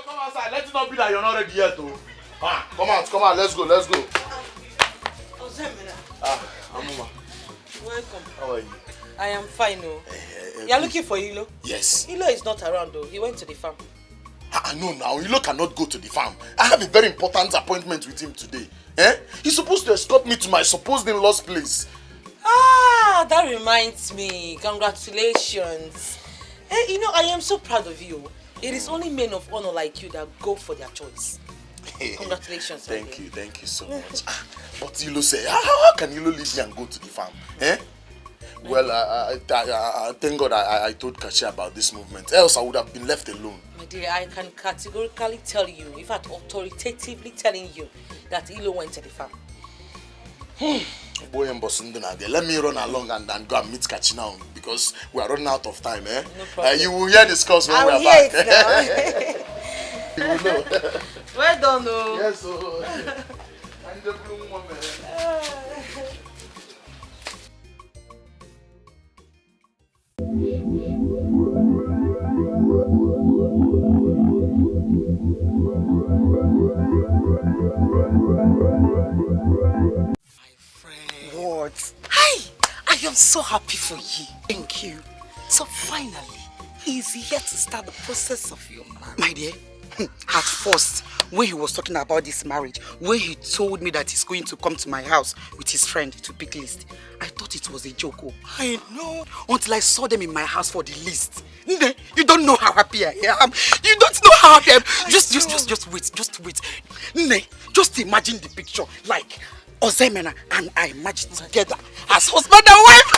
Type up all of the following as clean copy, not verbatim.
Come outside. Let it not be that you're not ready yet, though. Come out, let's go. Amuma. Welcome. How are you? I am fine, oh. You're looking for Hilo? Yes. Hilo is not around, though. He went to the farm. No, now. Hilo cannot go to the farm. I have a very important appointment with him today. He's supposed to escort me to my supposed in-law's place. That reminds me. Congratulations. I am so proud of you. It is only men of honor like you that go for their choice. Congratulations. Thank you so much. But Hilo say, how can Hilo leave me and go to the farm? Well, thank God I told Kashi about this movement. Else I would have been left alone. My dear, I can categorically tell you, in fact authoritatively telling you, that Hilo went to the farm. Let me run along and go and meet Kachi now because we are running out of time. No problem. You will hear this course when we are back. You will know. Well done, oh. Yes, so. What? Hi! I am so happy for you. Thank you. So finally, he's here to start the process of your marriage. My dear, at first, when he was talking about this marriage, when he told me that he's going to come to my house with his friend to pick list, I thought it was a joke. Oh, I know. Until I saw them in my house for the list. You don't know how happy I am. You don't know how happy I am. Just wait. Just imagine the picture. Like Ozemena and I married together as husband and wife.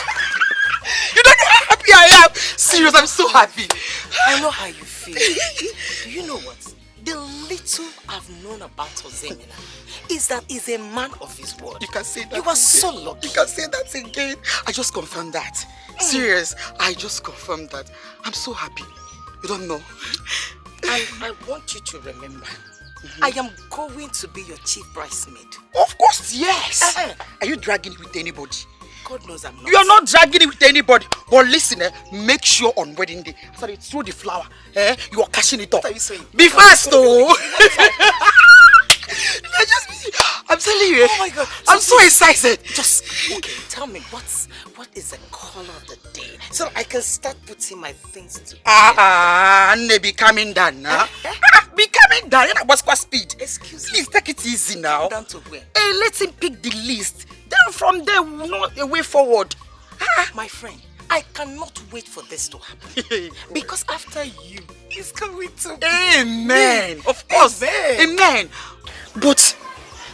You don't know how happy I am. Serious, I'm so happy. I know how you feel. Do you know what? The little I've known about Ozemena is that he's a man of his word. You can say that. You are so lucky. You can say that again. I just confirmed that. Serious, I just confirmed that. I'm so happy. You don't know. I want you to remember, I am going to be your chief bridesmaid. Of course, yes. Are you dragging it with anybody? God knows I'm not. You are not dragging it with anybody. But listen, make sure on wedding day, after you throw the flower, you are cashing it up. What are you saying? Be fast, though. I'm telling you. Oh my God. I'm so excited. Okay, tell me, what is the color of the day? So I can start putting my things together. Be coming down now. Be coming down. What's speed? Excuse me. Please take it easy now. Down to where? Hey, let him pick the list. Then from there, we'll know a way forward. My friend, I cannot wait for this to happen. Because after you, it's going to be. Amen. Of course. Amen. But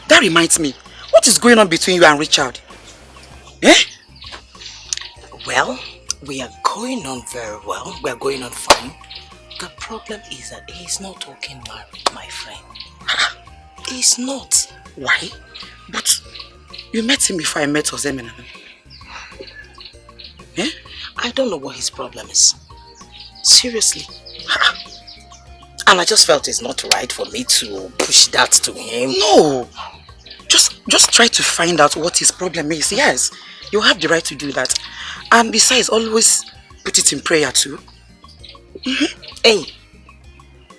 that reminds me, what is going on between you and Richard? Well, we are going on very well. We are going on fine. The problem is that he's not talking married, my friend. He's not. Why? But you met him before I met Ozemena. I don't know what his problem is. Seriously. And I just felt it's not right for me to push that to him. No. Just try to find out what his problem is. Yes, you have the right to do that. And besides, always put it in prayer too. Hey,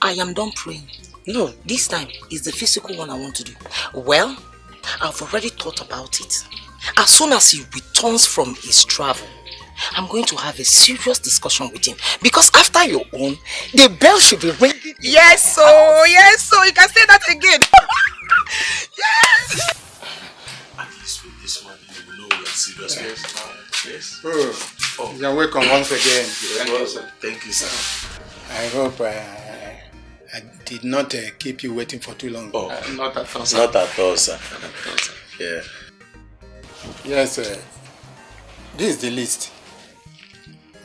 I am done praying. No. This time is the physical one I want to do. Well, I've already thought about it. As soon as he returns from his travel, I'm going to have a serious discussion with him. Because after your own, the bell should be ringing. Yes, so you can say that again. Yes. At least with this one, you will know we are serious. Yes. Oh. You're welcome once again. Thank you, sir. I hope I did not keep you waiting for too long. Oh, not at all, sir. Not at all, sir. Yeah. Yes, this is the list.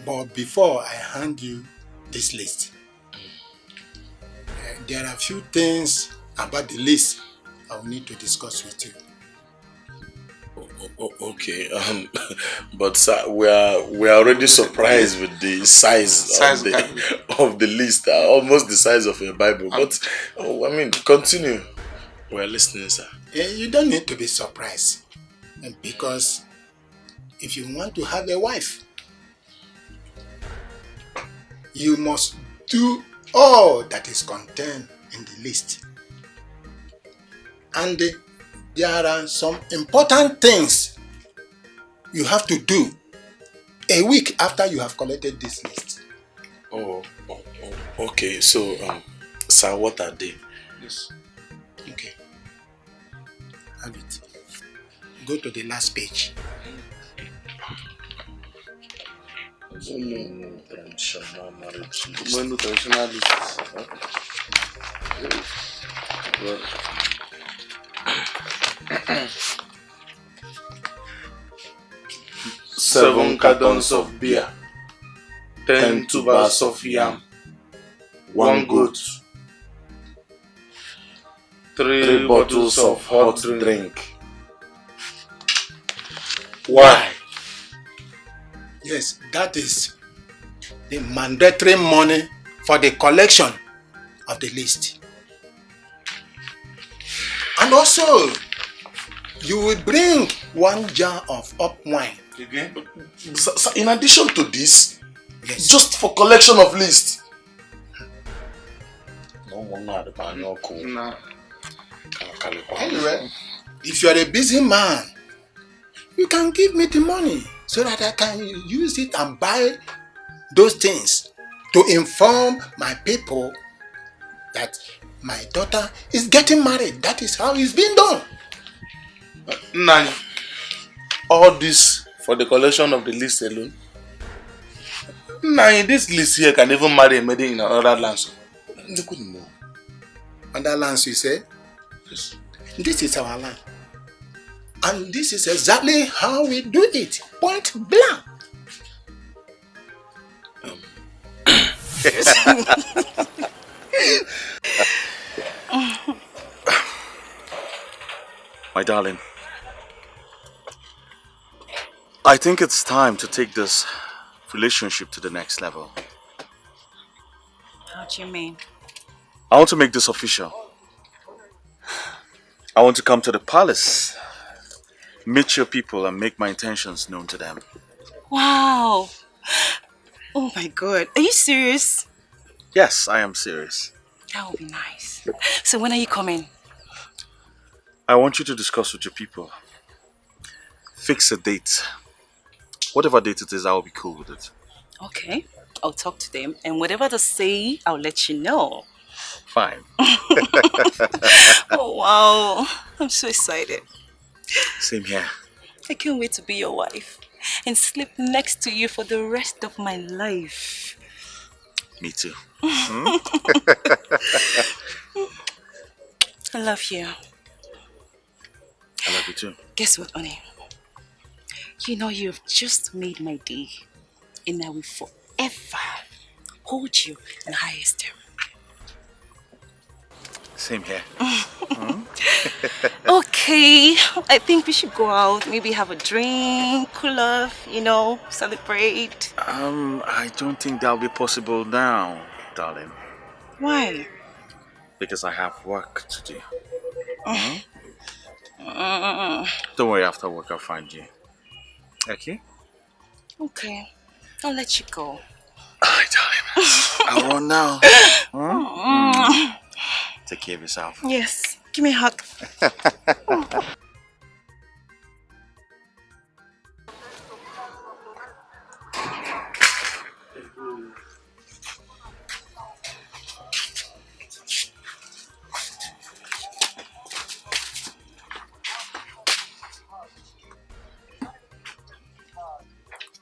But before I hand you this list, there are a few things about the list I will need to discuss with you. Okay, but sir, we are already surprised with the size of the list, almost the size of a Bible. But continue. We are listening, sir. You don't need to be surprised, because if you want to have a wife, you must do all that is contained in the list. And there are some important things you have to do a week after you have collected this list. Okay. So, sir, what are they? Yes. Okay. Have it. Go to the last page. Traditional marriage list. Traditional list. Well. 7 cartons of beer, 10 tubers of yam, 1 goat, 3 bottles of hot drink. Why? Yes, that is the mandatory money for the collection of the list. And also, you will bring 1 jar of up wine. Again? Sir, in addition to this, Yes. just for collection of list. Nah. Anyway, if you are a busy man, you can give me the money so that I can use it and buy those things to inform my people that my daughter is getting married. That is how it's being done. Nah. All this for the collection of the list alone. Nah, this list here can even marry a maiden in another land. They couldn't know. Under lands, you say? Yes. This is our land. And this is exactly how we do it. Point blank. My darling, I think it's time to take this relationship to the next level. How do you mean? I want to make this official. I want to come to the palace, meet your people and make my intentions known to them. Wow. Oh my God. Are you serious? Yes, I am serious. That would be nice. So when are you coming? I want you to discuss with your people. Fix a date. Whatever date it is, I will be cool with it. Okay. I'll talk to them and whatever they say, I'll let you know. Fine. Oh wow. I'm so excited. Same here. I can't wait to be your wife and sleep next to you for the rest of my life. Me too. I love you. I love you too. Guess what, honey? You know you've just made my day, and I will forever hold you in high esteem. Same here. Okay, I think we should go out, maybe have a drink, cool off, celebrate. I don't think that'll be possible now, darling. Why? Because I have work to do. Don't worry, after work I'll find you. Okay? Okay, I'll let you go. Alright, darling. I'll run now. Take care of yourself. Yes, give me a hug.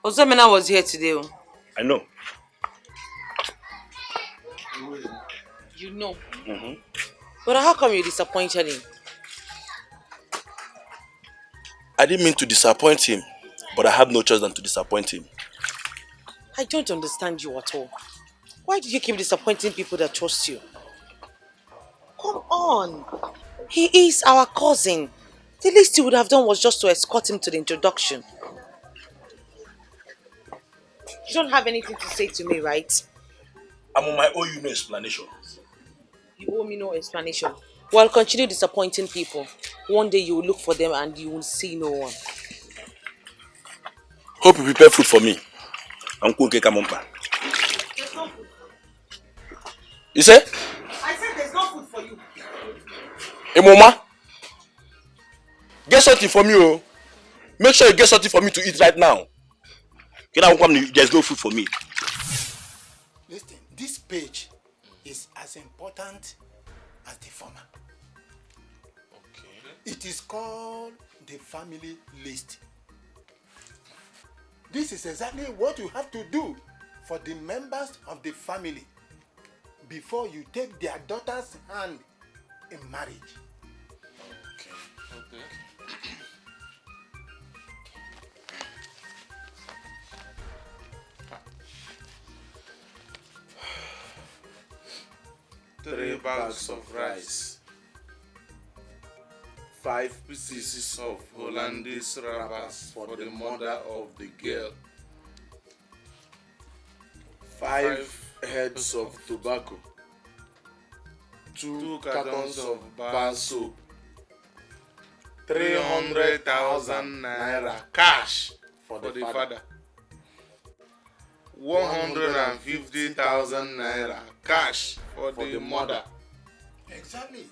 Osamena was here today. I know. You know. But how come you disappointed him? I didn't mean to disappoint him, but I had no choice than to disappoint him. I don't understand you at all. Why do you keep disappointing people that trust you? Come on. He is our cousin. The least you would have done was just to escort him to the introduction. You don't have anything to say to me, right? I'm on my own, no explanation. You owe me no explanation. Well, continue disappointing people. One day you will look for them and you will see no one. Hope you prepare food for me. I'm cooking kamompa. You say? I said there's no food for you. Hey, Mama, get something for me, oh. Make sure you get something for me to eat right now. There's no food for me. Listen, this page is as important as the former. Okay. It is called the family list. This is exactly what you have to do for the members of the family before you take their daughter's hand in marriage. Okay. Three bags of rice, 5 pieces of Hollandaise wrappers for the mother of the girl, 5 heads of tobacco, 2 cartons of bar soap, 300,000 naira cash for the father, 150,000 naira cash for the mother. Exactly.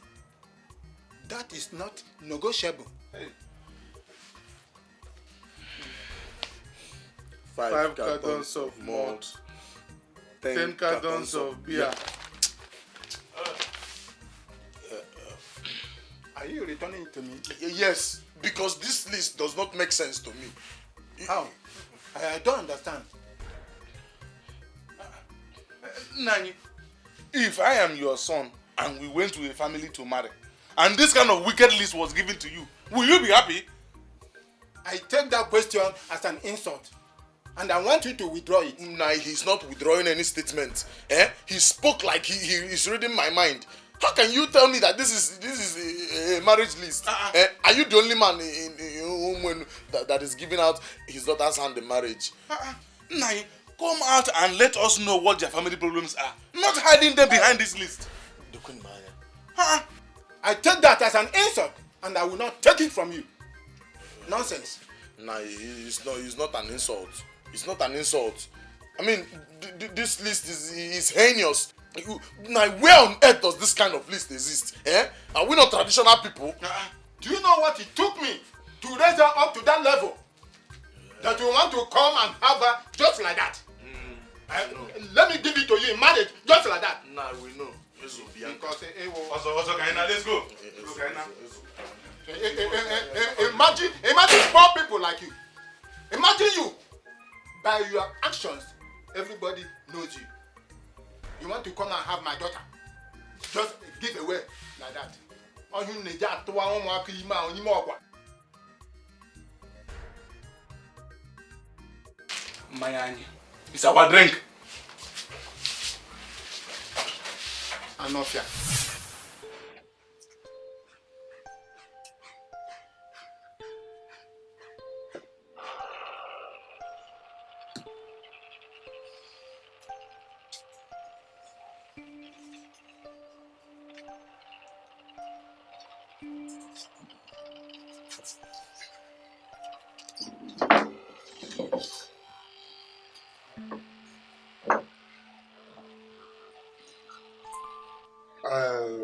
That is not negotiable. Hey. 5 cartons of malt, 10 cartons of beer. Are you returning it to me? Yes, because this list does not make sense to me. How? I don't understand. Nani, if I am your son and we went to a family to marry, and this kind of wicked list was given to you, will you be happy? I take that question as an insult, and I want you to withdraw it. Nah, he's not withdrawing any statement. He spoke like he is reading my mind. How can you tell me that this is a marriage list? Are you the only man in home that is giving out his daughter's hand in marriage? Nani, come out and let us know what their family problems are. Not hiding them behind this list. I take that as an insult, and I will not take it from you. Nonsense. Nah, it's not an insult. It's not an insult. I mean, this list is heinous. Now, where on earth does this kind of list exist? Are we not traditional people? Do you know what it took me to raise her up to that level? That you want to come and have her just like that? Let me give it to you in marriage, just like that. Nah, we know. Because also, let's go. Imagine poor people like you. Imagine you. By your actions, everybody knows you. You want to come and have my daughter. Just give away like that. Mayani, it's our drink. Anofia.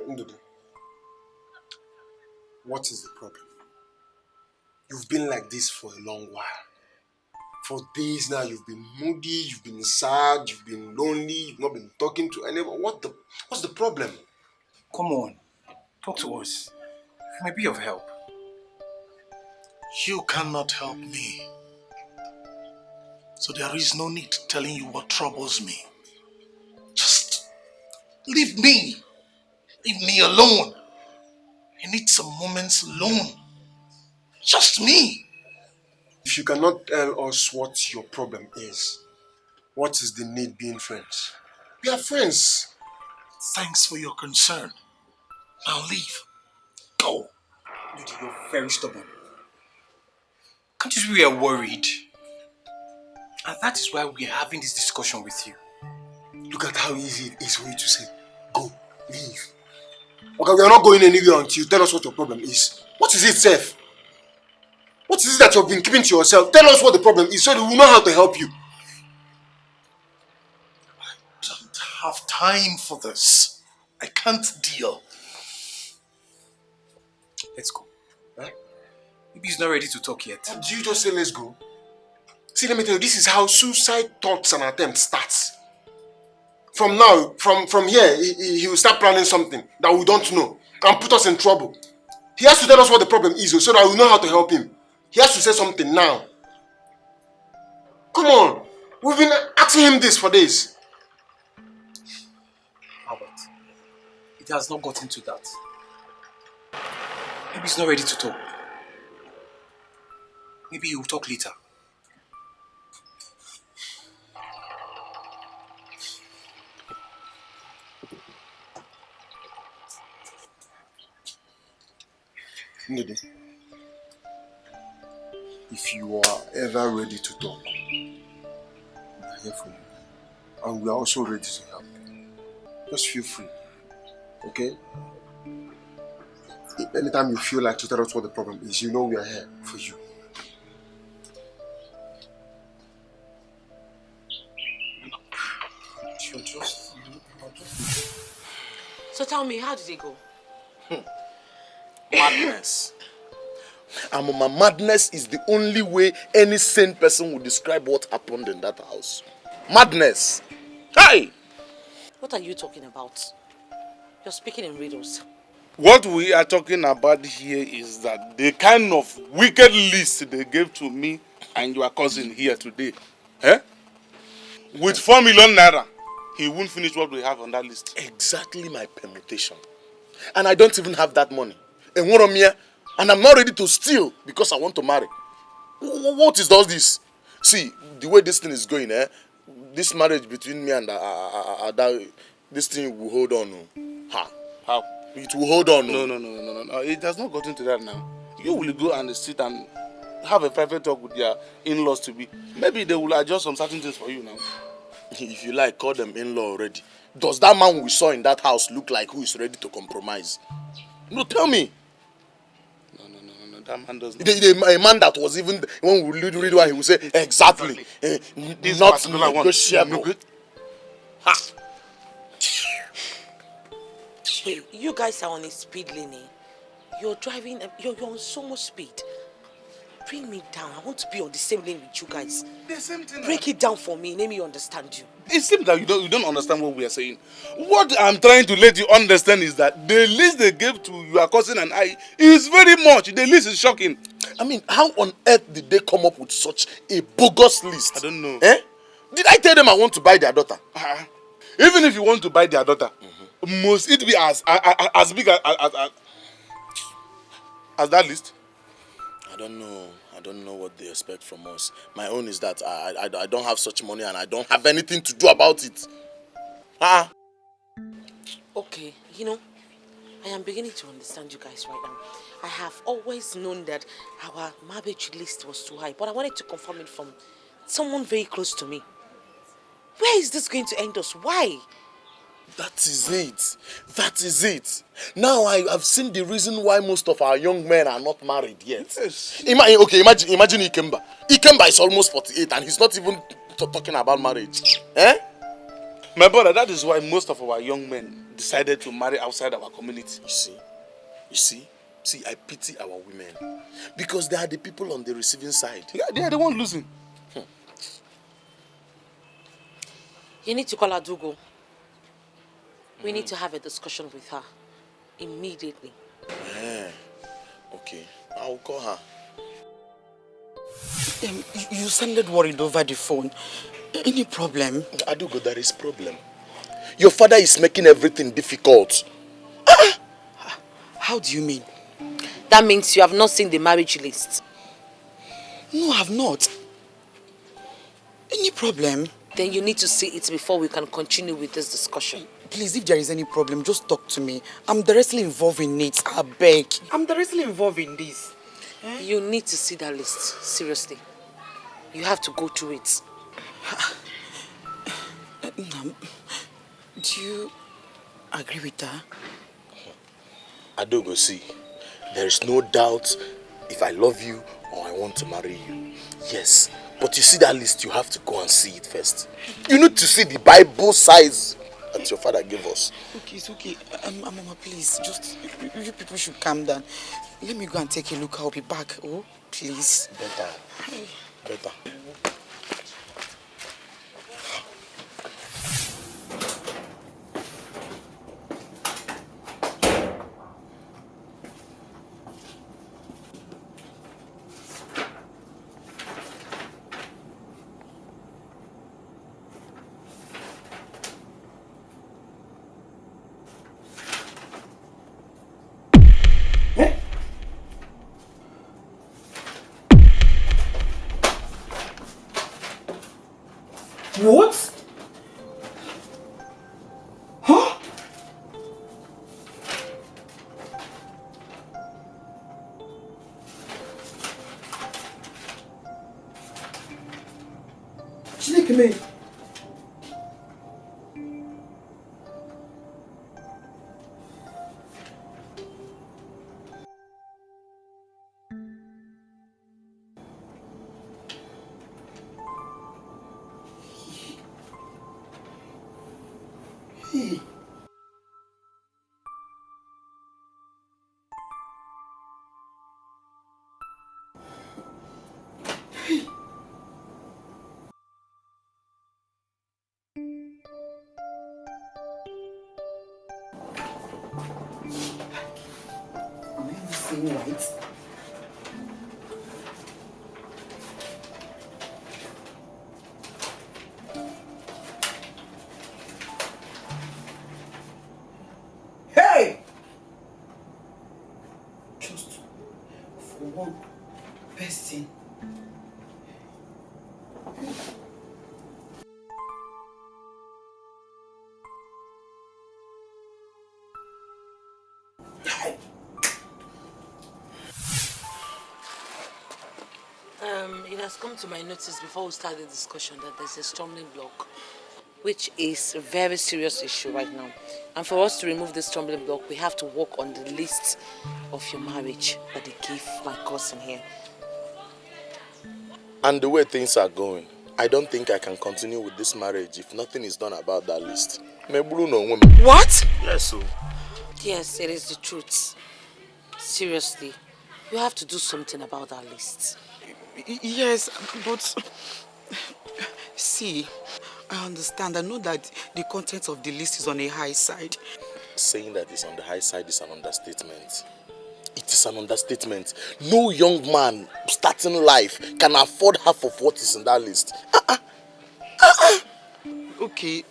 Ndudu, what is the problem? You've been like this for a long while. For days now, you've been moody, you've been sad, you've been lonely, you've not been talking to anyone. What's the problem? Come on, talk to us. It may be of help. You cannot help me. So there is no need telling you what troubles me. Just leave me. Leave me alone. I need some moments alone. Just me. If you cannot tell us what your problem is, what is the need being friends? We are friends. Thanks for your concern. Now leave. Go. You're very stubborn. Can't you see we are worried? And that is why we are having this discussion with you. Look at how easy it is for you to say, go, leave. Okay, we are not going anywhere until you tell us what your problem is. What is it, Seth? What is it that you've been keeping to yourself? Tell us what the problem is so that we know how to help you. I don't have time for this. I can't deal. Let's go. Right? Maybe he's not ready to talk yet. Did you just say let's go? See, let me tell you, this is how suicide thoughts and attempts starts. From now, from here, he will start planning something that we don't know and put us in trouble. He has to tell us what the problem is so that we know how to help him. He has to say something now. Come on. We've been asking him this for days. Albert, it has not gotten to that. Maybe he's not ready to talk. Maybe he will talk later. Ndidi, if you are ever ready to talk, we are here for you. And we are also ready to help. Just feel free. Okay? Anytime you feel like to tell us what the problem is, you know we are here for you. So tell me, how did it go? Madness. My madness is the only way any sane person would describe what happened in that house. Madness. Hey! What are you talking about? You're speaking in riddles. What we are talking about here is that the kind of wicked list they gave to me and your cousin here today. With 4 million naira, he won't finish what we have on that list. Exactly my permutation. And I don't even have that money. And I'm not ready to steal because I want to marry. What is all this? See, the way this thing is going, this marriage between me and Ada, this thing will hold on. How? It will hold on. No. It has not gotten to that now. You will go and sit and have a private talk with your in-laws to be. Maybe they will adjust some certain things for you now. If you like, call them in-law already. Does that man we saw in that house look like who is ready to compromise? No, tell me. No, that man doesn't. A man that was even, when we read one, he will say, exactly. This not negotiable. Ha! Wait, you guys are on a speed lane. You're driving, you're on so much speed. Bring me down. I want to be on the same lane with you guys. The same thing. Break it down for me. Let me understand you. It seems that you don't understand what we are saying. What I'm trying to let you understand is that the list they gave to your cousin and I is very much. The list is shocking. I mean, how on earth did they come up with such a bogus list? I don't know. Did I tell them I want to buy their daughter? Even if you want to buy their daughter, must it be as big as that list? I don't know what they expect from us. My own is that I don't have such money and I don't have anything to do about it. Okay, I am beginning to understand you guys right now. I have always known that our marriage list was too high, but I wanted to confirm it from someone very close to me. Where is this going to end us? Why? That is it. Now I have seen the reason why most of our young men are not married yet. Yes. Imagine Ikemba. Ikemba is almost 48 and he's not even talking about marriage. My brother, that is why most of our young men decided to marry outside our community. You see, I pity our women because they are the people on the receiving side. Yeah, they are the one losing. You need to call Adugo. We need to have a discussion with her immediately. Okay, I'll call her. You sounded worried over the phone. Any problem? Adugo, there is problem. Your father is making everything difficult. How do you mean? That means you have not seen the marriage list. No, I have not. Any problem? Then you need to see it before we can continue with this discussion. Please, if there is any problem, just talk to me. I'm directly involved in it. I beg. I'm directly involved in this. You need to see that list. Seriously. You have to go through it. Do you agree with that? Adogo, see, there is no doubt if I love you or I want to marry you. Yes, but you see that list, you have to go and see it first. You need to see the Bible size that your father gave us. Okay, it's okay. Mama, please, just, you people should calm down. Let me go and take a look. I'll be back. Oh, please. Better. What? Huh? Chineke me. Am I saying right? Hey! Just for one person. It has come to my notice before we start the discussion that there's a stumbling block, which is a very serious issue right now. And for us to remove the stumbling block, we have to work on the list of your marriage that they gave my cousin here. And the way things are going, I don't think I can continue with this marriage if nothing is done about that list. What? Yes, so. Yes, it is the truth. Seriously, you have to do something about that list. Yes, but see, I understand. I know that the content of the list is on a high side. Saying that it's on the high side is an understatement. It is an understatement. No young man starting life can afford half of what is in that list. Okay,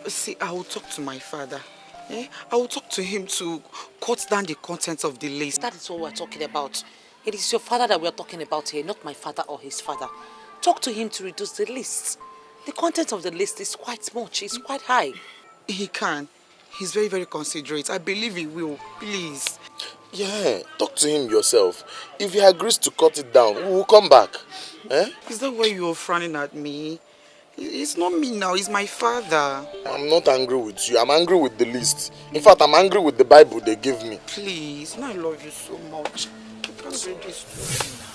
see, I will talk to my father. I will talk to him to cut down the contents of the list. That is what we're talking about. It is your father that we're talking about here, not my father or his father. Talk to him to reduce the list. The content of the list is quite much, it's quite high. He can. He's very, very considerate. I believe he will. Please. Yeah, talk to him yourself. If he agrees to cut it down, we will come back. Is that why you're frowning at me? It's not me now, it's my father. I'm not angry with you, I'm angry with the list. In fact, I'm angry with the Bible they give me. Please, I love you so much. I can't do this to you now.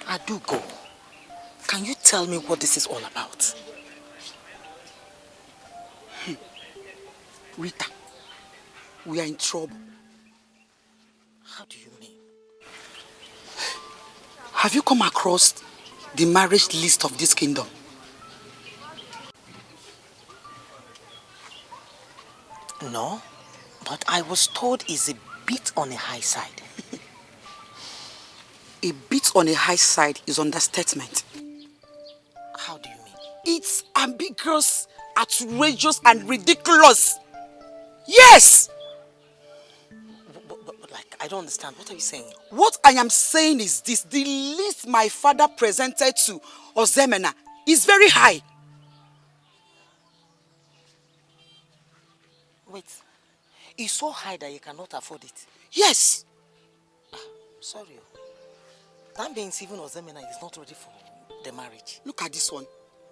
Adugo, can you tell me what this is all about? Rita, we are in trouble. How do you mean? Have you come across the marriage list of this kingdom? No, but I was told it's a bit on the high side. A bit on a high side is understatement. How do you mean? It's ambiguous, outrageous, and ridiculous. Yes! But like, I don't understand. What are you saying? What I am saying is this. The list my father presented to Ozemena is very high. Wait. It's so high that you cannot afford it? Yes. Sorry. That means even Ozemena is not ready for the marriage. Look at this one.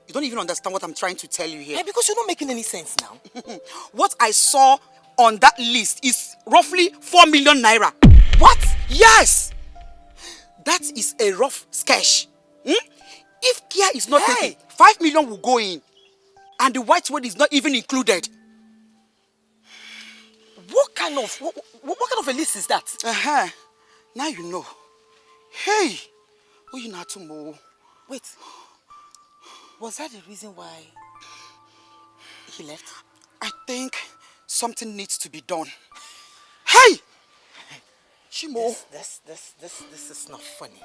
You don't even understand what I'm trying to tell you here. Hey, because you're not making any sense now. What I saw on that list is roughly 4 million naira. What? Yes! That is a rough sketch. If care is not taken, 5 million will go in. And the white word is not even included. What kind of a list is that? Now you know. Hey! Oh, you know to more. Wait. Was that the reason why he left? I think something needs to be done. Hey! Shimo. This is not funny.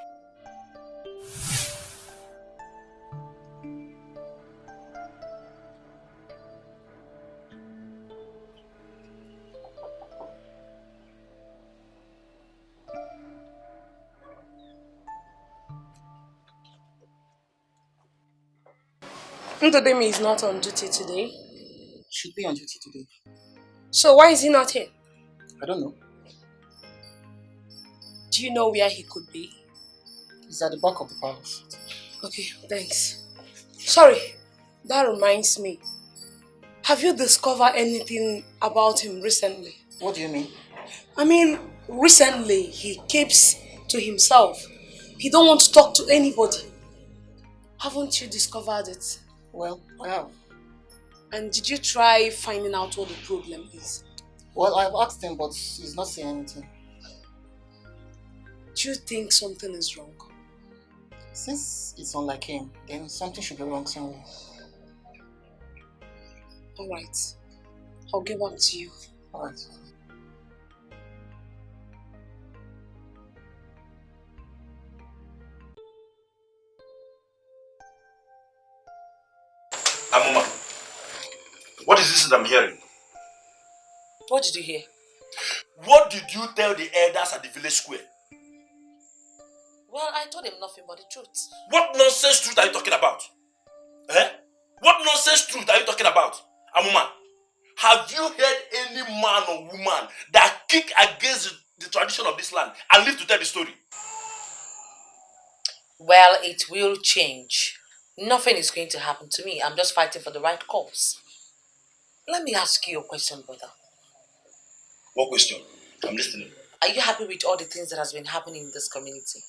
Ndodemi is not on duty today. Should be on duty today. So why is he not here? I don't know. Do you know where he could be? He's at the back of the palace. Okay, thanks. Sorry, that reminds me. Have you discovered anything about him recently? What do you mean? I mean, recently he keeps to himself. He don't want to talk to anybody. Haven't you discovered it? Well, I have. And did you try finding out what the problem is? Well, I've asked him, but he's not saying anything. Do you think something is wrong? Since it's unlike him, then something should be wrong somewhere. Alright. I'll get back to you. Alright. Amuma, what is this that I'm hearing? What did you hear? What did you tell the elders at the village square? Well, I told him nothing but the truth. What nonsense truth are you talking about? Eh? What nonsense truth are you talking about? Amuma, have you heard any man or woman that kick against the tradition of this land and live to tell the story? Well, it will change. Nothing is going to happen to me. I'm just fighting for the right cause. Let me ask you a question, brother. What question? I'm listening. Are you happy with all the things that has been happening in this community?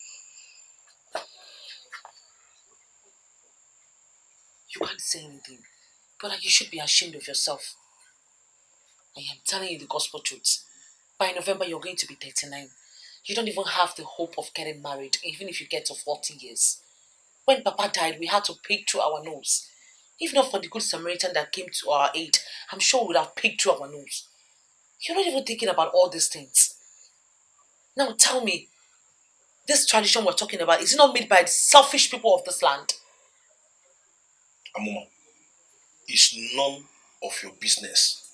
You can't say anything. Brother, you should be ashamed of yourself. I am telling you the gospel truth. By November, you're going to be 39. You don't even have the hope of getting married, even if you get to 40 years. When Papa died, we had to peek through our nose. If not for the good Samaritan that came to our aid, I'm sure we would have peeked through our nose. You're not even thinking about all these things. Now tell me, this tradition we're talking about, is it not made by the selfish people of this land? Amuma, it's none of your business.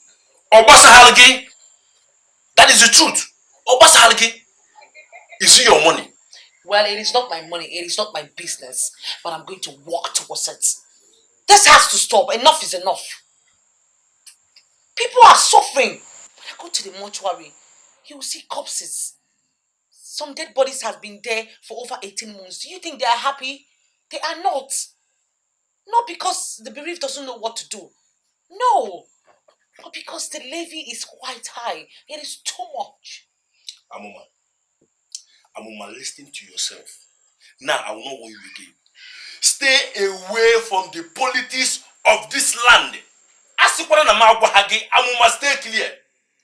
Obasa Halgi, that is the truth. Obasa Halgi, is it your money? Well, it is not my money, it is not my business, but I'm going to work towards it. This has to stop. Enough is enough. People are suffering. When I go to the mortuary, you will see corpses. Some dead bodies have been there for over 18 months. Do you think they are happy? They are not. Not because the bereaved doesn't know what to do. No. But because the levy is quite high. It is too much. Amuma, listen to yourself. Now, I will not warn you again. Stay away from the politics of this land. Amuma, stay clear.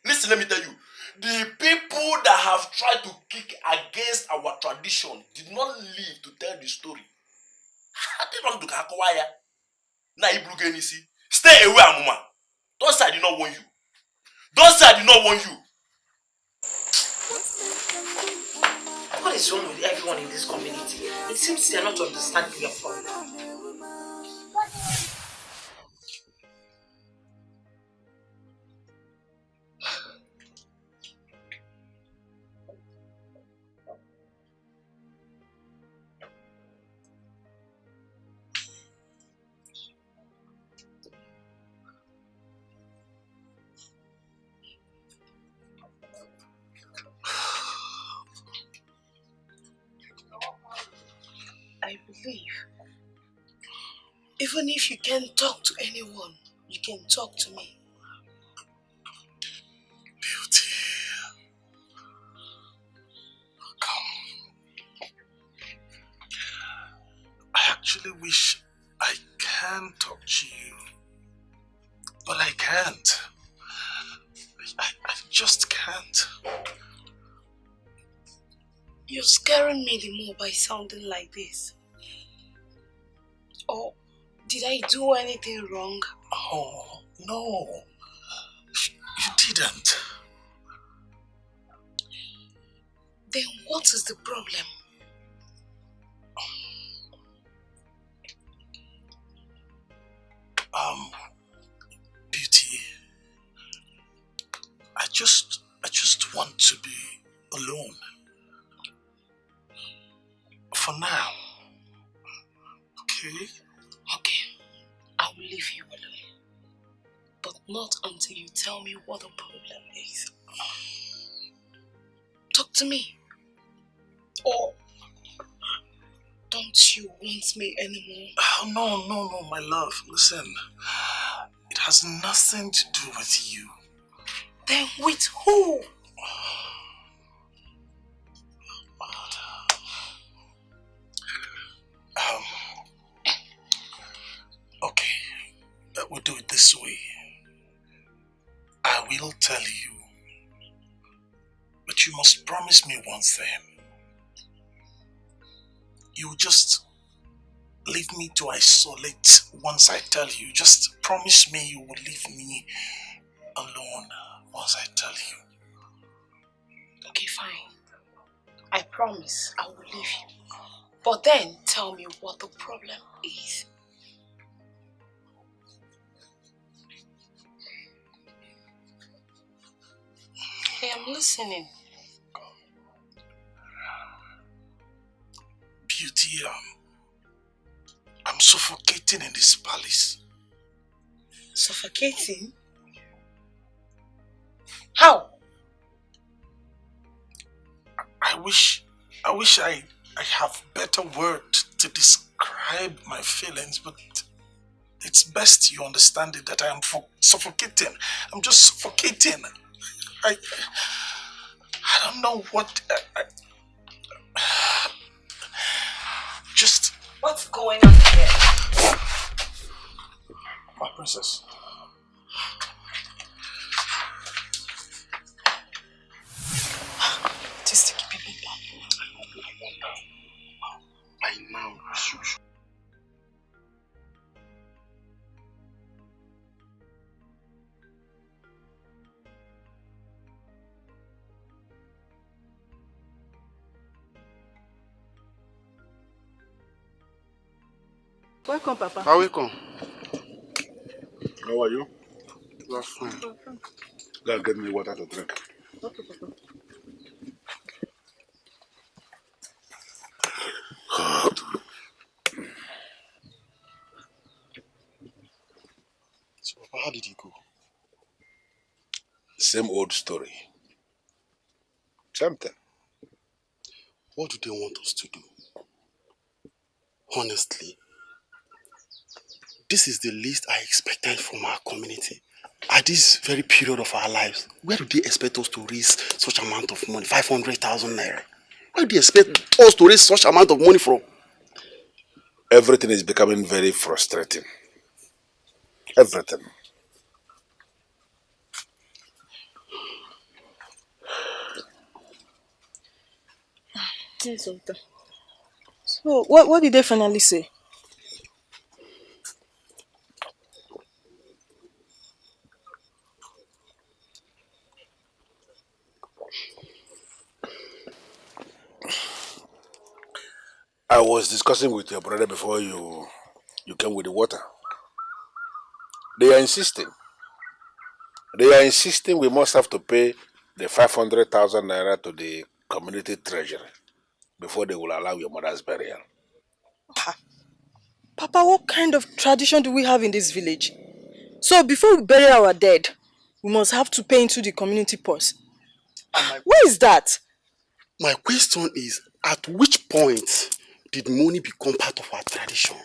Listen, let me tell you. The people that have tried to kick against our tradition did not live to tell the story. Stay away, Amuma. Don't say I did not warn you. Don't say I did not warn you. What is wrong with everyone in this community? It seems they are not understanding your problem. I believe Even if you can't talk to anyone, you can talk to me. Beauty. Come. I actually wish I can talk to you. But I can't. I just can't. You're scaring me the more by sounding like this. Oh, did I do anything wrong? Oh, no. You didn't. Then what is the problem? Beauty. I just want to be alone. For now. Okay? Okay. I will leave you alone. But not until you tell me what the problem is. Talk to me. Or don't you want me anymore? Oh, no, my love. Listen. It has nothing to do with you. Then with who? Okay. We'll do it this way. I will tell you. But you must promise me one thing. You just leave me to isolate once I tell you. Just promise me you will leave me alone once I tell you. Okay, fine. I promise I will leave you. But then tell me what the problem is. I am listening. Beauty, I'm suffocating in this palace. Suffocating? How? I wish I have better words to describe my feelings, but it's best you understand it that I am suffocating. I'm just suffocating. I don't know what. Just. What's going on here? My princess. Just keep it back. I know. Welcome, Papa. Welcome. How are you? You are fine. Go get me water to drink. Okay, Papa. So, Papa, how did you go? Same old story. Same thing. What do they want us to do? Honestly, this is the least I expected from our community. At this very period of our lives, where do they expect us to raise such amount of money? 500,000 naira. Where do they expect us to raise such amount of money from? Everything is becoming very frustrating. Everything. Yes, Doctor. So, what did they finally say? I was discussing with your brother before you came with the water. They are insisting we must have to pay the 500,000 naira to the community treasury before they will allow your mother's burial. Papa, what kind of tradition do we have in this village? So before we bury our dead, we must have to pay into the community purse. Where is that? My question is, at which point did money become part of our tradition?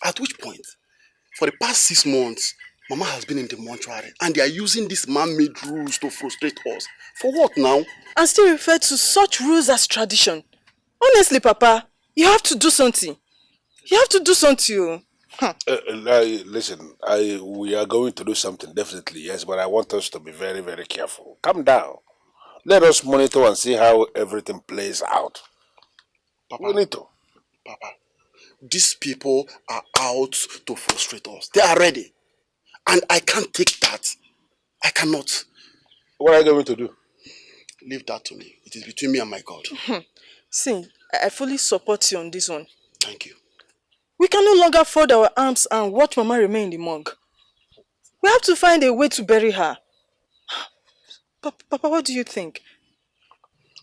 At which point, for the past 6 months, Mama has been in the mortuary and they are using these man-made rules to frustrate us. For what now? And still refer to such rules as tradition. Honestly, Papa, you have to do something. You have to do something. Huh. Listen, we are going to do something, definitely, yes, but I want us to be very, very careful. Calm down. Let us monitor and see how everything plays out. Papa, we need to. Papa, these people are out to frustrate us. They are ready. And I can't take that. I cannot. What are you going to do? Leave that to me. It is between me and my God. See, I fully support you on this one. Thank you. We can no longer fold our arms and watch Mama remain in the morgue. We have to find a way to bury her. Papa, what do you think?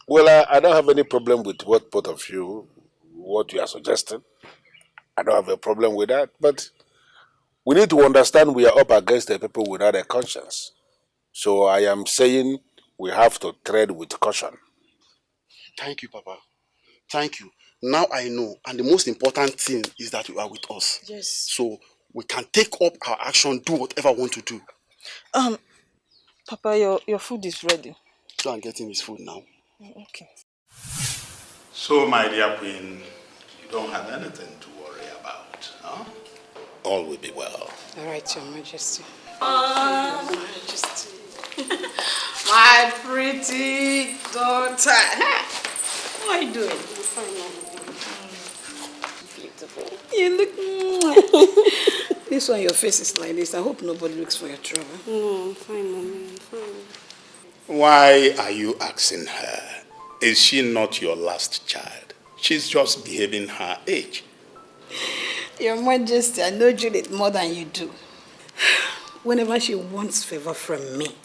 Well, I don't have any problem with what both of you, what you are suggesting. I don't have a problem with that, but we need to understand we are up against the people without a conscience. So I am saying we have to tread with caution. Thank you, Papa. Thank you. Now I know, and the most important thing is that you are with us. Yes. So we can take up our action, do whatever we want to do. Papa, your food is ready. Go and get him his food now. Okay. So, my dear Queen, you don't have anything to worry about, huh? All will be well. All right, Your Majesty. Your Majesty. My pretty daughter. How are you doing? I'm fine, beautiful. You look... This one, your face is like this. I hope nobody looks for your trouble. No, I'm fine, Mommy. I'm fine. Why are you asking her? Is she not your last child? She's just behaving her age. Your Majesty, I know Judith more than you do. Whenever she wants favor from me,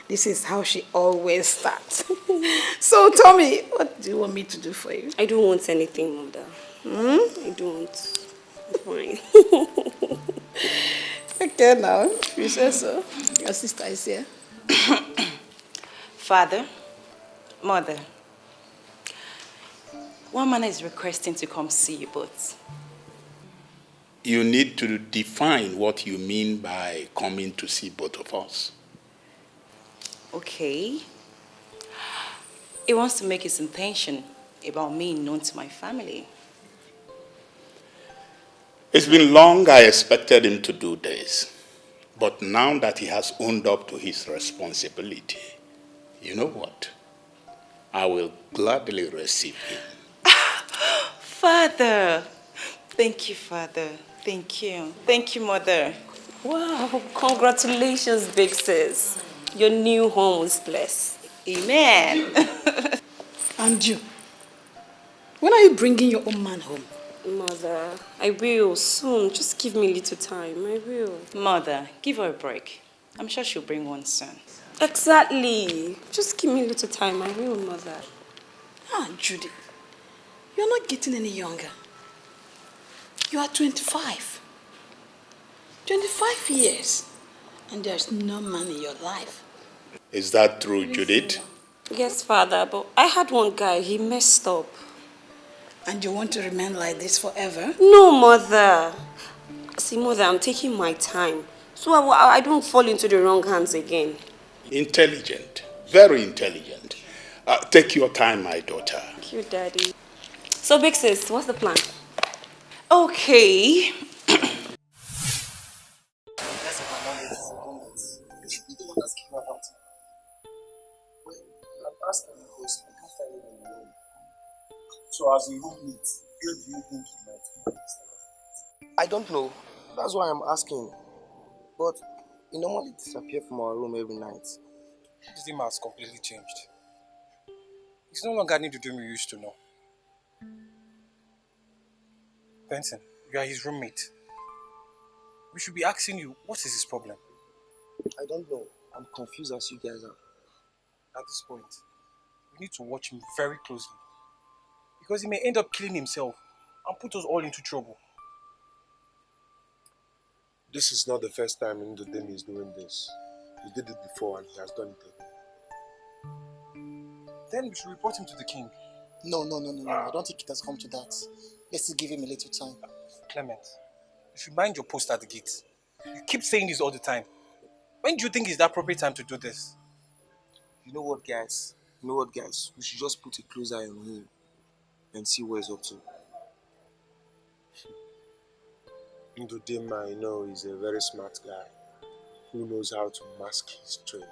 this is how she always starts. So tell me, what do you want me to do for you? I don't want anything, Mother. I don't. I'm fine. Okay now, if you say so. Your sister is here. Father, Mother, one man is requesting to come see you both. You need to define what you mean by coming to see both of us. Okay. He wants to make his intention about me known to my family. It's been long I expected him to do this. But now that he has owned up to his responsibility, you know what? I will gladly receive him. Father! Thank you, Father. Thank you. Thank you, Mother. Wow, congratulations, big sis. Your new home is blessed. Amen. And you? When are you bringing your own man home? Mother, I will soon. Just give me a little time. I will. Mother, give her a break. I'm sure she'll bring one soon. Exactly. Just give me a little time. I will, Mother. Judy, you're not getting any younger. You are 25. 25 years. And there's no man in your life. Is that true, Judith? Yes, Father, but I had one guy. He messed up. And you want to remain like this forever? No, Mother. See, Mother, I'm taking my time. So I don't fall into the wrong hands again. Intelligent. Very intelligent. Take your time, my daughter. Thank you, Daddy. So, big sis, what's the plan? Okay. So as a roommate, where do you think he might be? I don't know. That's why I'm asking. But he normally disappears from our room every night. This thing has completely changed. He's no longer need to do me used to know. Benson, you are his roommate. We should be asking you, what is his problem? I don't know. I'm confused as you guys are. At this point, we need to watch him very closely. Because he may end up killing himself and put us all into trouble. This is not the first time Ndudemi is doing this. He did it before and he has done it again. Then we should report him to the king. No. I don't think it has come to that. Let's just give him a little time. Clement, you should mind your post at the gate. You keep saying this all the time. When do you think is the appropriate time to do this? You know what, guys? We should just put a closer eye on him and see what he's up to. Ndudema, I know, is a very smart guy who knows how to mask his trade.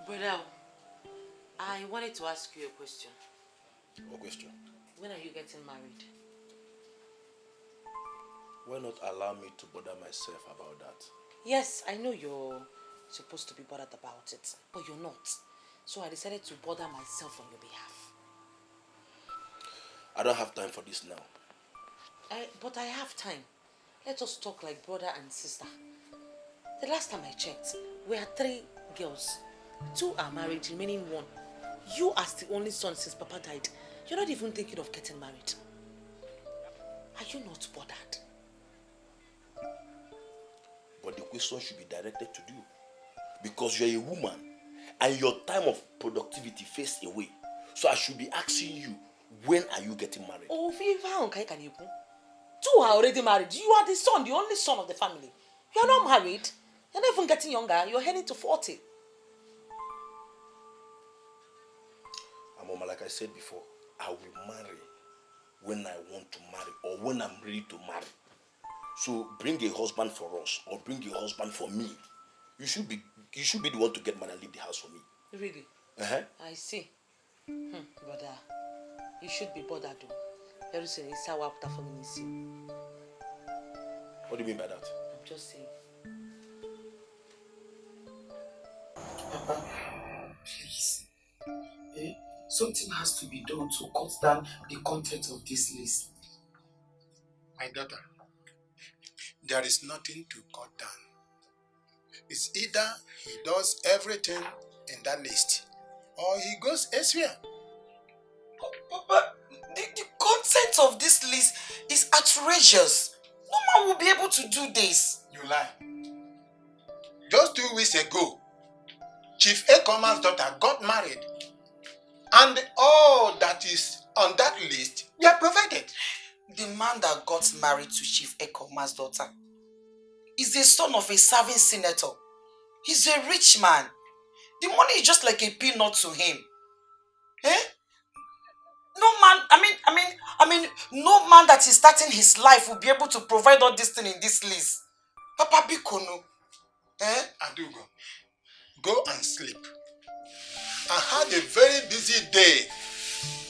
Brother, I wanted to ask you a question. What question? When are you getting married? Why not allow me to bother myself about that? Yes, I know you're supposed to be bothered about it, but you're not. So I decided to bother myself on your behalf. I don't have time for this now. But I have time. Let us talk like brother and sister. The last time I checked, we had 3 girls. 2 are married, remaining 1. You as the only son since Papa died, you're not even thinking of getting married. Are you not bothered? But the question should be directed to you. Because you're a woman and your time of productivity fades away. So I should be asking you, when are you getting married? Oh, Viva, 2 are already married. You are the son, the only son of the family. You are not married. You're not even getting younger. You're heading to 40. Mama, like I said before, I will marry when I want to marry or when I'm ready to marry. So bring a husband for us or bring a husband for me. You should be the one to get married and leave the house for me. Really? I see. Brother, you should be bothered though. Very soon, it's our after for me. What do you mean by that? I'm just saying. Papa, please. Something has to be done to cut down the content of this list. My daughter, there is nothing to cut down. It's either he does everything in that list or he goes elsewhere. Papa, the content of this list is outrageous. No man will be able to do this. You lie. Just 2 weeks ago, Chief Ekoma's daughter got married, and all that is on that list were provided. The man that got married to Chief Ekoma's daughter is the son of a serving senator. He's a rich man. The money is just like a peanut to him. No man, I mean, no man that is starting his life will be able to provide all this thing in this list. Papa Bikono. Adugo, go and sleep. I had a very busy day,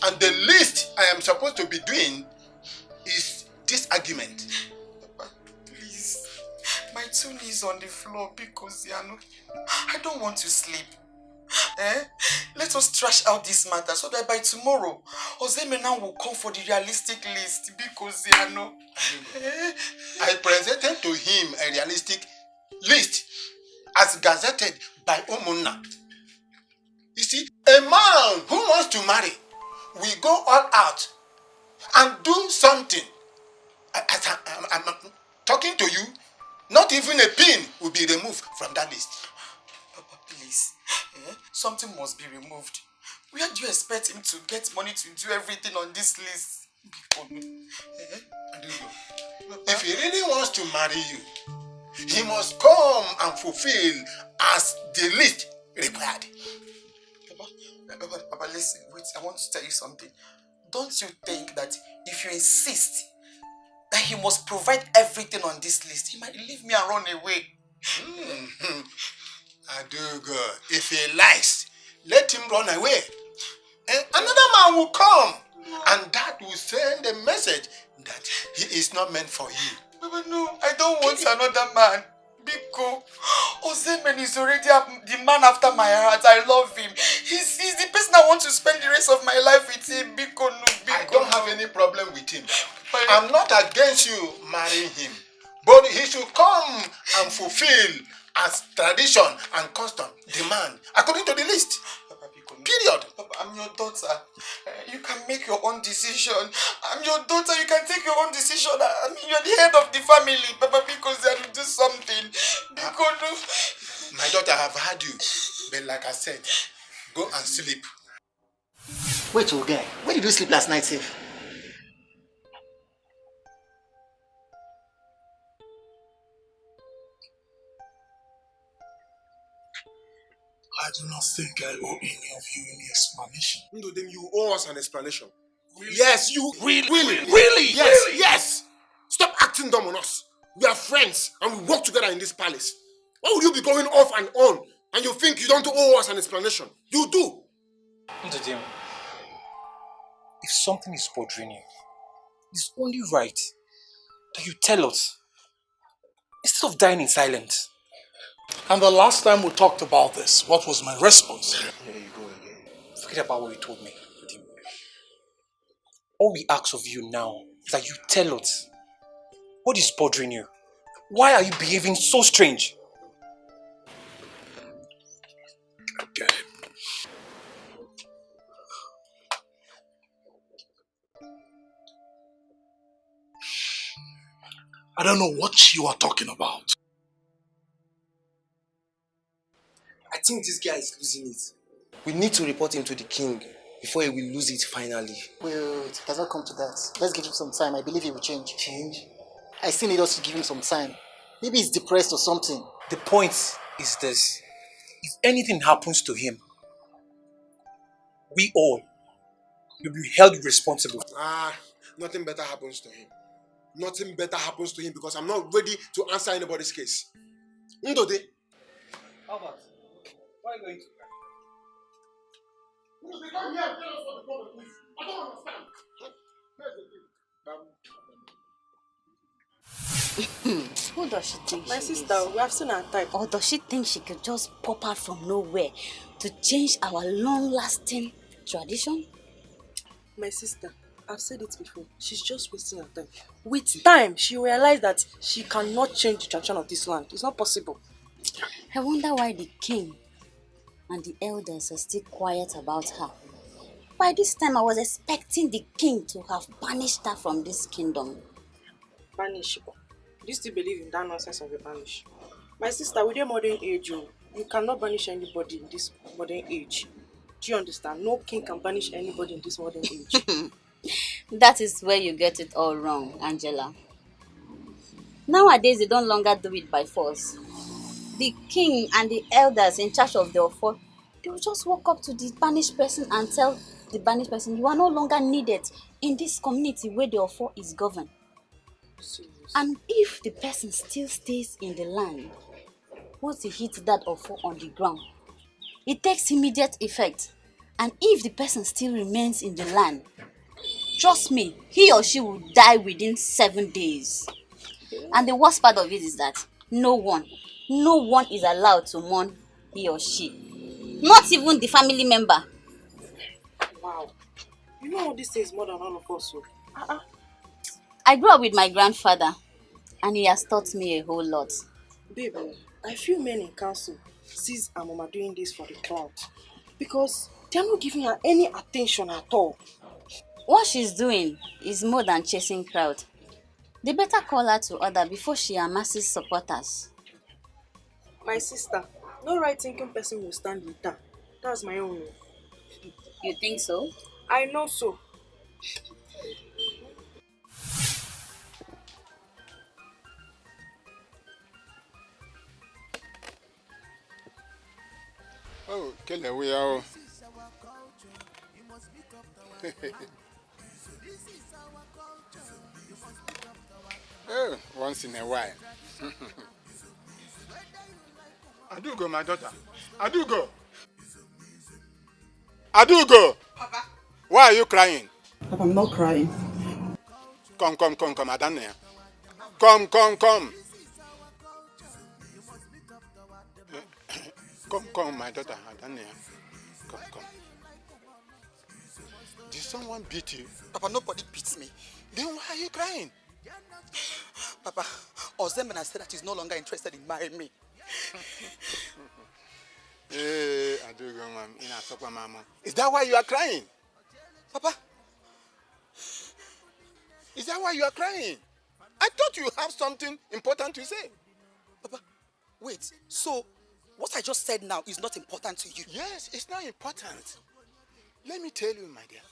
and the least I am supposed to be doing is this argument. Papa, please. My 2 knees on the floor because I don't want to sleep. Let us trash out this matter so that by tomorrow, Ozemena will come for the realistic list because I presented to him a realistic list as gazetted by Omuna. You see, a man who wants to marry will go all out and do something. As I'm talking to you, not even a pin will be removed from that list. Papa, please. Something must be removed. Where do you expect him to get money to do everything on this list? If he really wants to marry you, he must come and fulfill as the list required. Papa, listen, wait, I want to tell you something. Don't you think that if you insist that he must provide everything on this list, he might leave me and run away? Adugo, if he likes, let him run away. And another man will come, and that will send a message that he is not meant for you. Papa, no, I don't want another man. Biko, Ozemen is already the man after my heart. I love him. He's the person I want to spend the rest of my life with him. Biko, no, Biko. I don't have any problem with him. I'm not against you marrying him. But he should come and fulfill as tradition and custom demand according to the list. Papa Biko, Period. Papa, I'm your daughter. You can make your own decision. I'm your daughter. You can take your own decision. I mean, you're the head of the family, Papa, because you have to do something. Because my daughter, I have heard you. But like I said, go and sleep. Wait, old guy. Where did you sleep last night, Sif? I do not think I owe any of you any explanation. No, then you owe us an explanation. Really? Yes, you Really? Really? Yes, Really? yes. Stop acting dumb on us. We are friends and we work together in this palace. Why would you be going off and on and you think you don't owe us an explanation? You do. Ndodim, if something is bothering you, it's only right that you tell us instead of dying in silence. And the last time we talked about this, what was my response? There you go again. Forget about what you told me. Ndodim. All we ask of you now is that you tell us what is bothering you. Why are you behaving so strange? Okay. I don't know what you are talking about. I think this guy is losing it. We need to report him to the king before he will lose it finally. Wait, it does not come to that. Let's give him some time. I believe he will change. Change? I still need us to give him some time. Maybe he's depressed or something. The point is this. If anything happens to him, we all will be held responsible. Nothing better happens to him. Nothing better happens to him because I'm not ready to answer anybody's case. Ndode. Hilbart, why are you going to cry? Come here and tell us what the problem is. I don't understand. Who does she think My she sister, is? we have seen her type. Or does she think she could just pop out from nowhere to change our long-lasting tradition? My sister, I've said it before. She's just wasting her time. With time, she realized that she cannot change the tradition of this land. It's not possible. I wonder why the king and the elders are still quiet about her. By this time, I was expecting the king to have banished her from this kingdom. Banish. Do you still believe in that nonsense of a banish? My sister, with your modern age, you cannot banish anybody in this modern age. Do you understand? No king can banish anybody in this modern age. That is where you get it all wrong, Angela. Nowadays, they don't longer do it by force. The king and the elders in charge of the Ofo, they will just walk up to the banished person and tell the banished person, you are no longer needed in this community where the Ofo is governed. And if the person still stays in the land, once he hits that Ofo on the ground, it takes immediate effect. And if the person still remains in the land, trust me, he or she will die within 7 days. And the worst part of it is that no one is allowed to mourn he or she. Not even the family member. Wow. You know this is more than all of us. So. I grew up with my grandfather and he has taught me a whole lot. Baby, I feel men in council sees our mama doing this for the clout because they are not giving her any attention at all. What she's doing is more than chasing crowd. They better call her to order before she amasses supporters. My sister, no right thinking person will stand with her. That's my own. You think so? I know so. Oh, Kele, we are. Oh, once in a while. I do go, my daughter. I do go. I do go. Papa. Why are you crying? Papa, I'm not crying. Come, Adane. Come. Come, my daughter, Adane. Come. Did someone beat you? Papa, nobody beats me. Then why are you crying? Papa, Ozemena said that he's no longer interested in marrying me. I do go, ma'am. Is that why you are crying? Papa? Is that why you are crying? I thought you have something important to say. Papa, wait. So, what I just said now is not important to you? Yes, it's not important. Let me tell you, my dear.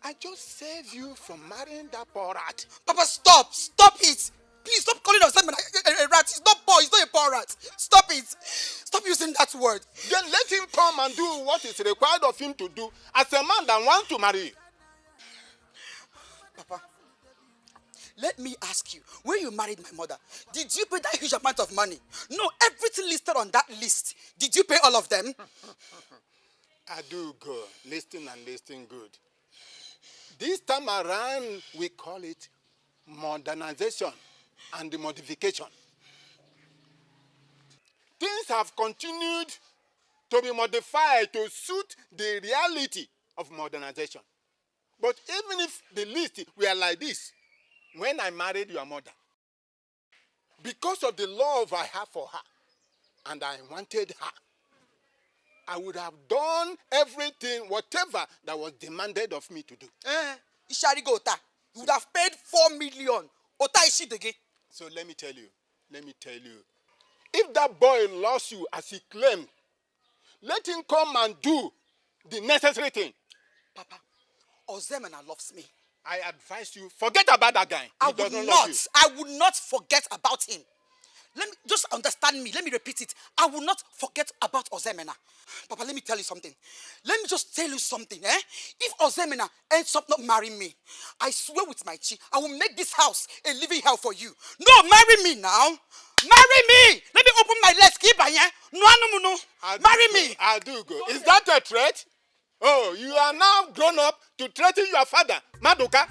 I just saved you from marrying that poor rat. Papa, stop! Stop it! Please stop calling us a rat. He's not poor. He's not a poor rat. Stop it. Stop using that word. Then let him come and do what is required of him to do as a man that wants to marry. Papa, let me ask you, when you married my mother, did you pay that huge amount of money? No, everything listed on that list. Did you pay all of them? I do good. Listen and listen good. This time around, we call it modernization and modification. Things have continued to be modified to suit the reality of modernization. But even if the list were like this, when I married your mother, because of the love I have for her, and I wanted her, I would have done everything, whatever that was demanded of me to do. Ishari go Ota. You would have paid 4 million. Ota Ishidege. So let me tell you, if that boy loves you as he claimed, let him come and do the necessary thing. Papa, Ozemena loves me. I advise you, forget about that guy. I would not forget about him. Let me just understand me. Let me repeat it. I will not forget about Ozemena. Papa, let me tell you something. Let me just tell you something. If Ozemena ends up not marrying me, I swear with my chi, I will make this house a living hell for you. No, marry me now. Marry me. Let me open my legs. No. Marry me. I do go. Is that a threat? Oh, you are now grown up to threaten your father, Maduka.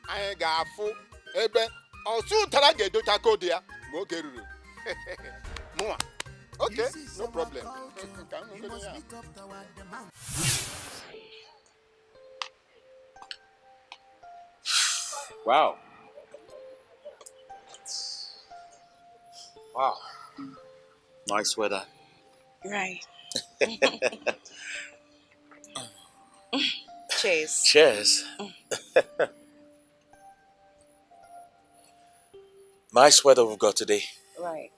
I got fool. Ebe, also tarage do tako dia. Mo geruru. Moa. Okay, no problem. Wow. Wow. Nice weather. Right. Cheers. Cheers. Nice weather we've got today. Right.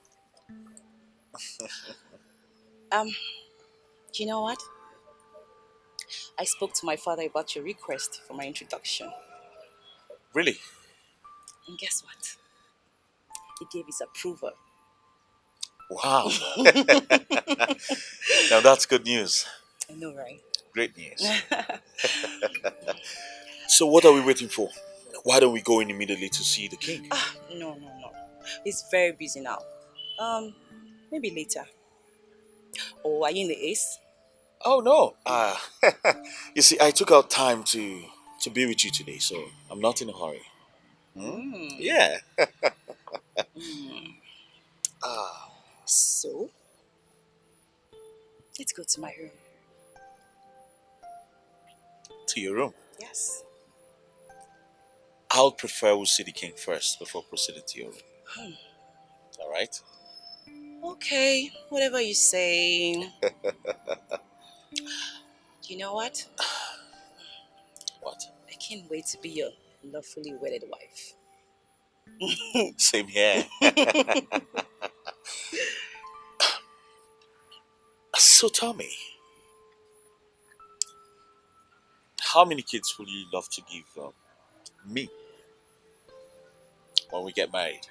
You know what? I spoke to my father about your request for my introduction. Really? And guess what? He gave his approval. Wow. Now that's good news. I know, right? Great news. So what are we waiting for? Why don't we go in immediately to see the king? No. He's very busy now. Maybe later. Oh, are you in the Ace? Oh no. You see, I took out time to be with you today, so I'm not in a hurry. Yeah. So, let's go to my room. To your room? Yes. I'll prefer we see the king first before proceeding to your room. All right? Okay, whatever you say. You know what? What? I can't wait to be your lawfully wedded wife. Same here. So tell me, how many kids will you love to give me when we get married?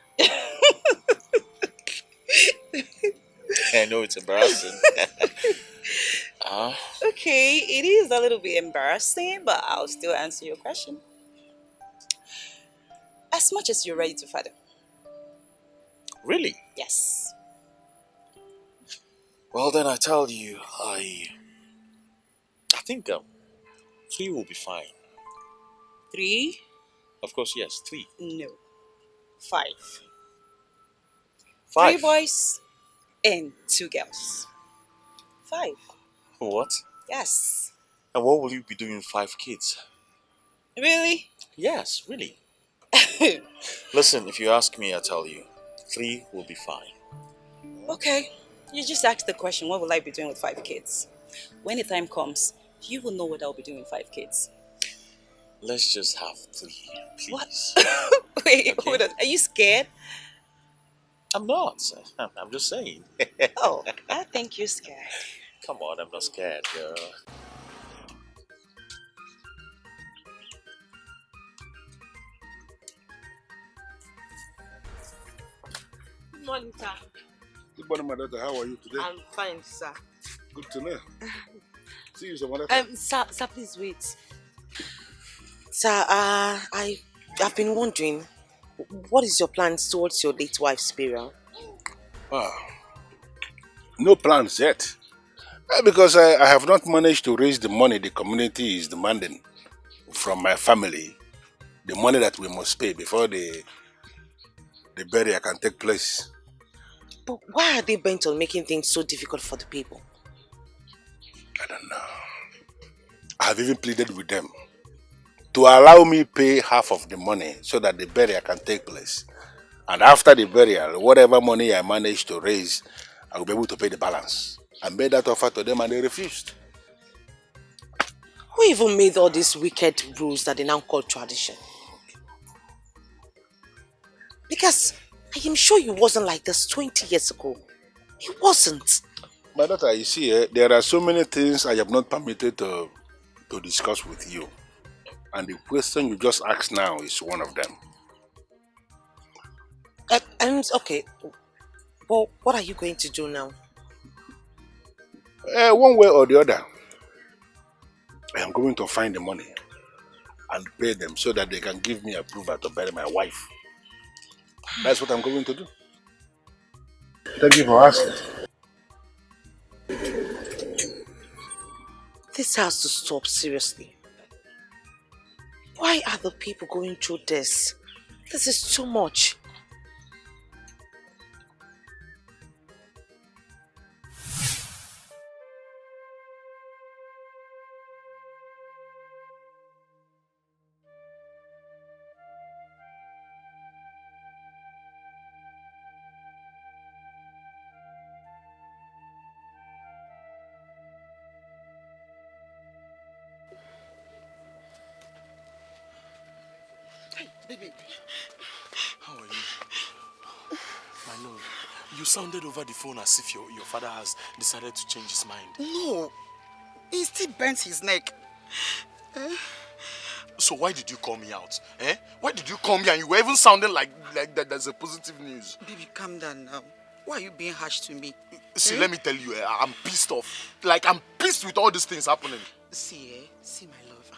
I know it's embarrassing. Okay, it is a little bit embarrassing, but I'll still answer your question. As much as you're ready to father. Really? Yes. Well, then I tell you, I think 3 will be fine. 3? Of course, yes, 3. No. 5. 5? 3 boys and 2 girls. 5. What? Yes. And what will you be doing with 5 kids? Really? Yes, really. Listen, if you ask me, I tell you, 3 will be fine. Okay. You just asked the question, what will I be doing with 5 kids? When the time comes, you will know what I'll be doing with 5 kids. Let's just have 3, please. What? Wait, hold on. Are you scared? I'm not. I'm just saying. Oh, I think you're scared. Come on, I'm not scared, girl. Good morning, sir. Good morning, my daughter. How are you today? I'm fine, sir. Good to know. See you some other time. Sir, please wait. Sir, I've been wondering, what is your plans towards your late wife's burial? No plans yet. Because I have not managed to raise the money the community is demanding from my family. The money that we must pay before the burial can take place. But why are they bent on making things so difficult for the people? I don't know. I have even pleaded with them to allow me pay half of the money so that the burial can take place. And after the burial, whatever money I manage to raise, I will be able to pay the balance. I made that offer to them and they refused. Who even made all these wicked rules that they now call tradition? Because I am sure it wasn't like this 20 years ago. It wasn't. My daughter, you see, there are so many things I have not permitted to discuss with you. And the question you just asked now is one of them. Okay, well, what are you going to do now? One way or the other, I am going to find the money and pay them so that they can give me approval to bury my wife. That's what I'm going to do. Thank you for asking. This has to stop, seriously. Why are the people going through this? This is too much. Baby, how are you? My love, you sounded over the phone as if your father has decided to change his mind. No, he still bent his neck. So why did you call me out? Why did you call me and you were even sounding like that there's a positive news? Baby, calm down now. Why are you being harsh to me? See, let me tell you, I'm pissed off. Like, I'm pissed with all these things happening. See, my love.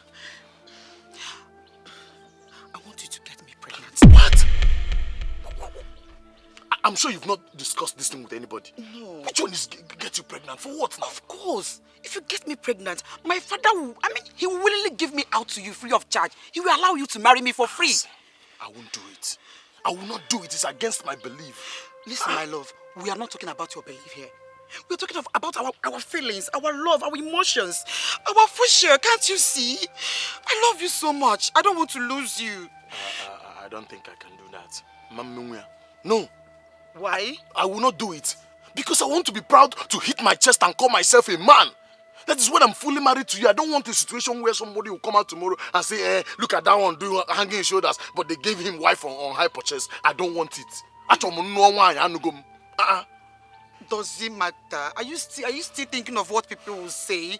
I want you to get me pregnant. What? I'm sure you've not discussed this thing with anybody. No. Which one is get you pregnant? For what now? Of course. If you get me pregnant, my father will, he will willingly give me out to you free of charge. He will allow you to marry me for free. I won't do it. I will not do it. It's against my belief. Listen, my love, we are not talking about your belief here. We're talking about our feelings, our love, our emotions, our future. Can't you see? I love you so much. I don't want to lose you. I don't think I can do that. Mamma, no. Why? I will not do it. Because I want to be proud to hit my chest and call myself a man. That is when I'm fully married to you. I don't want a situation where somebody will come out tomorrow and say, look at that one hanging his shoulders, but they gave him wife on high purchase. I don't want it. Does it matter? Are you still thinking of what people will say?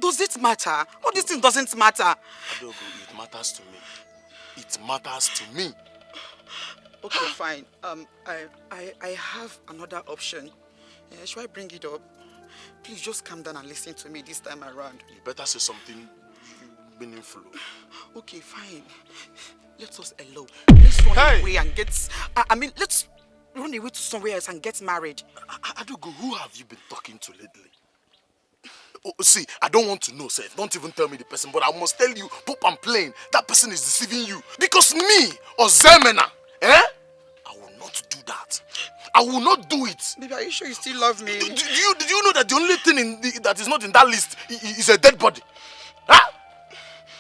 Does it matter? All this thing doesn't matter. Adogo, it matters to me. It matters to me. Okay, fine. I have another option. Should I bring it up? Please just calm down and listen to me this time around. You better say something meaningful. Okay, fine. Let us elope. Let's run away and get... let's run away to somewhere else and get married. Adogo, who have you been talking to lately? Oh, see, I don't want to know, sir. Don't even tell me the person, but I must tell you, pop and plain, that person is deceiving you. Because me, or Zemena, I will not do that. I will not do it. Baby, are you sure you still love me? Do you know that the only thing that is not in that list is a dead body? Huh?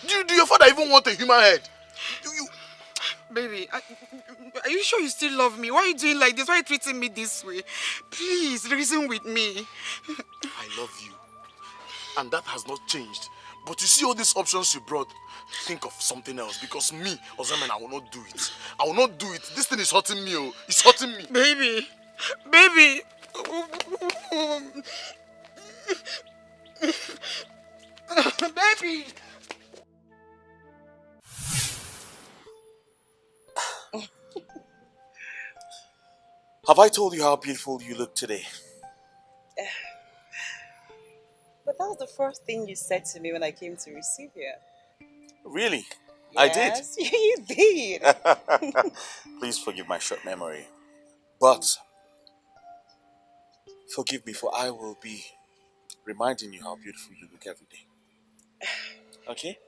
Do your father even want a human head? Baby, are you sure you still love me? Why are you doing like this? Why are you treating me this way? Please, reason with me. I love you. And that has not changed. But you see all these options you brought, think of something else. Because me, Ozaman, I will not do it. I will not do it. This thing is hurting me. Oh. It's hurting me. Baby, baby. Baby. Have I told you how beautiful you look today? But that was the first thing you said to me when I came to receive you. Really? Yes, you did. I did. Please forgive my short memory. But forgive me, for I will be reminding you how beautiful you look every day. Okay?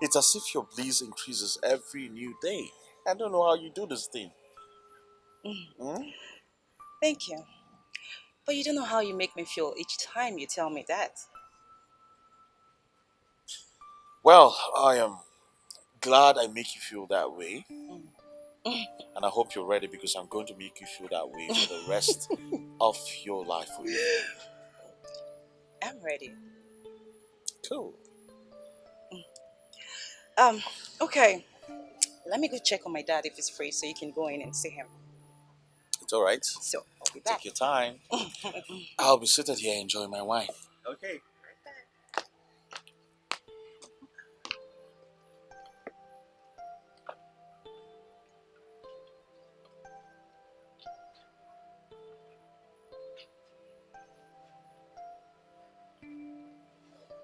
It's as if your bliss increases every new day. I don't know how you do this thing. Thank you. But you don't know how you make me feel each time you tell me that. Well, I am glad I make you feel that way. And I hope you're ready, because I'm going to make you feel that way for the rest of your life. I'm ready. Cool. Okay. Let me go check on my dad if he's free so you can go in and see him. It's all right. So, I'll be back. Take your time. I'll be seated here enjoying my wine. Okay.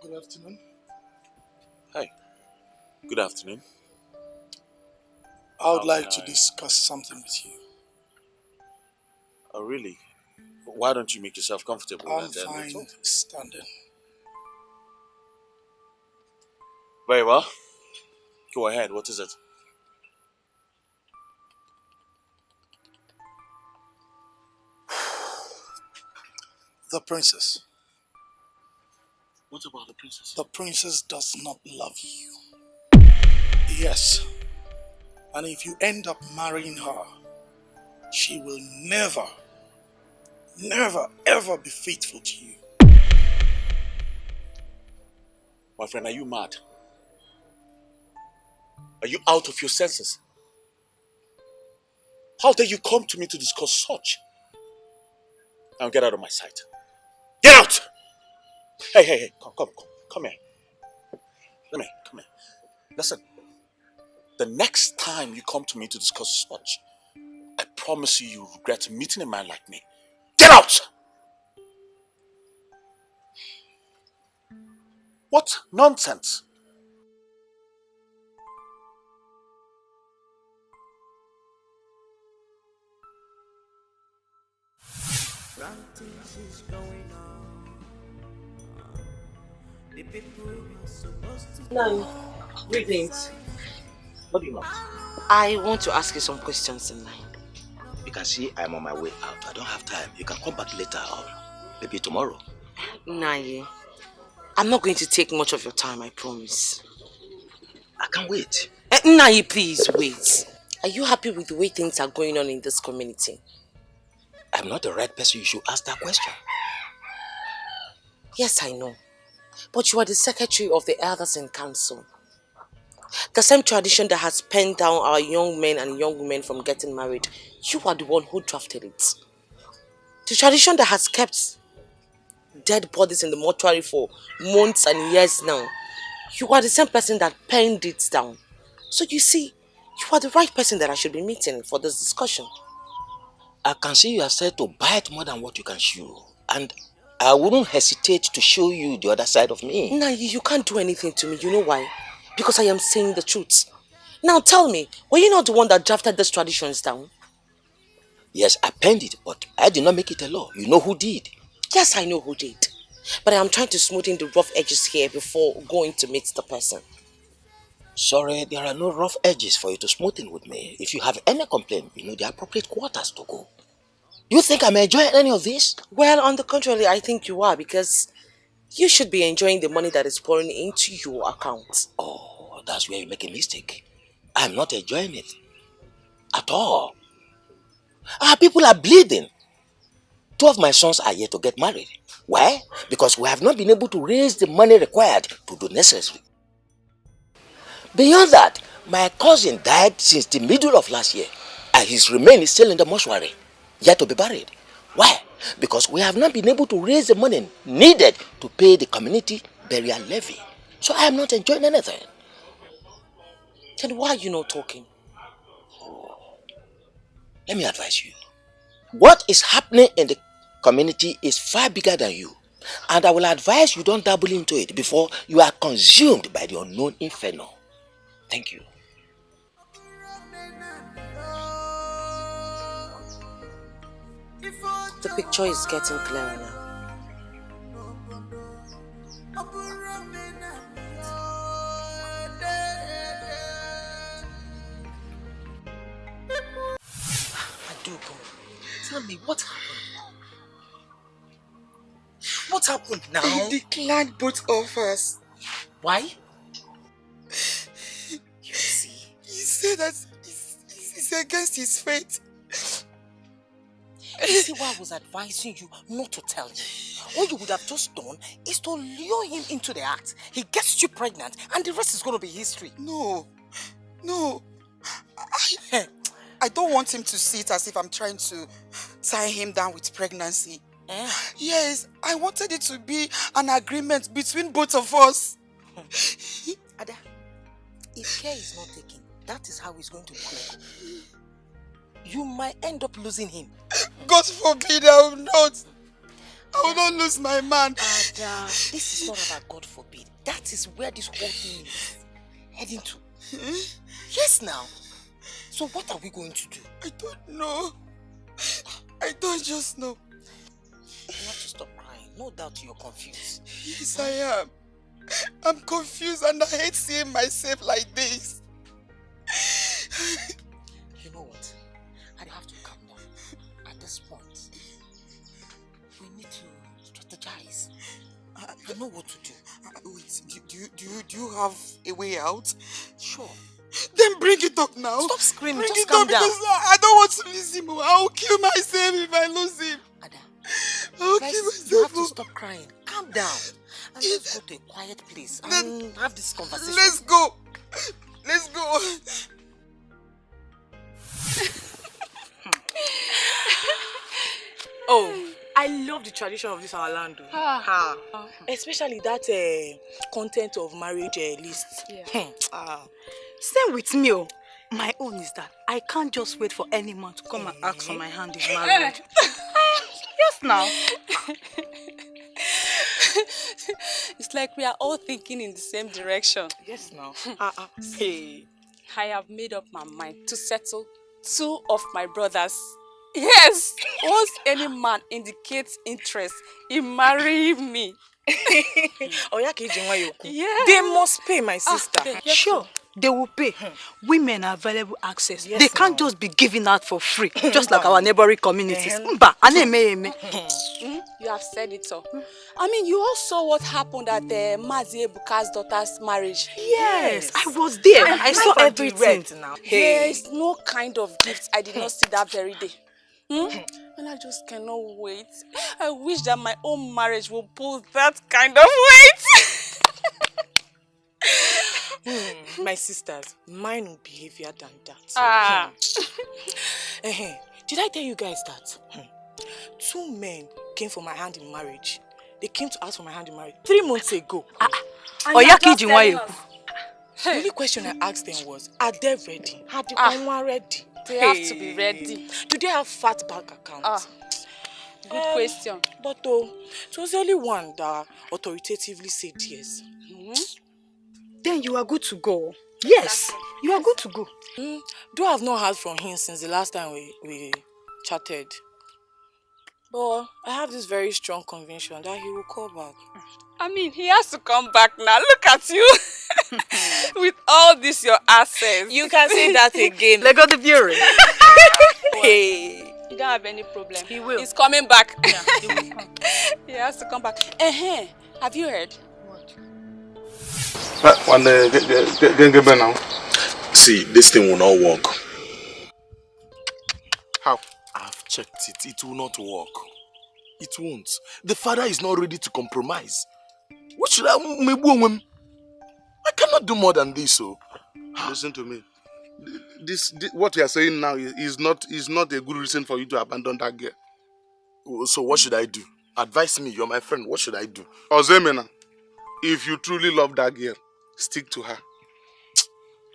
Good afternoon. Hi. Good afternoon. I would like to discuss something with you. Oh, really? Why don't you make yourself comfortable? I'm and then fine we'll talk? standing. Very well. Go ahead. What is it? The princess. What about the princess? The princess does not love you. Yes. And if you end up marrying her, she will never, ever be faithful to you. My friend, are you mad? Are you out of your senses? How dare you come to me to discuss such? Now get out of my sight. Get out! Hey, come here. Come here. Listen, the next time you come to me to discuss such, I promise you will regret meeting a man like me. Get out! What nonsense! No, greetings. What do you want? I want to ask you some questions in line. You can see I'm on my way out. I don't have time. You can come back later or maybe tomorrow. Naye, I'm not going to take much of your time, I promise. I can't wait. Naye, please wait. Are you happy with the way things are going on in this community? I'm not the right person you should ask that question. Yes, I know. But you are the secretary of the elders in council. The same tradition that has penned down our young men and young women from getting married, you are the one who drafted it. The tradition that has kept dead bodies in the mortuary for months and years now, you are the same person that penned it down. So you see, you are the right person that I should be meeting for this discussion. I can see you have said to bite more than what you can chew. And I wouldn't hesitate to show you the other side of me. Nah, you can't do anything to me. You know why? Because I am saying the truth. Now tell me, were you not the one that drafted these traditions down? Yes, I penned it, but I did not make it a law. You know who did? Yes, I know who did. But I am trying to smoothen the rough edges here before going to meet the person. Sorry, there are no rough edges for you to smoothen with me. If you have any complaint, you know the appropriate quarters to go. You think I'm enjoying any of this? Well, on the contrary, I think you are, because you should be enjoying the money that is pouring into your account. Oh, that's where you make a mistake. I'm not enjoying it. At all. Our people are bleeding. 2 of my sons are yet to get married. Why? Because we have not been able to raise the money required to do necessary. Beyond that, my cousin died since the middle of last year, and his remains is still in the mortuary, yet to be buried. Why? Because we have not been able to raise the money needed to pay the community burial levy. So I am not enjoying anything. Then why are you not talking? Let me advise you. What is happening in the community is far bigger than you. And I will advise you don't dabble into it before you are consumed by the unknown inferno. Thank you. The picture is getting clearer now. Adugo, tell me what happened? What happened now? He declined both offers. Why? You see? He said that it's against his fate. You see why I was advising you not to tell him? What you would have just done is to lure him into the act. He gets you pregnant and the rest is going to be history. No. I don't want him to see it as if I'm trying to tie him down with pregnancy. Yes, I wanted it to be an agreement between both of us. Ada, if care is not taken, that is how it's going to play. You might end up losing him. God forbid I will not. I will not lose my man. Ada, this is not about God forbid. That is where this whole thing is heading to. Yes, now. So what are we going to do? I don't know. I don't just know. You have to stop crying. No doubt you're confused. Yes, I am. I'm confused and I hate seeing myself like this. You know what? I have to calm down. At this point, we need to strategize. I know what to do. Wait, do you have a way out? Sure. Then bring it up now. Stop screaming. Bring Just it calm up down. because I don't want to lose him. I will kill myself if I lose him. Ada, I'll kill myself. you have to stop crying. Calm down. And let's go to a quiet place and have this conversation. Let's go. Let's go. Oh, I love the tradition of this our land. Especially that content of marriage list. Same with me. My own is that I can't just wait for any man to come and ask for my hand in marriage. Yes, now. It's like we are all thinking in the same direction. Yes, now. Hey, I have made up my mind to settle 2 of my brothers. Yes, once any man indicates interest in marrying me. Yeah. They must pay, my sister. Sure, they will pay. Women are available access. Yes, they can't just be giving out for free, just like our neighboring communities. You have said it all. I mean, you all saw what happened at Mazie Buka's daughter's marriage. Yes, I was there. I saw everything. There is no kind of gift I did not see that very day. And I just cannot wait. I wish that my own marriage will pull that kind of weight. My sisters, mine will be heavier than that. Did I tell you guys that 2 men came for my hand in marriage? They came to ask for my hand in marriage 3 months ago. The only question I asked them was, are they ready? Are they ready? They have to be ready. Do they have fat bank accounts? Good question. But it was the only one that authoritatively said yes. Then you are good to go. Yes, you are good to go. Though I have not heard from him since the last time we chatted. But I have this very strong conviction that he will call back. I mean, he has to come back now. Look at you. With all this, your assets. You can say that again. Let go the bureau. Hey. You don't have any problem. He will. He's coming back. Yeah, he will come. He has to come back. Have you heard? What? See, this thing will not work. How? I've checked it. It will not work. It won't. The father is not ready to compromise. What should I... I cannot do more than this, so... Listen to me. This what you are saying now is not a good reason for you to abandon that girl. So what should I do? Advise me, you're my friend. What should I do? Ozemena, if you truly love that girl, stick to her.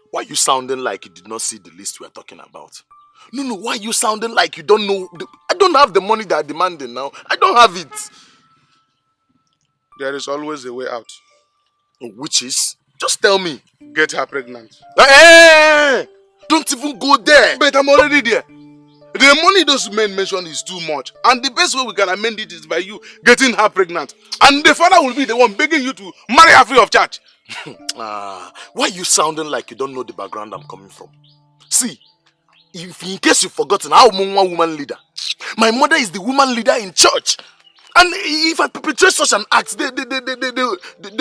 Why are you sounding like you did not see the list we are talking about? No, why are you sounding like you don't know? I don't have the money they are demanding now. I don't have it. There is always a way out. Which is? Just tell me. Get her pregnant. Hey! Don't even go there. But I'm already there. The money those men mention is too much. And the best way we can amend it is by you getting her pregnant. And the father will be the one begging you to marry her free of charge. Why are you sounding like you don't know the background I'm coming from? See, if in case you've forgotten, I'm a woman leader. My mother is the woman leader in church. And if I perpetrate such an act, they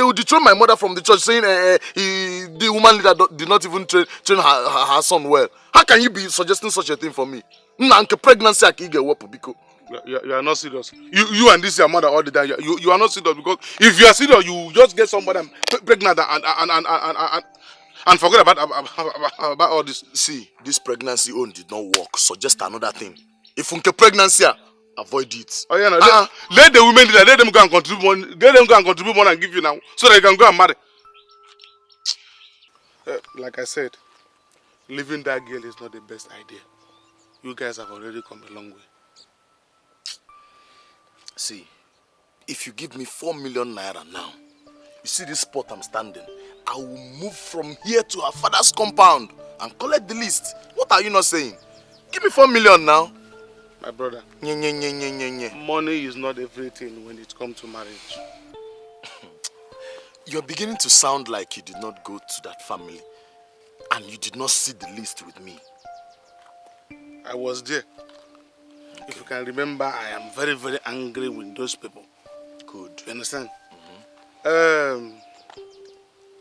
will dethrone my mother from the church, saying the woman leader did not even train her son well. How can you be suggesting such a thing for me? Pregnancy, you are not serious. You and this your mother all the time. You are not serious, because if you are serious, you just get somebody pregnant and forget about all this. See, this pregnancy own did not work. Suggest another thing. If unke pregnancy, avoid it. Oh yeah, no, let the women do that. Let them go and contribute money. Let them go and contribute money and give you now, so that you can go and marry. Like I said, leaving that girl is not the best idea. You guys have already come a long way. See, if you give me 4 million naira now, you see this spot I'm standing, I will move from here to her father's compound and collect the list. What are you not saying? Give me 4 million now. My brother, money is not everything when it comes to marriage. You're beginning to sound like you did not go to that family and you did not see the list with me. I was there. Okay. If you can remember, I am very, very angry with those people. Good. You understand?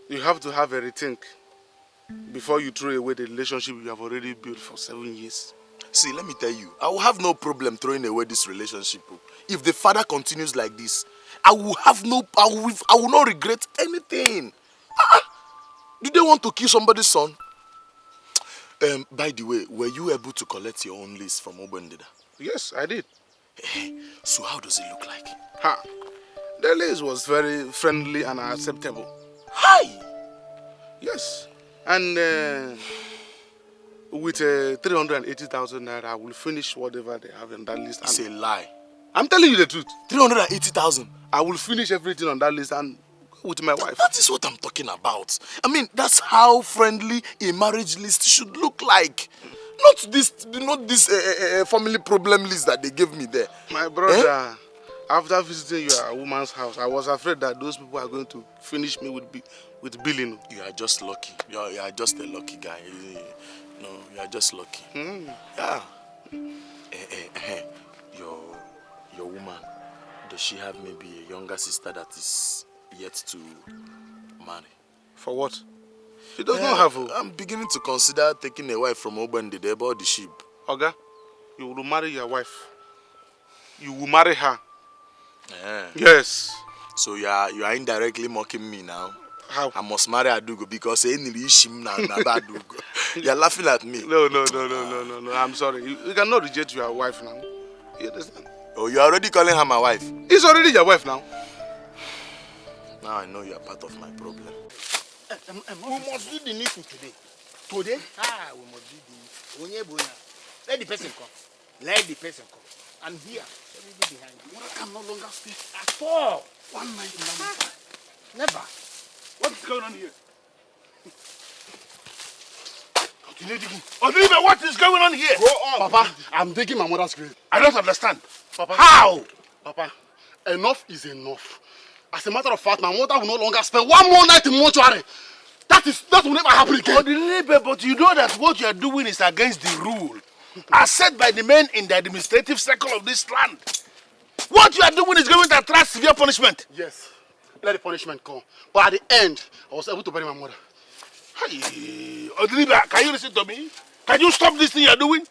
You have to have a rethink before you throw away the relationship you have already built for 7 years. See, let me tell you, I will have no problem throwing away this relationship. If the father continues like this, I will not regret anything. Do they want to kill somebody's son? By the way, were you able to collect your own list from Obendida? Yes, I did. So how does it look like? The list was very friendly and acceptable. Hi! Yes. And with 380,000 naira, I will finish whatever they have on that list. It's a lie. I'm telling you the truth. 380,000? I will finish everything on that list and with my wife. That is what I'm talking about. I mean, that's how friendly a marriage list should look like. Not this family problem list that they gave me there. My brother, after visiting your woman's house, I was afraid that those people are going to finish me with billing. You are just lucky. You are just a lucky guy. No, you are just lucky. Yeah. Your woman, does she have maybe a younger sister that is yet to marry? For what? She does not have a... I'm beginning to consider taking a wife from Obende. They bought the sheep. Oga, you will marry your wife. You will marry her. Yes. So you are indirectly mocking me now. How? I must marry Adugo because you're laughing at me. No. I'm sorry. You cannot reject your wife now. You understand? Oh, you're already calling her my wife? It's already your wife now. Now I know you are part of my problem. We must do the needful today. Today? We must do the... Let the person come. Let the person come. And here, everybody behind you. I can no longer stay at all. One night in the Never. What's going on here? Oliver, what is going on here? Go on. Papa, I'm digging my mother's grave. I don't understand. Papa. How? Papa, enough is enough. As a matter of fact, my mother will no longer spend one more night in mortuary. That will never happen again. But you know that what you are doing is against the rule, as set by the men in the administrative circle of this land. What you are doing is going to attract severe punishment. Yes, let the punishment come. But at the end, I was able to bury my mother. Hey, Odilibe, can you listen to me? Can you stop this thing you're doing?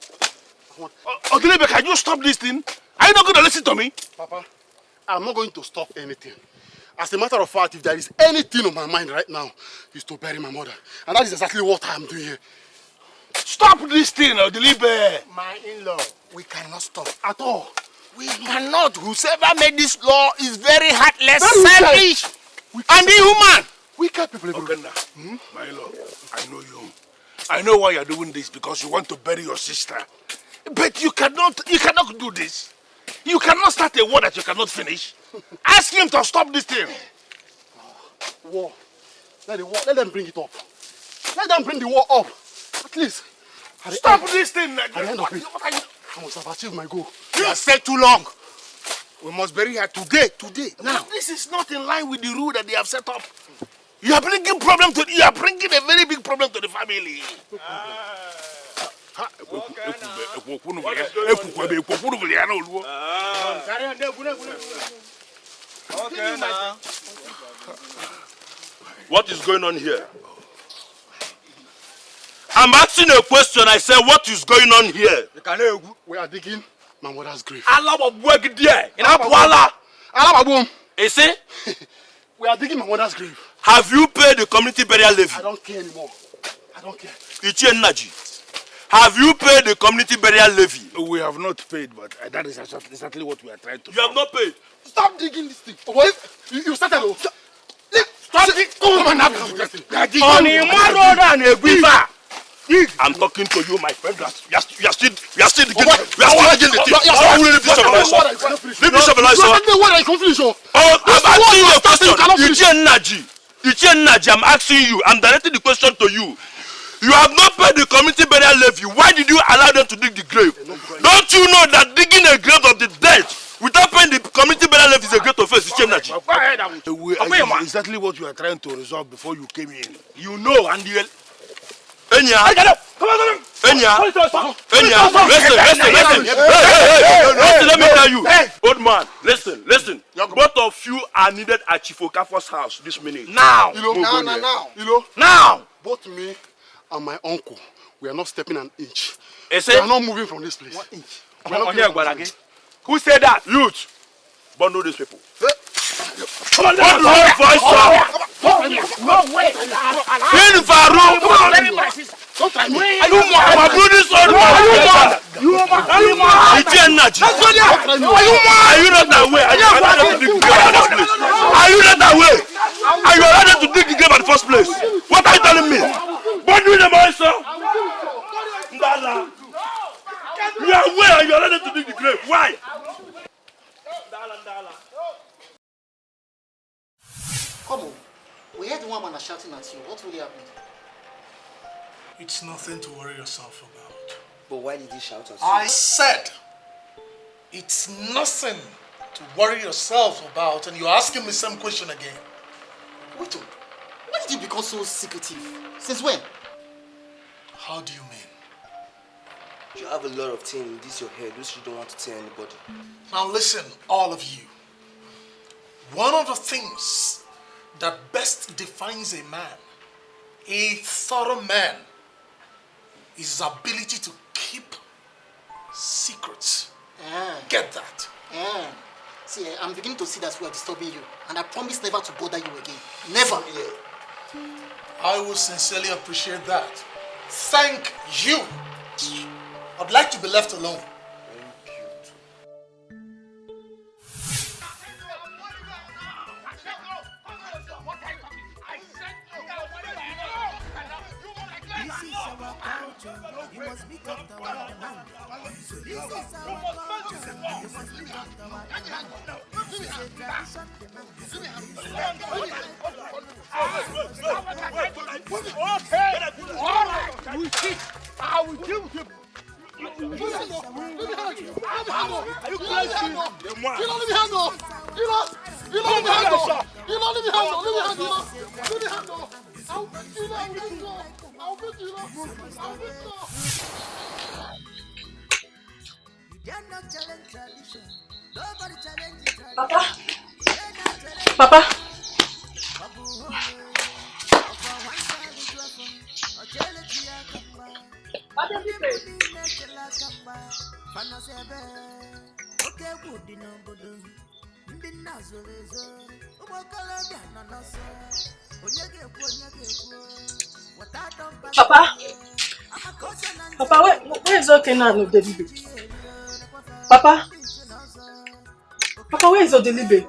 Odilibe, can you stop this thing? Are you not going to listen to me? Papa, I'm not going to stop anything. As a matter of fact, if there is anything on my mind right now, is to bury my mother. And that is exactly what I'm doing here. Stop this thing, Odilibe. My in-law, we cannot stop at all. We cannot. Whoever made this law is very heartless, selfish, and inhuman. Wicked people. Okay, now, my lord, I know you. I know why you're doing this, because you want to bury your sister. But you cannot do this. You cannot start a war that you cannot finish. Ask him to stop this thing. War. Let them bring it up. Let them bring the war up. At least. Stop this thing. At the end of it, I must have achieved my goal. You have stayed too long. We must bury her today, now. This is not in line with the rule that they have set up. You are bringing a very big problem to the family. What is going on here? I'm asking a question. I said, what is going on here? We are digging my mother's grave. You see? We are digging my mother's grave. Have you paid the community burial levy? I don't care anymore. I don't care. Have you paid the community burial levy? We have not paid, but that is exactly what we are trying to do. You have not paid? Stop digging this thing. What? You started. Stop digging. Come on, I'm talking to you, my friend. You are still digging. We are still digging the thing. Leave this I'm asking you a question. I'm asking you. I'm directing the question to you. You have not paid the community burial levy. Why did you allow them to dig the grave? Don't you know that digging a grave of the dead without paying the community burial levy is a great offense? Exactly what you are trying to resolve before you came in. You know, and you... Enya, listen, let me tell you. Old man, listen. Both of you are needed at Chief Okafor's house this minute. Now. Now. Both me and my uncle, we are not stepping an inch. We are not moving from this place. 1 inch. Who said that? Youth. But know these people. Come on, voice up. No way. Don't try me. Are you mad? My brother's son. Are you mad? Are you mad? It's energy. Are you not that way? Are you not allowed to dig the grave at the first place? Are you not that way? Are you allowed to dig the grave at the first place? What are you telling me? But do the boy, sir. You are where? Are you allowed to dig the grave? Why? Come on. We heard one man shouting at you. What really happened? It's nothing to worry yourself about. But why did he shout at you? I said it's nothing to worry yourself about, and you're asking me the same question again. Wait up. Why did you become so secretive? Since when? How do you mean? You have a lot of things in this your head which you don't want to tell anybody. Now listen, all of you. One of the things that best defines a man, a thorough man, is his ability to keep secrets. Get that? See, I'm beginning to see that we are disturbing you, and I promise never to bother you again. Never. I will sincerely appreciate that. Thank you. I'd like to be left alone. You must be kept our man. This is our culture. You must be kept our man. This is a tradition. Okay. We see. I will kill him. Are you crazy? Papa. Papa, Papa, where is okay now, no Delibe? Papa, Papa, where is Odelibe?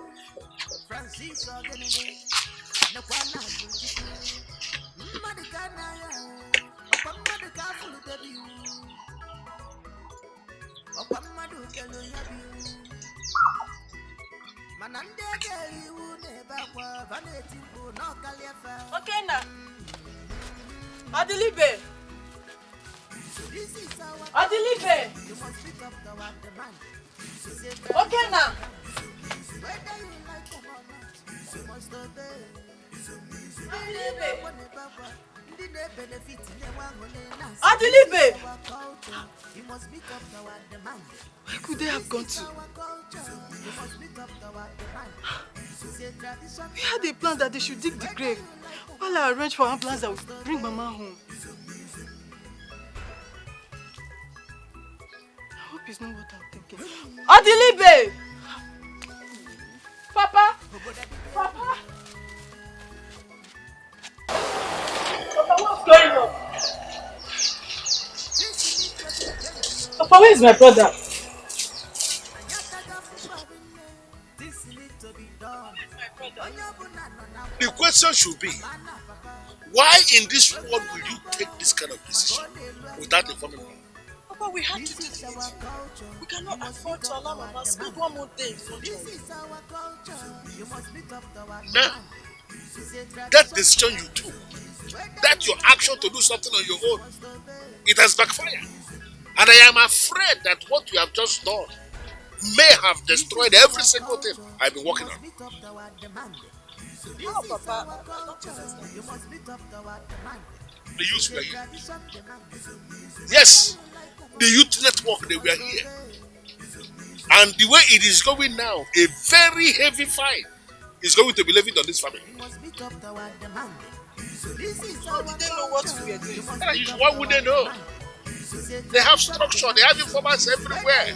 Okay now. Odelibe. Odelibe. Okay now. Odelibe. Where could they have gone to? We had a plan that they should dig the grave while I arranged for ambulance that would bring Mama home. I hope it's not what I'm thinking. Odelibe! Papa! Papa! Papa, what's going on? Papa, where is my brother? The question should be, why in this world will you take this kind of decision without informing me? Papa, we had to do it. We cannot afford to allow Mama spend one more day in front of us. Now, that decision you took, that your action to do something on your own, it has backfired. And I am afraid that what you have just done may have destroyed every single thing I've been working on. No, Papa, I don't understand. The youth were here. Yes, the youth network, they were here. And the way it is going now, a very heavy fine is going to be levied on this family. How did they know what we were doing? Why would they know? They have structure, they have informants everywhere.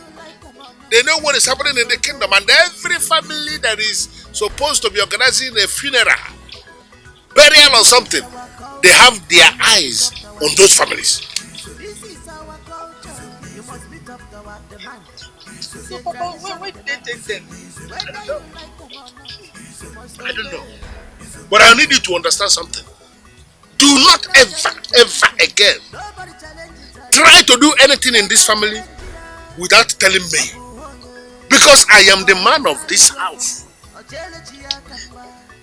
They know what is happening in the kingdom, and every family that is supposed to be organizing a funeral, burial or something, they have their eyes on those families. So, Papa, where did they take them? I don't know. But I need you to understand something. Do not ever again try to do anything in this family without telling me. Because I am the man of this house.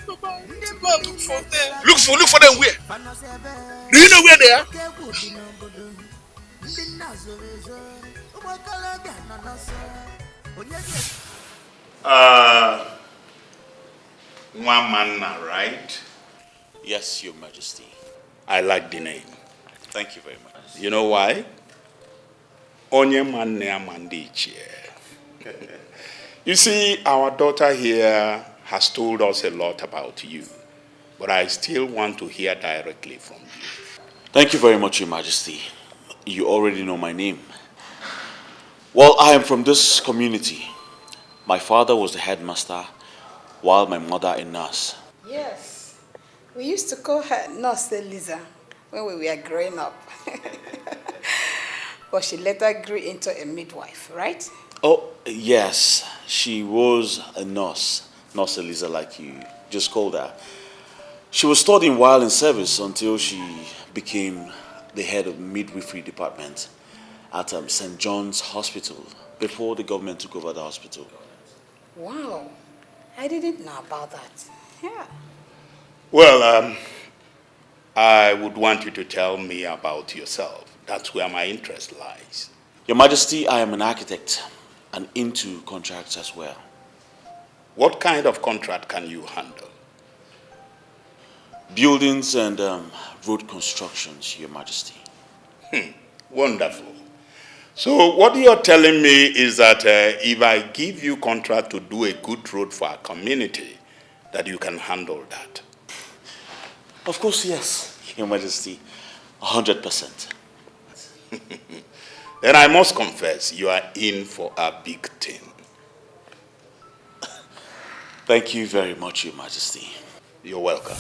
Papa, we need to go and look for them. Look for them where? Do you know where they are? Wamanna, right? Yes, Your Majesty. I like the name. Thank you very much. You know why? Onye manne amandichie. You see, our daughter here has told us a lot about you, but I still want to hear directly from you. Thank you very much, Your Majesty. You already know my name. Well, I am from this community. My father was the headmaster, while my mother a nurse. Yes. We used to call her Nurse Eliza when we were growing up. But she later grew into a midwife, right? Oh, yes. She was a nurse. Nurse Eliza, like you just called her. She was studying while in service until she became the head of the midwifery department at St. John's Hospital before the government took over the hospital. Wow. I didn't know about that. Yeah. Well, I would want you to tell me about yourself. That's where my interest lies. Your Majesty, I am an architect and into contracts as well. What kind of contract can you handle? Buildings and road constructions, Your Majesty. Wonderful. So what you're telling me is that if I give you contract to do a good road for our community, that you can handle that? Of course, yes, Your Majesty. 100%. Then I must confess, you are in for a big thing. Thank you very much, Your Majesty. You're welcome.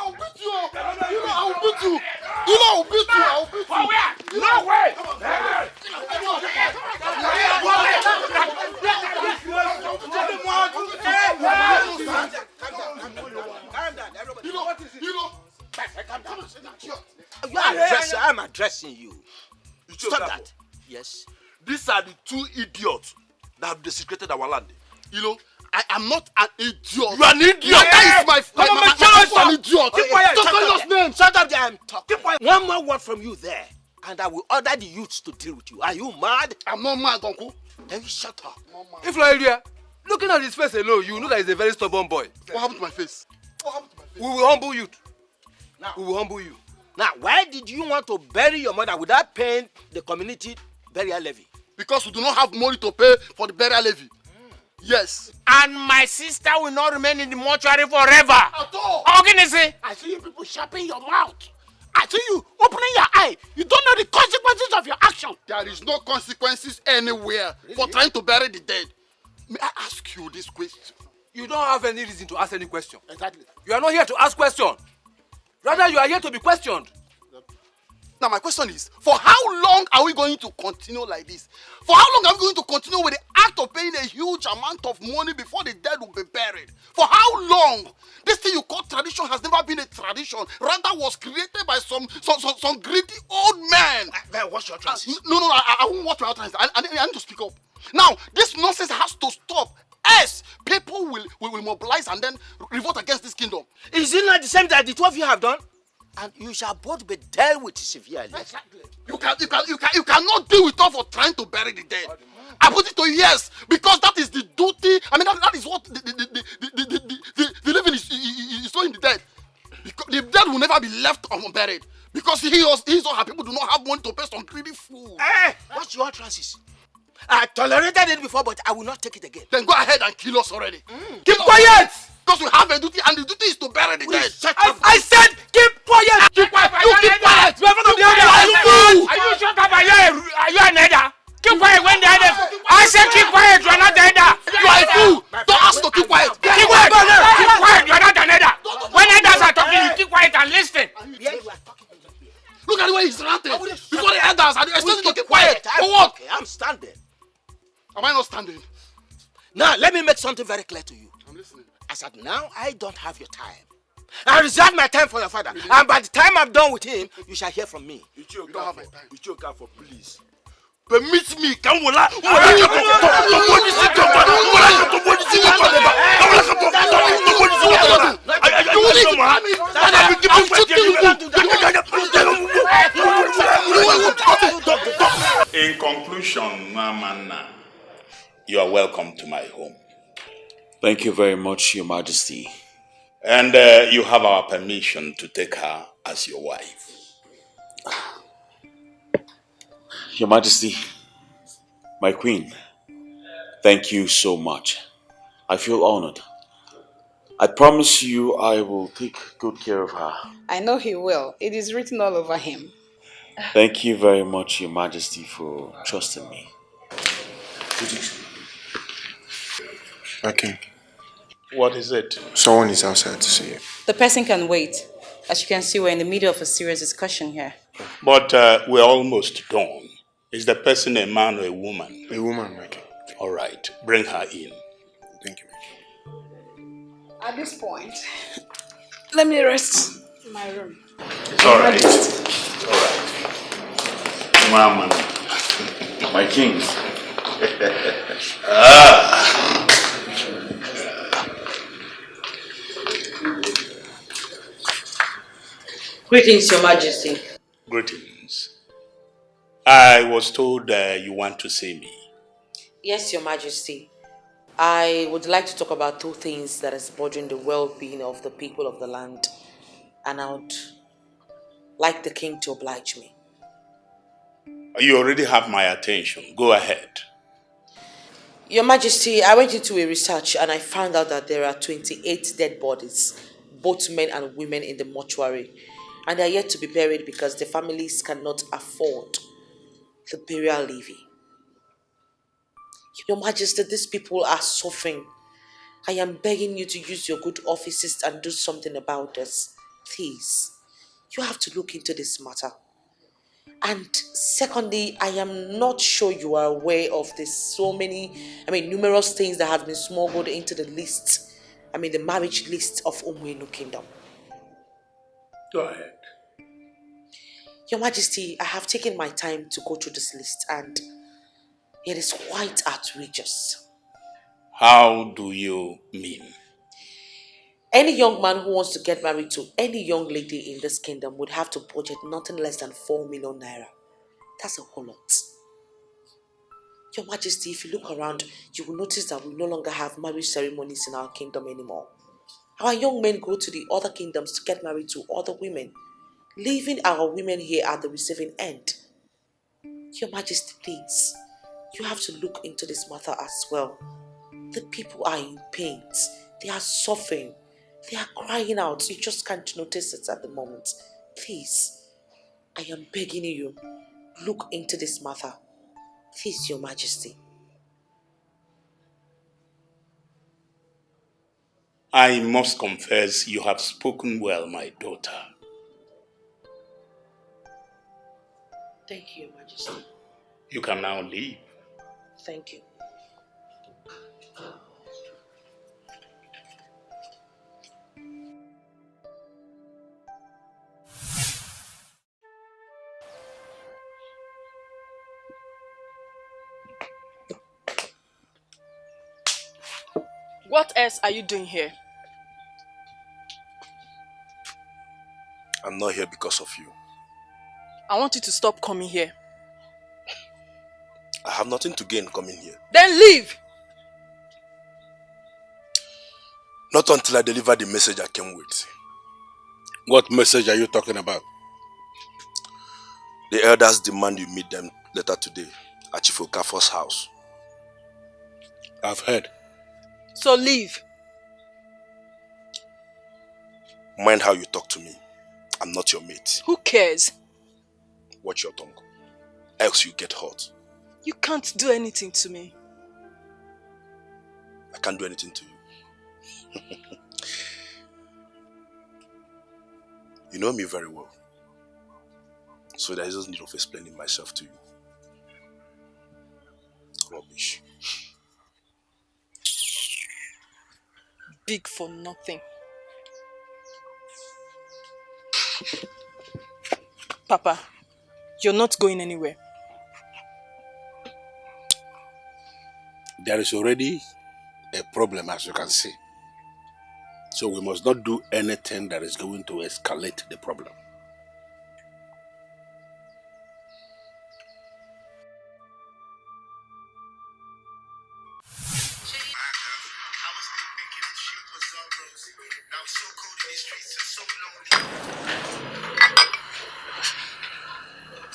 I'll beat you. I'll beat you. I'll beat you. I'll beat you. For where? No way. I'm addressing you. Stop that. Yes. These are the two idiots that have desecrated our land. I am not an idiot. You are an idiot. That is my an idiot. Keep quiet. Stop calling us names. Shut up there. I'm talking. One more word from you there, and I will order the youths to deal with you. Are you mad? I'm not mad, Uncle. Then you shut up. If Floria, looking at his face alone, you know that he's a very stubborn boy. What happened to my face? We will humble you. We will humble you. Now, why did you want to bury your mother without paying the community burial levy? Because we do not have money to pay for the burial levy. Yes. And my sister will not remain in the mortuary forever. At all. Organism. I see you people sharpening your mouth. I see you opening your eye. You don't know the consequences of your action. There is no consequences anywhere for trying to bury the dead. May I ask you this question? You don't have any reason to ask any question. Exactly. You are not here to ask questions. Rather, you are here to be questioned. Now my question is, for how long are we going to continue like this? For how long are we going to continue with the act of paying a huge amount of money before the dead will be buried? For how long? This thing you call tradition has never been a tradition. Rather was created by some greedy old men. What's your transition? No, I won't watch your transition. I need to speak up. Now, this nonsense has to stop. Else, people will mobilize and then revolt against this kingdom. Is it not the same that the two of you have done? And you shall both be dealt with severely. Exactly. You cannot deal with us for trying to bury the dead. I put it to you, yes, because that is the duty. I mean, that is what the living is showing the dead. Because the dead will never be left unburied. Because he or her people do not have money to pay some greedy food. Hey, what's your Francis? I tolerated it before, but I will not take it again. Then go ahead and kill us already. Keep quiet! Because we have a duty, and the duty is to bury the dead. I said, keep quiet! Keep quiet! You keep quiet! You are front of the other. Are you shut up? Are you an elder? Keep quiet when the others. I said keep quiet. You are not the elder. You are a fool. Don't ask to keep quiet. Keep quiet. Keep quiet. You are not an elder. When elders are talking, you keep quiet and listen. Look at the way he's ranting. Before the elders, I expect you to keep quiet. For what? Okay, I'm standing. Am I not standing? Now, let me make something very clear to you. I'm listening. As at now, I don't have your time. I reserve my time for your father. And by the time I'm done with him, you shall hear from me. You don't have my time. You choke for please. Permit me. Come on. In conclusion, Mamana, you are welcome to my home. Thank you very much, Your Majesty. And you have our permission to take her as your wife. Your Majesty, my queen, thank you so much. I feel honored. I promise you I will take good care of her. I know he will. It is written all over him. Thank you very much, Your Majesty, for trusting me. Okay. What is it? Someone is outside to see you. The person can wait. As you can see, we're in the middle of a serious discussion here. But we're almost done. Is the person a man or a woman? A woman, Mikey. All right, bring her in. Thank you. At this point, let me rest in my room. It's all right. It's all right. Mama. My king. Greetings, Your Majesty. Greetings. I was told you want to see me. Yes, Your Majesty. I would like to talk about two things that is bothering the well-being of the people of the land. And I would like the king to oblige me. You already have my attention. Go ahead. Your Majesty, I went into a research and I found out that there are 28 dead bodies, both men and women, in the mortuary. And they are yet to be buried because the families cannot afford the burial levy. Your Majesty, these people are suffering. I am begging you to use your good offices and do something about this. Please, you have to look into this matter. And secondly, I am not sure you are aware of this numerous things that have been smuggled into the list. The marriage list of Umwenu Kingdom. Go ahead. Your Majesty, I have taken my time to go through this list and it is quite outrageous. How do you mean? Any young man who wants to get married to any young lady in this kingdom would have to budget nothing less than 4 million naira. That's a whole lot. Your Majesty, if you look around, you will notice that we no longer have marriage ceremonies in our kingdom anymore. Our young men go to the other kingdoms to get married to other women, leaving our women here at the receiving end. Your Majesty, please, you have to look into this matter as well. The people are in pain. They are suffering. They are crying out. You just can't notice it at the moment. Please, I am begging you, look into this matter. Please, Your Majesty. I must confess you have spoken well, my daughter. Thank you, Your Majesty. You can now leave. Thank you. What else are you doing here? I'm not here because of you. I want you to stop coming here. I have nothing to gain coming here. Then leave! Not until I deliver the message I came with. What message are you talking about? The elders demand you meet them later today at Chief Okafor's house. I've heard. So leave. Mind how you talk to me. I'm not your mate. Who cares? Watch your tongue. Else you get hurt. You can't do anything to me. I can't do anything to you. You know me very well. So there is no need of explaining myself to you. Rubbish. Big for nothing. Papa, you're not going anywhere. There is already a problem, as you can see. So we must not do anything that is going to escalate the problem.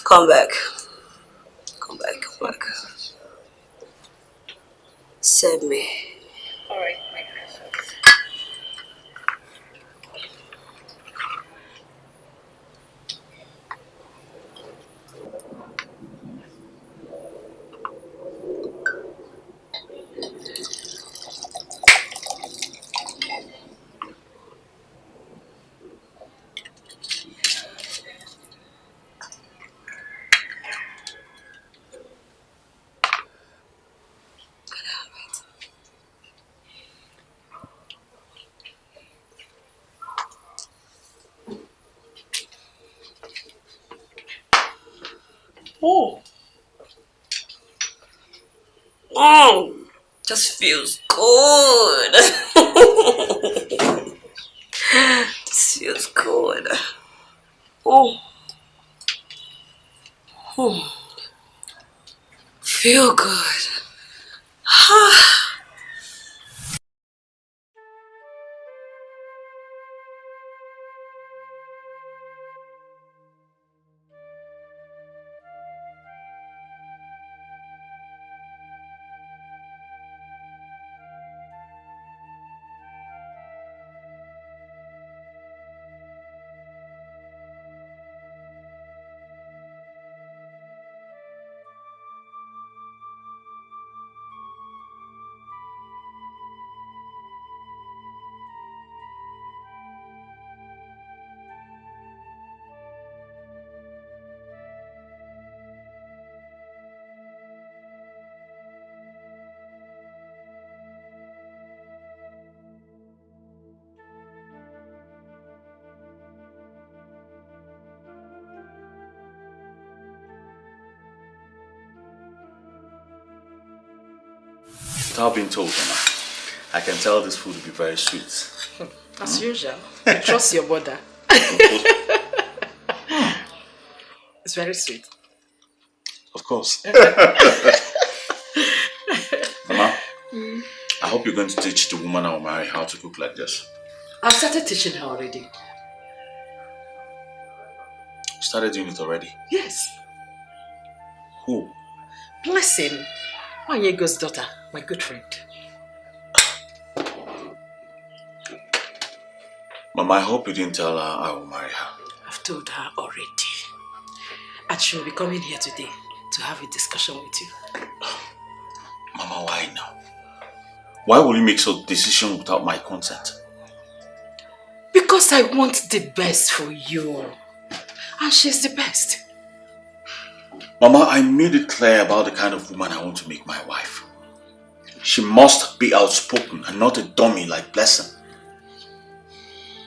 Come back. Come back, come back. Save me. Alright, my precious. Oh. Oh, just feels good. This feels good. Oh. Oh. Feel good. Without being told, Mama, I can tell this food will be very sweet. As usual. You trust your mother. It's very sweet. Of course. Mama, I hope you're going to teach the woman I will marry how to cook like this. I've started teaching her already. You started doing it already? Yes. Who? Blessing. Ugezu's daughter, my good friend. Mama, I hope you didn't tell her I will marry her. I've told her already. And she will be coming here today to have a discussion with you. Mama, why now? Why will you make such a decision without my consent? Because I want the best for you. And she's the best. Mama, I made it clear about the kind of woman I want to make my wife. She must be outspoken and not a dummy like Blessing.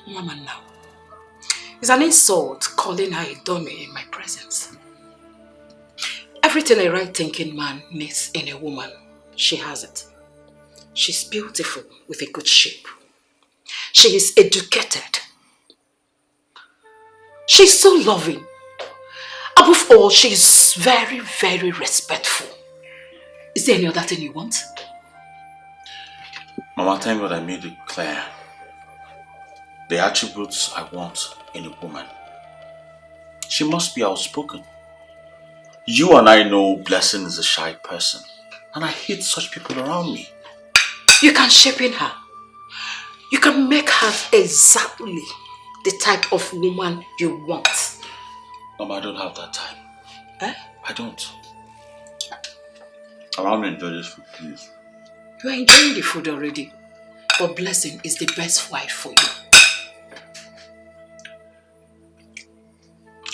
Mama, now. It's an insult calling her a dummy in my presence. Everything a right-thinking man needs in a woman, she has it. She's beautiful with a good shape. She is educated. She's so loving. Above all, she's very, very respectful. Is there any other thing you want? Mama, thank God I made it clear. The attributes I want in a woman. She must be outspoken. You and I know Blessing is a shy person. And I hate such people around me. You can shape in her. You can make her exactly the type of woman you want. Mama, I don't have that time. Eh? I don't. Allow me to enjoy this food, please. You are enjoying the food already. But Blessing is the best wife for you.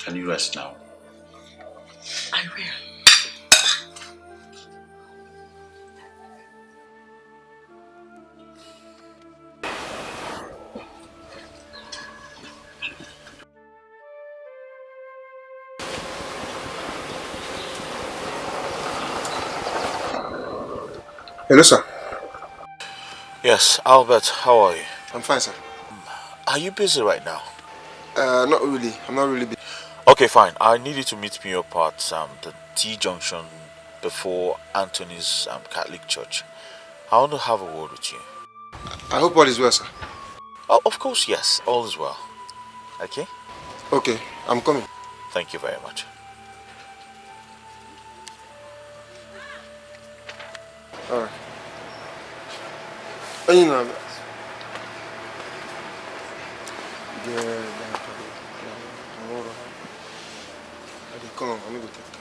Can you rest now? I will. Hello, sir. Yes, Albert, how are you? I'm fine, sir. Are you busy right now? Not really. I'm not really busy. Okay, fine. I need you to meet me up at the T-junction before Anthony's Catholic Church. I want to have a word with you. I hope all is well, sir. Oh, of course, yes. All is well. Okay? Okay, I'm coming. Thank you very much. Alright. You know, come on, I'm going to take that.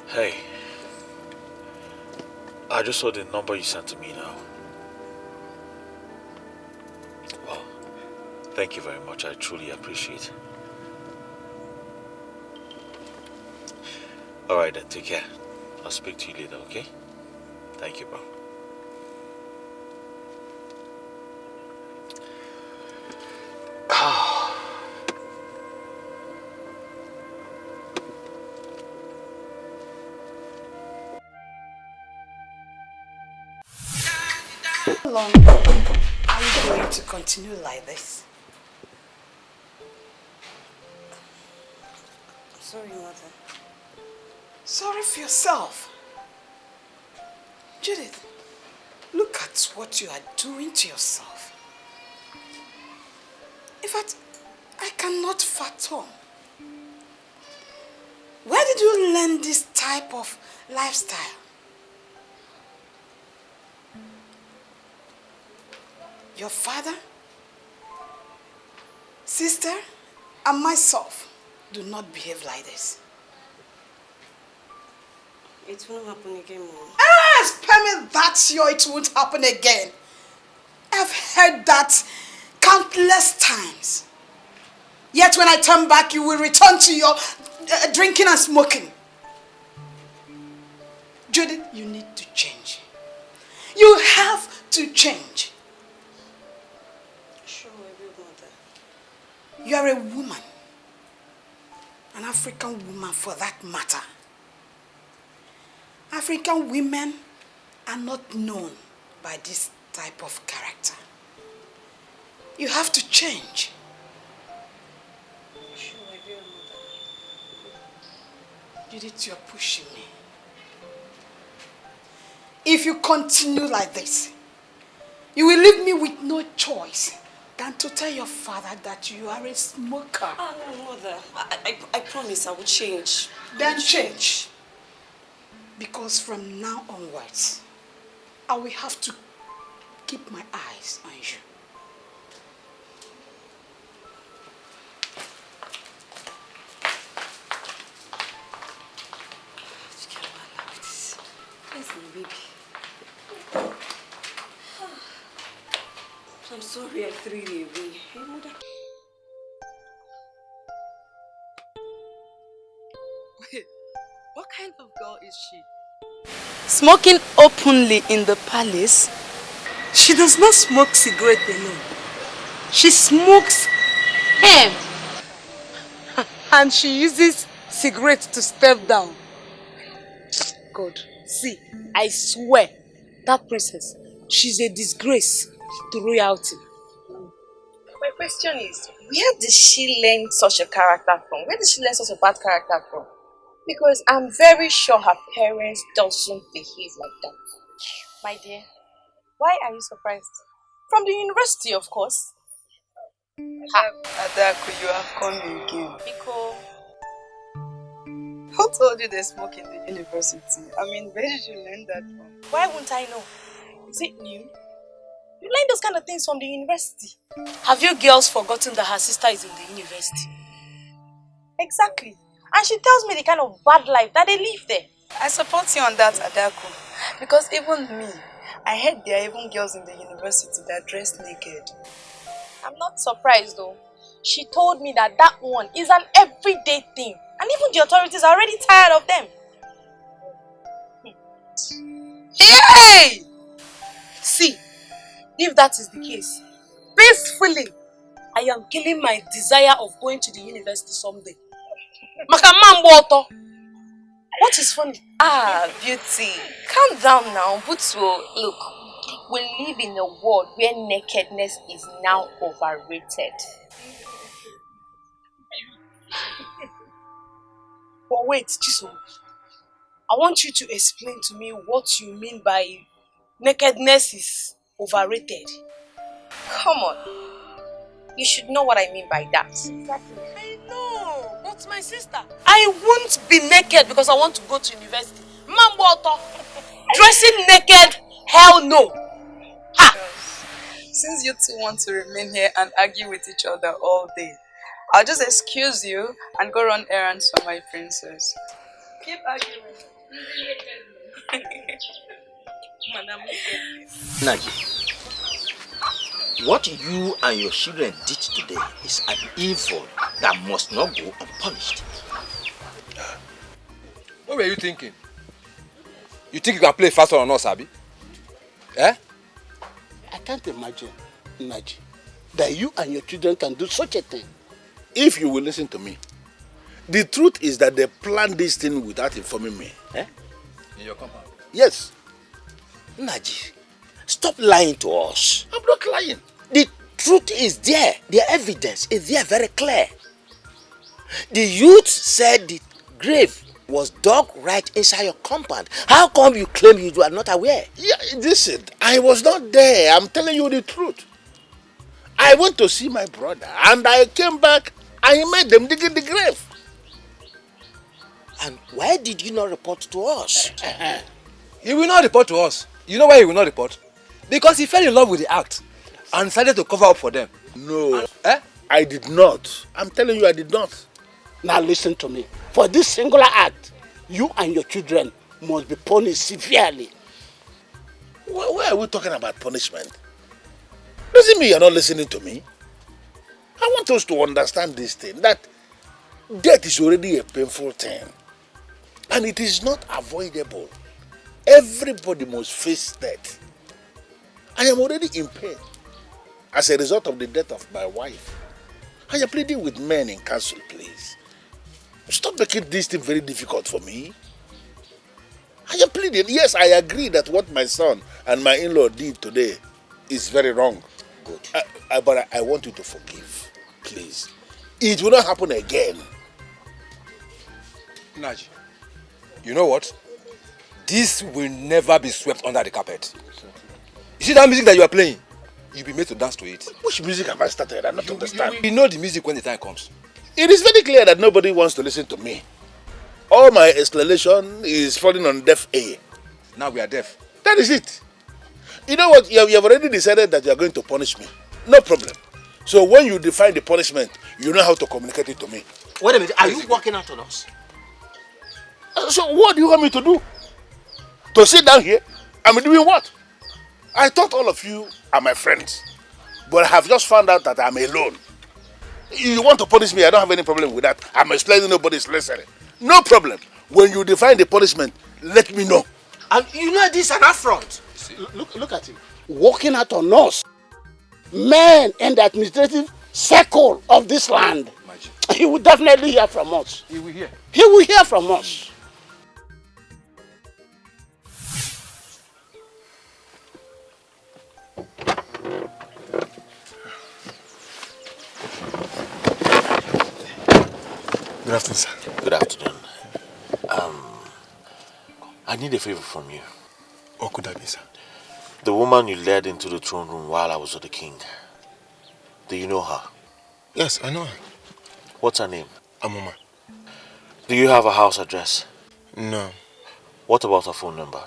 Hey, I just saw the number you sent to me now. Well, thank you very much. I truly appreciate it. Alright then, take care. I'll speak to you later, okay? Thank you, bro. How long are you going to continue like this? Sorry, Mother. Sorry for yourself. Judith, look at what you are doing to yourself. In fact, I cannot fathom. Where did you learn this type of lifestyle? Your father, sister, and myself do not behave like this. It won't happen again, Mom. Spare me that it won't happen again. I've heard that countless times. Yet when I turn back, you will return to your drinking and smoking. Judith, you need to change. You have to change. Sure, I will, Mother. You are a woman. An African woman for that matter. African women are not known by this type of character. You have to change. Sure, I will, Mother. Judith, you're pushing me. If you continue like this, you will leave me with no choice than to tell your father that you are a smoker. Oh, no, Mother. I promise I will change. Then change. Because from now onwards, I will have to keep my eyes on you. Where's my baby? I'm sorry I threw you away. Hey, Mother. Wait, what kind of girl is she? Smoking openly in the palace? She does not smoke cigarette alone. She smokes hemp. And she uses cigarette to step down. God, see, I swear, that princess, she's a disgrace to royalty. My question is, where did she learn such a character from? Where did she learn such a bad character from? Because I'm very sure her parents doesn't behave like that. My dear, why are you surprised? From the university, of course. Adaku, you have come again. Because who told you they smoke in the university? I mean, where did you learn that from? why wouldn't I know? Is it new? You learn those kind of things from the university. Have you girls forgotten that her sister is in the university? Exactly. And she tells me the kind of bad life that they live there. I support you on that, Adaku. Because even me, I heard there are even girls in the university that dress naked. I'm not surprised though. She told me that that one is an everyday thing. And even the authorities are already tired of them. Hey! See, if that is the case, peacefully, I am killing my desire of going to the university someday. Makamamboto. What is funny? Ah, beauty. Calm down now, Butsu. Look, we live in a world where nakedness is now overrated. But wait, Chiso. I want you to explain to me what you mean by nakedness is overrated. Come on. You should know what I mean by that. I know, but my sister, I won't be naked because I want to go to university. Mamboto, dressing naked, hell no. Ha! Since you two want to remain here and argue with each other all day, I'll just excuse you and go run errands for my princess. Keep arguing. Madam, Naji, what you and your children did today is an evil that must not go unpunished. What were you thinking? You think you can play faster on us, Abi? Eh? I can't imagine, Naji, that you and your children can do such a thing. If you will listen to me, the truth is that they planned this thing without informing me. Eh? In your compound? Yes. Naji, stop lying to us. I'm not lying. The truth is there. The evidence is there, very clear. The youth said the grave was dug right inside your compound. How come you claim you are not aware? Yeah, listen, I was not there. I'm telling you the truth. I went to see my brother and I came back and he made them digging the grave. And why did you not report to us? He will not report to us. You know why he will not report? Because he fell in love with the act and decided to cover up for them. No, I did not. I'm telling you I did not. Now listen to me. For this singular act, you and your children must be punished severely. Why are we talking about punishment? Doesn't mean you're not listening to me. I want us to understand this thing, that death is already a painful thing. And it is not avoidable. Everybody must face death. I am already in pain as a result of the death of my wife. I am pleading with men in council, please. Stop making this thing very difficult for me. I am pleading. Yes, I agree that what my son and my in-law did today is very wrong. Good. But I want you to forgive, please. It will not happen again. Naji, you know what? This will never be swept under the carpet. You see that music that you are playing? You'll be made to dance to it. Which music have I started? I don't understand. You know the music when the time comes. It is very clear that nobody wants to listen to me. All my explanation is falling on deaf ear. Now we are deaf. That is it. You know what? You have already decided that you are going to punish me. No problem. So when you define the punishment, you know how to communicate it to me. Wait a minute, are you working out on us? So what do you want me to do? To sit down here? I'm doing what? I thought all of you are my friends. But I have just found out that I'm alone. You want to punish me, I don't have any problem with that. I'm explaining, nobody's listening. No problem. When you define the punishment, let me know. And you know this is an affront. Look at him. Working out on us. Men in the administrative circle of this land. He will definitely hear from us. He will hear. He will hear from us. Good afternoon, sir. Good afternoon. I need a favor from you. What could that be, sir? The woman you led into the throne room while I was with the king. Do you know her? Yes, I know her. What's her name? Amoma. Do you have a house address? No. What about her phone number?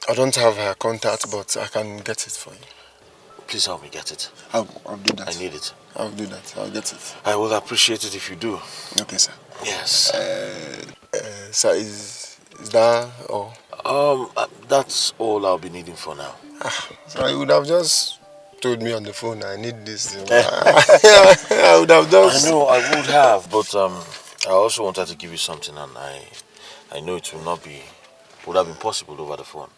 I don't have her contact, but I can get it for you. Please help me get it. I'll do that. I need it. I'll do that. I'll get it. I will appreciate it if you do. Okay, sir. Yes. Sir, is that all? That's all I'll be needing for now. So you would have just told me on the phone I need this. I would have just... I know, I would have, but I also wanted to give you something, and I know it would have been possible over the phone.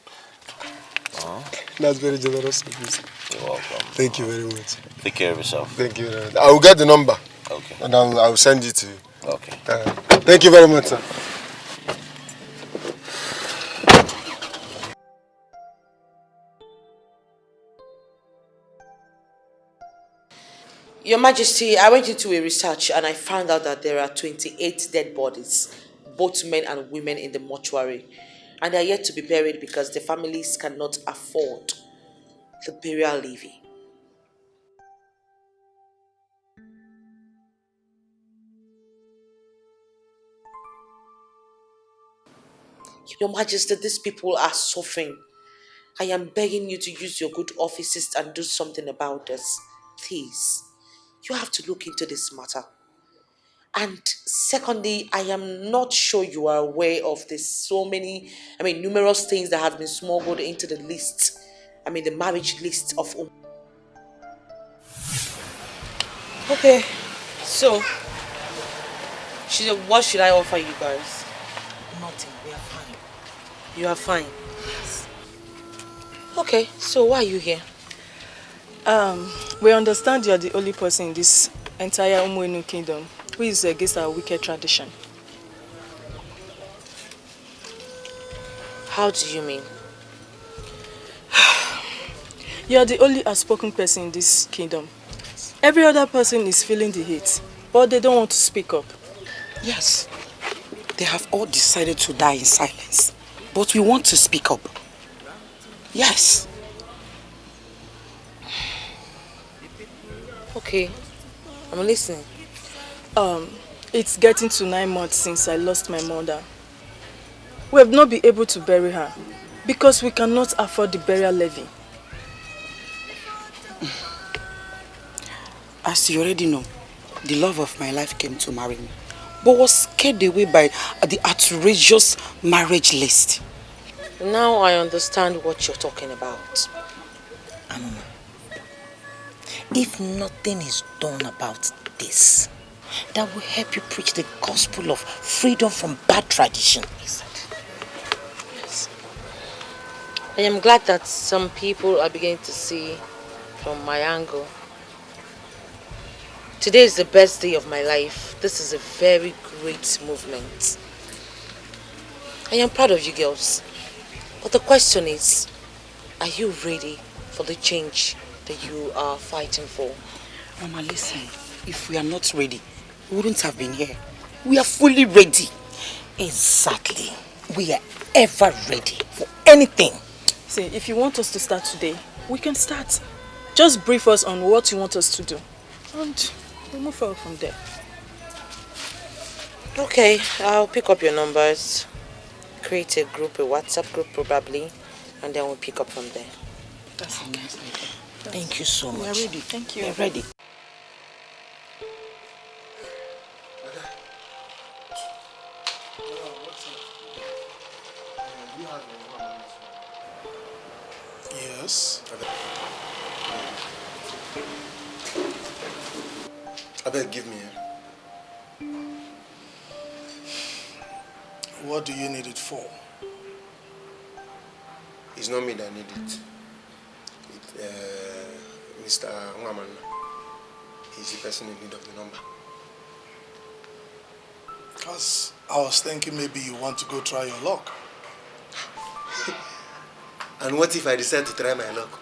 That's very generous of you, sir. You're welcome. Thank you very much. Take care of yourself. Thank you very much. I will get the number. Okay. And I'll send it to you. Okay. Thank you very much, sir. Your Majesty, I went into a research and I found out that there are 28 dead bodies, both men and women, in the mortuary. And they are yet to be buried because the families cannot afford the burial levy. Your Majesty, these people are suffering. I am begging you to use your good offices and do something about this. Please, you have to look into this matter. And secondly, I am not sure you are aware of this numerous things that have been smuggled into the list. The marriage list of Okay, so what should I offer you guys? Nothing, we are fine. You are fine? Yes. Okay, so why are you here? We understand you are the only person in this entire Umuenu kingdom who is against our wicked tradition. How do you mean? You are the only outspoken person in this kingdom. Every other person is feeling the hate, but they don't want to speak up. Yes, they have all decided to die in silence. But we want to speak up. Yes. Okay, I'm listening. It's getting to 9 months since I lost my mother. We have not been able to bury her because we cannot afford the burial levy. As you already know, the love of my life came to marry me, but was scared away by the outrageous marriage list. Now I understand what you're talking about. Amama, if nothing is done about this, that will help you preach the gospel of freedom from bad tradition. Yes. I am glad that some people are beginning to see from my angle. Today is the best day of my life. This is a very great movement. I am proud of you girls. But the question is, are you ready for the change that you are fighting for? Mama, listen. If we are not ready, we wouldn't have been here. We are fully ready. Exactly. We are ever ready for anything. See, if you want us to start today, we can start. Just brief us on what you want us to do. And we'll move forward from there. Okay, I'll pick up your numbers. Create a group, a WhatsApp group probably, and then we'll pick up from there. That's a nice idea. Thank you so much. We are ready. Thank you. We are ready. Yes. I beg, give me. What do you need it for? It's not me that need it. Mr. Nwaman. He's the person in need of the number. Because I was thinking maybe you want to go try your luck. And what if I decide to try my luck?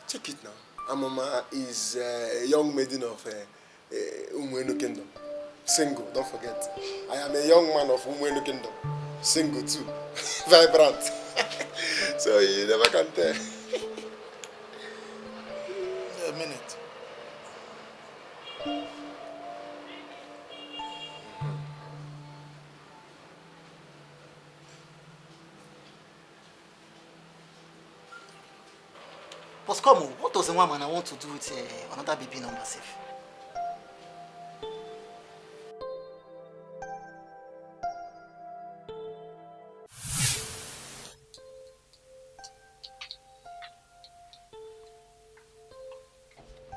Check it now. Amama is a young maiden of Umwenu Kingdom. Single, don't forget. I am a young man of Umwenu Kingdom. Single too. Vibrant. So you never can tell. A minute. But come on, what does the woman I want to do with another baby number safe?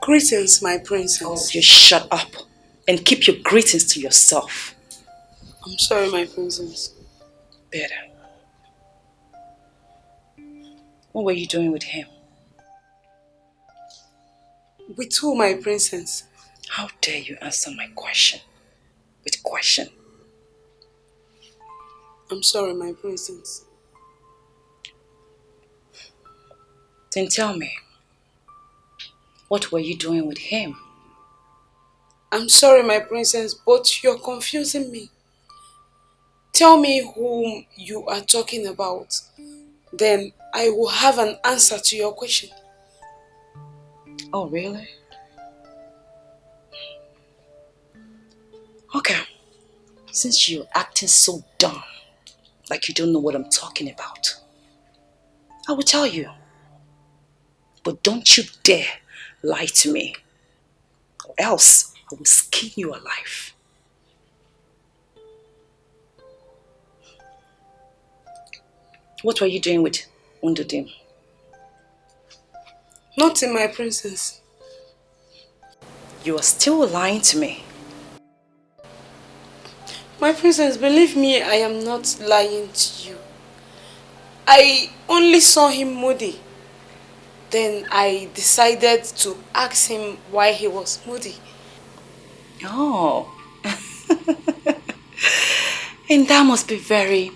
Greetings, my princess. Oh, you shut up and keep your greetings to yourself. I'm sorry, my princess. Better. What were you doing with him? With who, my princess? How dare you answer my question with question? I'm sorry, my princess. Then tell me, what were you doing with him? I'm sorry, my princess, but you're confusing me. Tell me whom you are talking about. Then I will have an answer to your question. Oh, really? Okay. Since you're acting so dumb, like you don't know what I'm talking about, I will tell you. But don't you dare lie to me, or else I will skin you alive. What were you doing with Undudim? Nothing, my princess. You are still lying to me. My princess, believe me, I am not lying to you. I only saw him moody. Then I decided to ask him why he was moody. Oh. And that must be very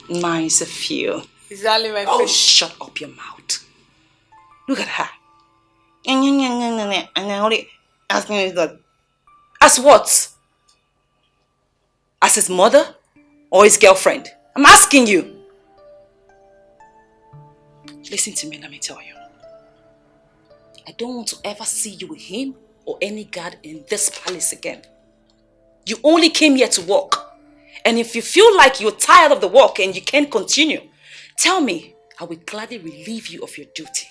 nice of you. Exactly, my Oh, friend. shut up your mouth. Look at her. And I only asking me that. As what? As his mother or his girlfriend? I'm asking you. Listen to me, let me tell you. I don't want to ever see you with him or any guard in this palace again. You only came here to work. And if you feel like you're tired of the work and you can't continue, tell me. I will gladly relieve you of your duty.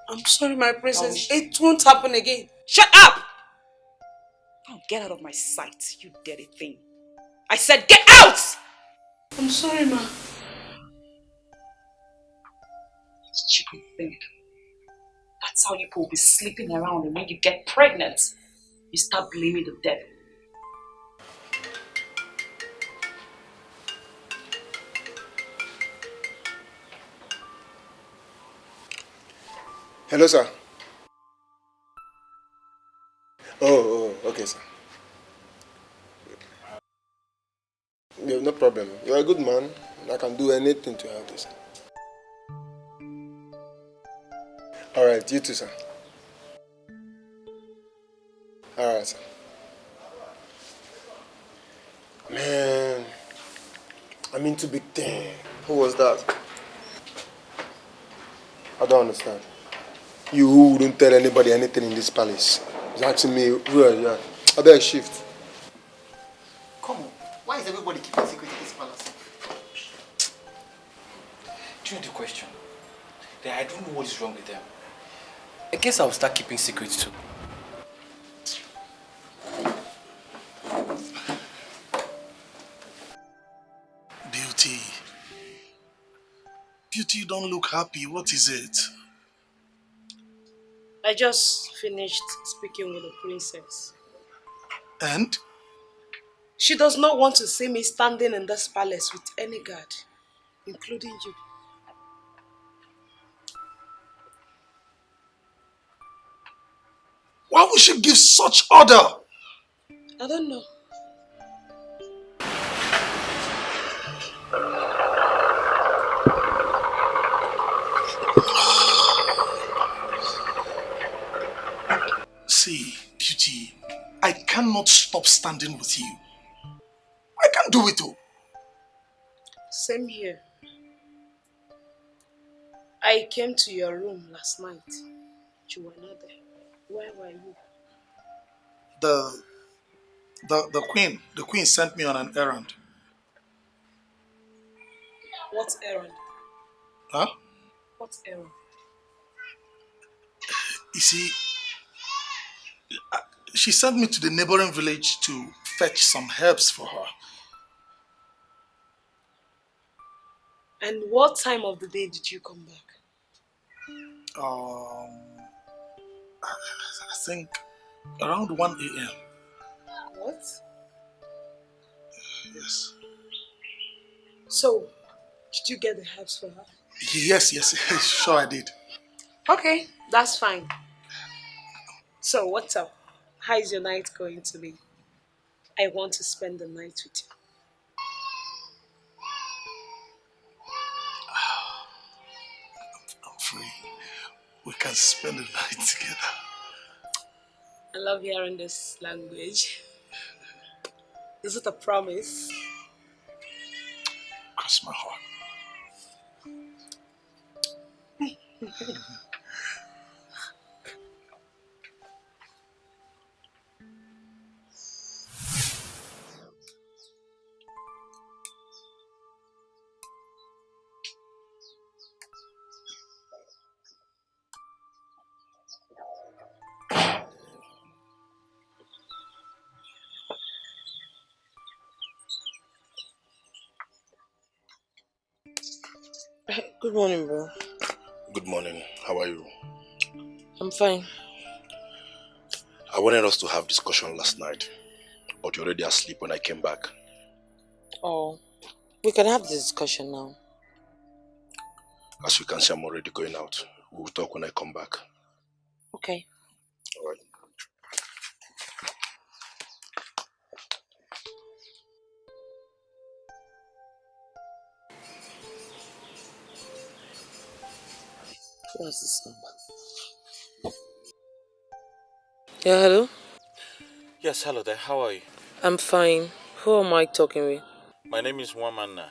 I'm sorry, my princess. It won't happen again. Shut up! Now get out of my sight, you dirty thing. I said get out! I'm sorry, ma. Stupid thing. That's how you people will be sleeping around, and when you get pregnant, you start blaming the devil. Hello, sir. Oh, okay, sir. Yeah, no problem. You're a good man. I can do anything to help you, sir. Alright, you too, sir. Alright, sir. Man, I'm into big thing. Who was that? I don't understand. You who wouldn't tell anybody anything in this palace. He's asking me where you are. I better shift. Come on. Why is everybody keeping secret in this palace? Do you know the question? Then I don't know what is wrong with them. I guess I'll start keeping secrets too. Beauty. Beauty, you don't look happy. What is it? I just finished speaking with the princess. And? She does not want to see me standing in this palace with any guard, including you. Why would she give such order? I don't know. See, Beauty, I cannot stop standing with you. I can't do it all. Same here. I came to your room last night. You were not there. Where were you? The queen sent me on an errand. What errand? Huh? What errand? You see, she sent me to the neighboring village to fetch some herbs for her. And what time of the day did you come back? I think around 1 a.m. What? Yes. So, did you get the herbs for her? Yes, sure I did. Okay, that's fine. So, what's up? How is your night going to be? I want to spend the night with you. I'm free. We can spend the night together. I love hearing this language. Is it a promise? Cross my heart. Good morning, bro. Good morning. How are you? I'm fine. I wanted us to have discussion last night, but you're already asleep when I came back. Oh, we can have this discussion now. As you can see, I'm already going out. We'll talk when I come back. Okay. All right. What's this number? Yeah, hello? Yes, hello there. How are you? I'm fine. Who am I talking with? My name is Wamana.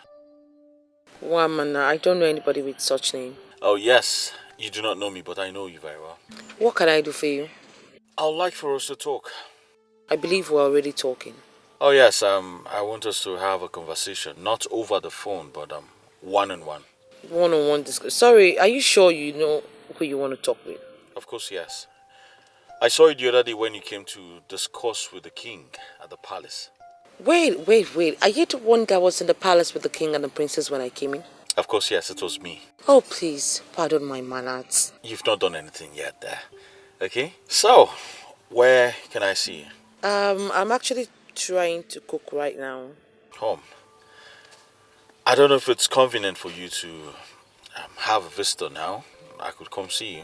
Wamana, I don't know anybody with such name. Oh yes, you do not know me, but I know you very well. What can I do for you? I would like for us to talk. I believe we're already talking. Oh yes, I want us to have a conversation, not over the phone, but one-on-one. One-on-one discussion. Sorry, are you sure you know who you want to talk with? Of course, yes. I saw you the other day when you came to discuss with the king at the palace. Wait. Are you the one that was in the palace with the king and the princess when I came in? Of course, yes, it was me. Oh, please, pardon my manners. You've not done anything yet there. Okay? So, where can I see you? I'm actually trying to cook right now. Home. I don't know if it's convenient for you to have a visitor now. I could come see you.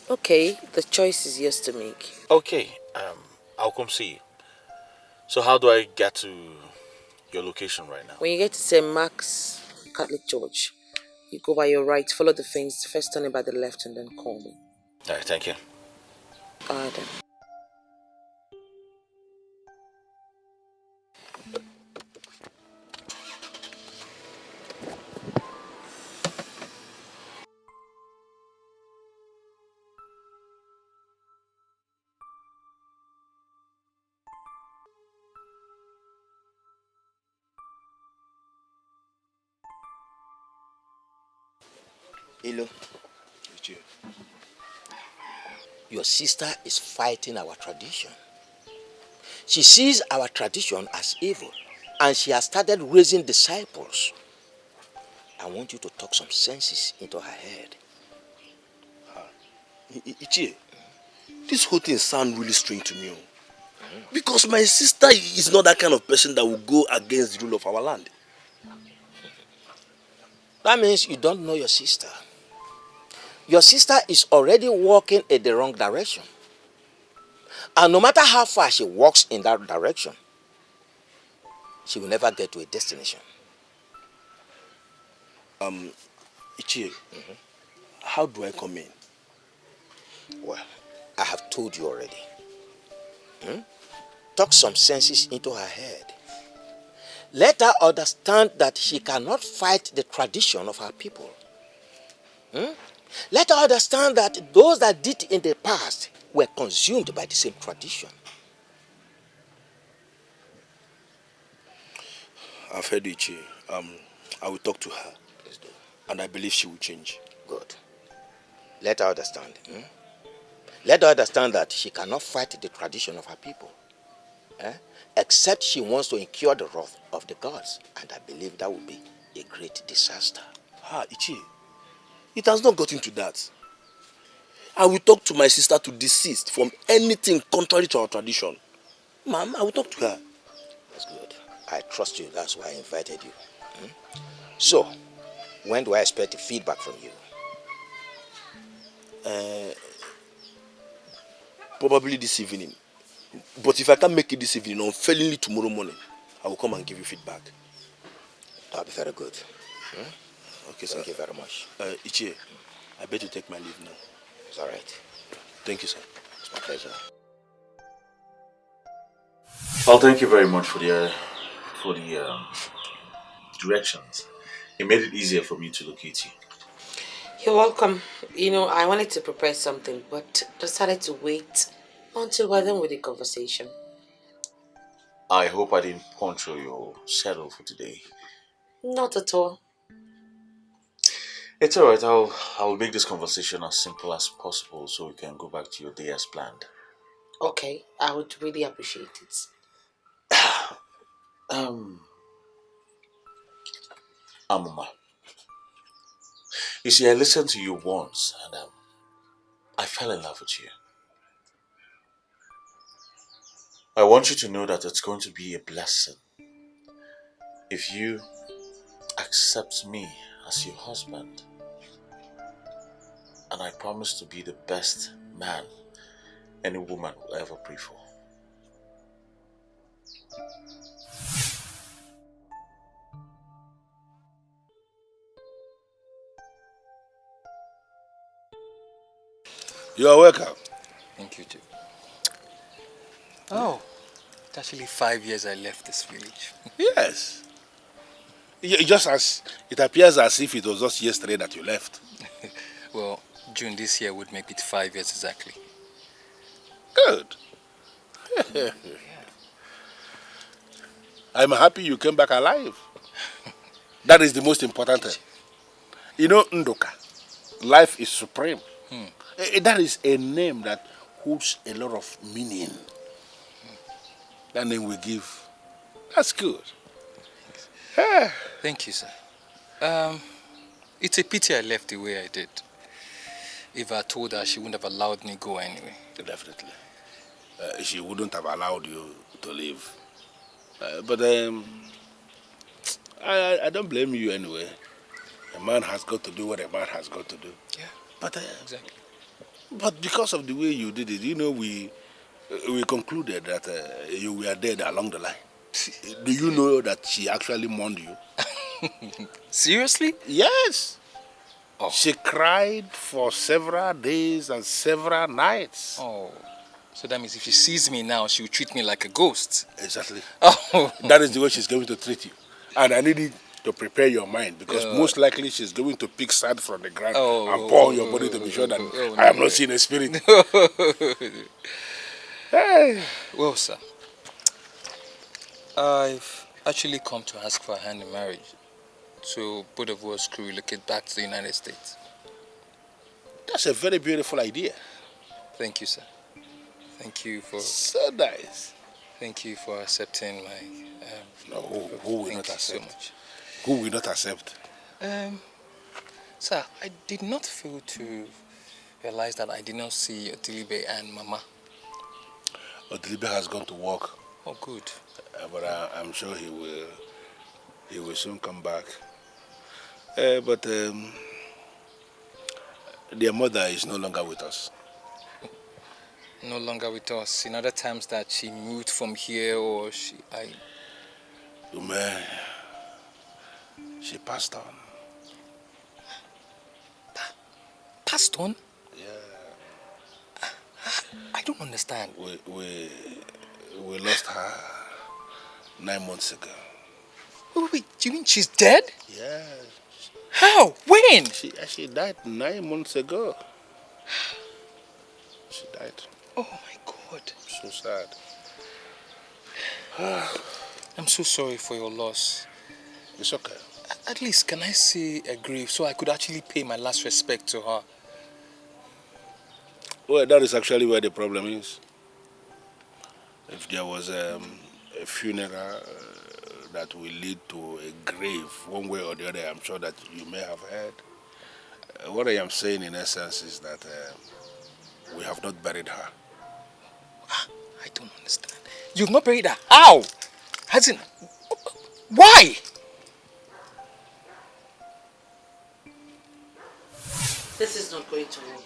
Okay, the choice is yours to make. Okay, I'll come see you. So how do I get to your location right now? When you get to St. Mark's Catholic Church, you go by your right, follow the fence, first turn it by the left, and then call me. Alright, thank you. Alright then. Hello. Your sister is fighting our tradition. She sees our tradition as evil, and she has started raising disciples. I want you to talk some senses into her head. Ichie, this whole thing sounds really strange to me. Because my sister is not that kind of person that will go against the rule of our land. That means you don't know your sister. Your sister is already walking in the wrong direction. And no matter how far she walks in that direction, she will never get to a destination. Ichie, how do I come in? Well, I have told you already. Talk some senses into her head. Let her understand that she cannot fight the tradition of her people. Let her understand that those that did in the past were consumed by the same tradition. I've heard you, Ichie. I will talk to her. Please do. And I believe she will change. Good. Let her understand. Let her understand that she cannot fight the tradition of her people. Except she wants to incur the wrath of the gods. And I believe that would be a great disaster. Ichie, it has not gotten to that. I will talk to my sister to desist from anything contrary to our tradition. Ma'am, I will talk to her. That's good. I trust you. That's why I invited you. So, when do I expect feedback from you? Probably this evening. But if I can't make it this evening, unfailingly tomorrow morning, I will come and give you feedback. That'll be very good. Okay, sir. Thank you very much. Ichie, I better take my leave now. It's all right. Thank you, sir. It's my pleasure. Well, thank you very much for the directions. It made it easier for me to locate you. You're welcome. You know, I wanted to prepare something, but decided to wait until we're done with the conversation. I hope I didn't puncture your schedule for today. Not at all. It's alright, I'll make this conversation as simple as possible so we can go back to your day as planned. Okay, I would really appreciate it. Amuma. You see, I listened to you once and I fell in love with you. I want you to know that it's going to be a blessing if you accept me as your husband. And I promise to be the best man any woman will ever pray for. You are welcome. Thank you too. Oh, It's actually 5 years I left this village. Yes. Just as it appears as if it was just yesterday that you left. Well, June this year would make it 5 years exactly. Good. I'm happy you came back alive. That is the most important thing. You know, Ndoka, life is supreme. That is a name that holds a lot of meaning. That name we give. That's good. Thank you, sir. It's a pity I left the way I did. If I told her, she wouldn't have allowed me go anyway. Definitely. She wouldn't have allowed you to leave. But I don't blame you anyway. A man has got to do what a man has got to do. Yeah. But exactly. But because of the way you did it, you know, we concluded that you were dead along the line. Do you know that she actually mourned you? Seriously? Yes. Oh. She cried for several days and several nights. Oh. So that means if she sees me now, she will treat me like a ghost. Exactly. Oh. That is the way she's going to treat you. And I need you to prepare your mind, because most likely she's going to pick sand from the ground and pour on your body to be sure that I am not seeing a spirit. Hey. Well, sir, I've actually come to ask for a hand in marriage, so both of us could relocate back to the United States. That's a very beautiful idea. Thank you, sir. Thank you for... So nice. Thank you for accepting my... no, who will not accept? So much. Who will not accept? Sir, I did not fail to realize that I did not see Odilibe and Mama. Odilibe has gone to work. Oh, good. But I'm sure he will soon come back. But their mother is no longer with us. No longer with us. In other times that she moved from here or she passed on. Passed on? Yeah. I don't understand. We lost her 9 months ago. Wait, do you mean she's dead? Yeah. How? When? She died 9 months ago. She died. Oh my God. So sad. I'm so sorry for your loss. It's okay. At least, can I see a grave so I could actually pay my last respect to her? Well, that is actually where the problem is. If there was a funeral that will lead to a grave, one way or the other, I'm sure that you may have heard. What I am saying in essence is that we have not buried her. I don't understand. You've not buried her? How? Hasn't... Why? This is not going to work.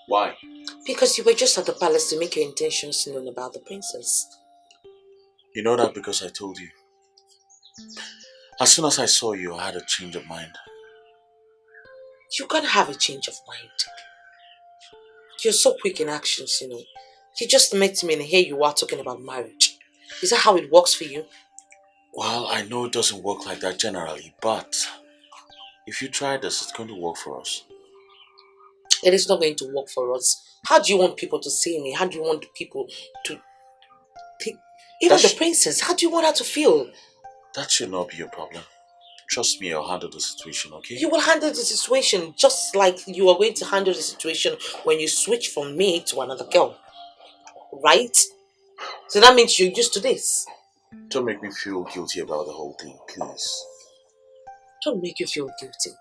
Why? Because you were just at the palace to make your intentions known about the princess. You know that because I told you. As soon as I saw you, I had a change of mind. You can't have a change of mind. You're so quick in actions, you know. You just met me and here you are talking about marriage. Is that how it works for you? Well, I know it doesn't work like that generally, but if you try this, it's going to work for us. It is not going to work for us. How do you want people to see me? How do you want people to think? Even the princess, how do you want her to feel? That should not be your problem. Trust me, I'll handle the situation, okay? You will handle the situation just like you are going to handle the situation when you switch from me to another girl. Right? So that means you're used to this. Don't make me feel guilty about the whole thing, please. Don't make you feel guilty.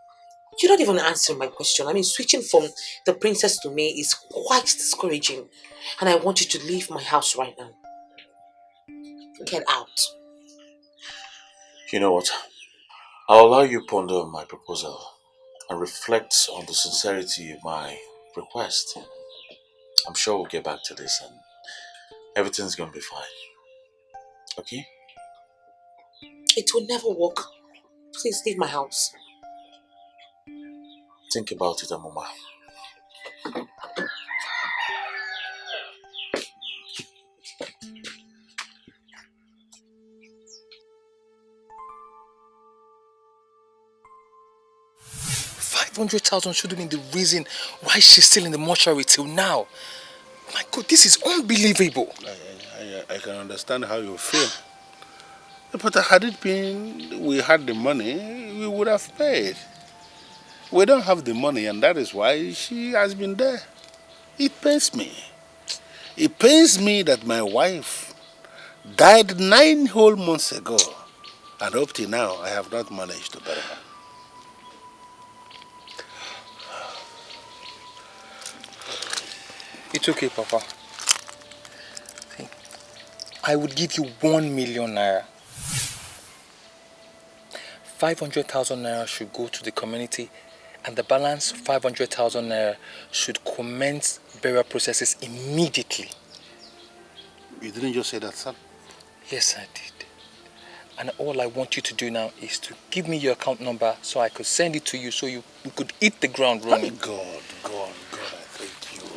You're not even answering my question. I mean, switching from the princess to me is quite discouraging. And I want you to leave my house right now. Get out. You know what? I'll allow you ponder on my proposal and reflect on the sincerity of my request. I'm sure we'll get back to this and everything's gonna be fine. Okay? It will never work. Please leave my house. Think about it, Amoma. 500,000 should have been the reason why she's still in the mortuary till now. My God, this is unbelievable. I can understand how you feel. But had it been we had the money, we would have paid. We don't have the money, and that is why she has been there. It pains me. It pains me that my wife died 9 whole months ago, and up till now, I have not managed to bury her. It's okay, Papa. See, I would give you 1 million naira. 500,000 naira should go to the community, and the balance 500,000 naira should commence burial processes immediately. You didn't just say that, son? Yes, I did. And all I want you to do now is to give me your account number so I could send it to you so you could hit the ground running. God, I thank you.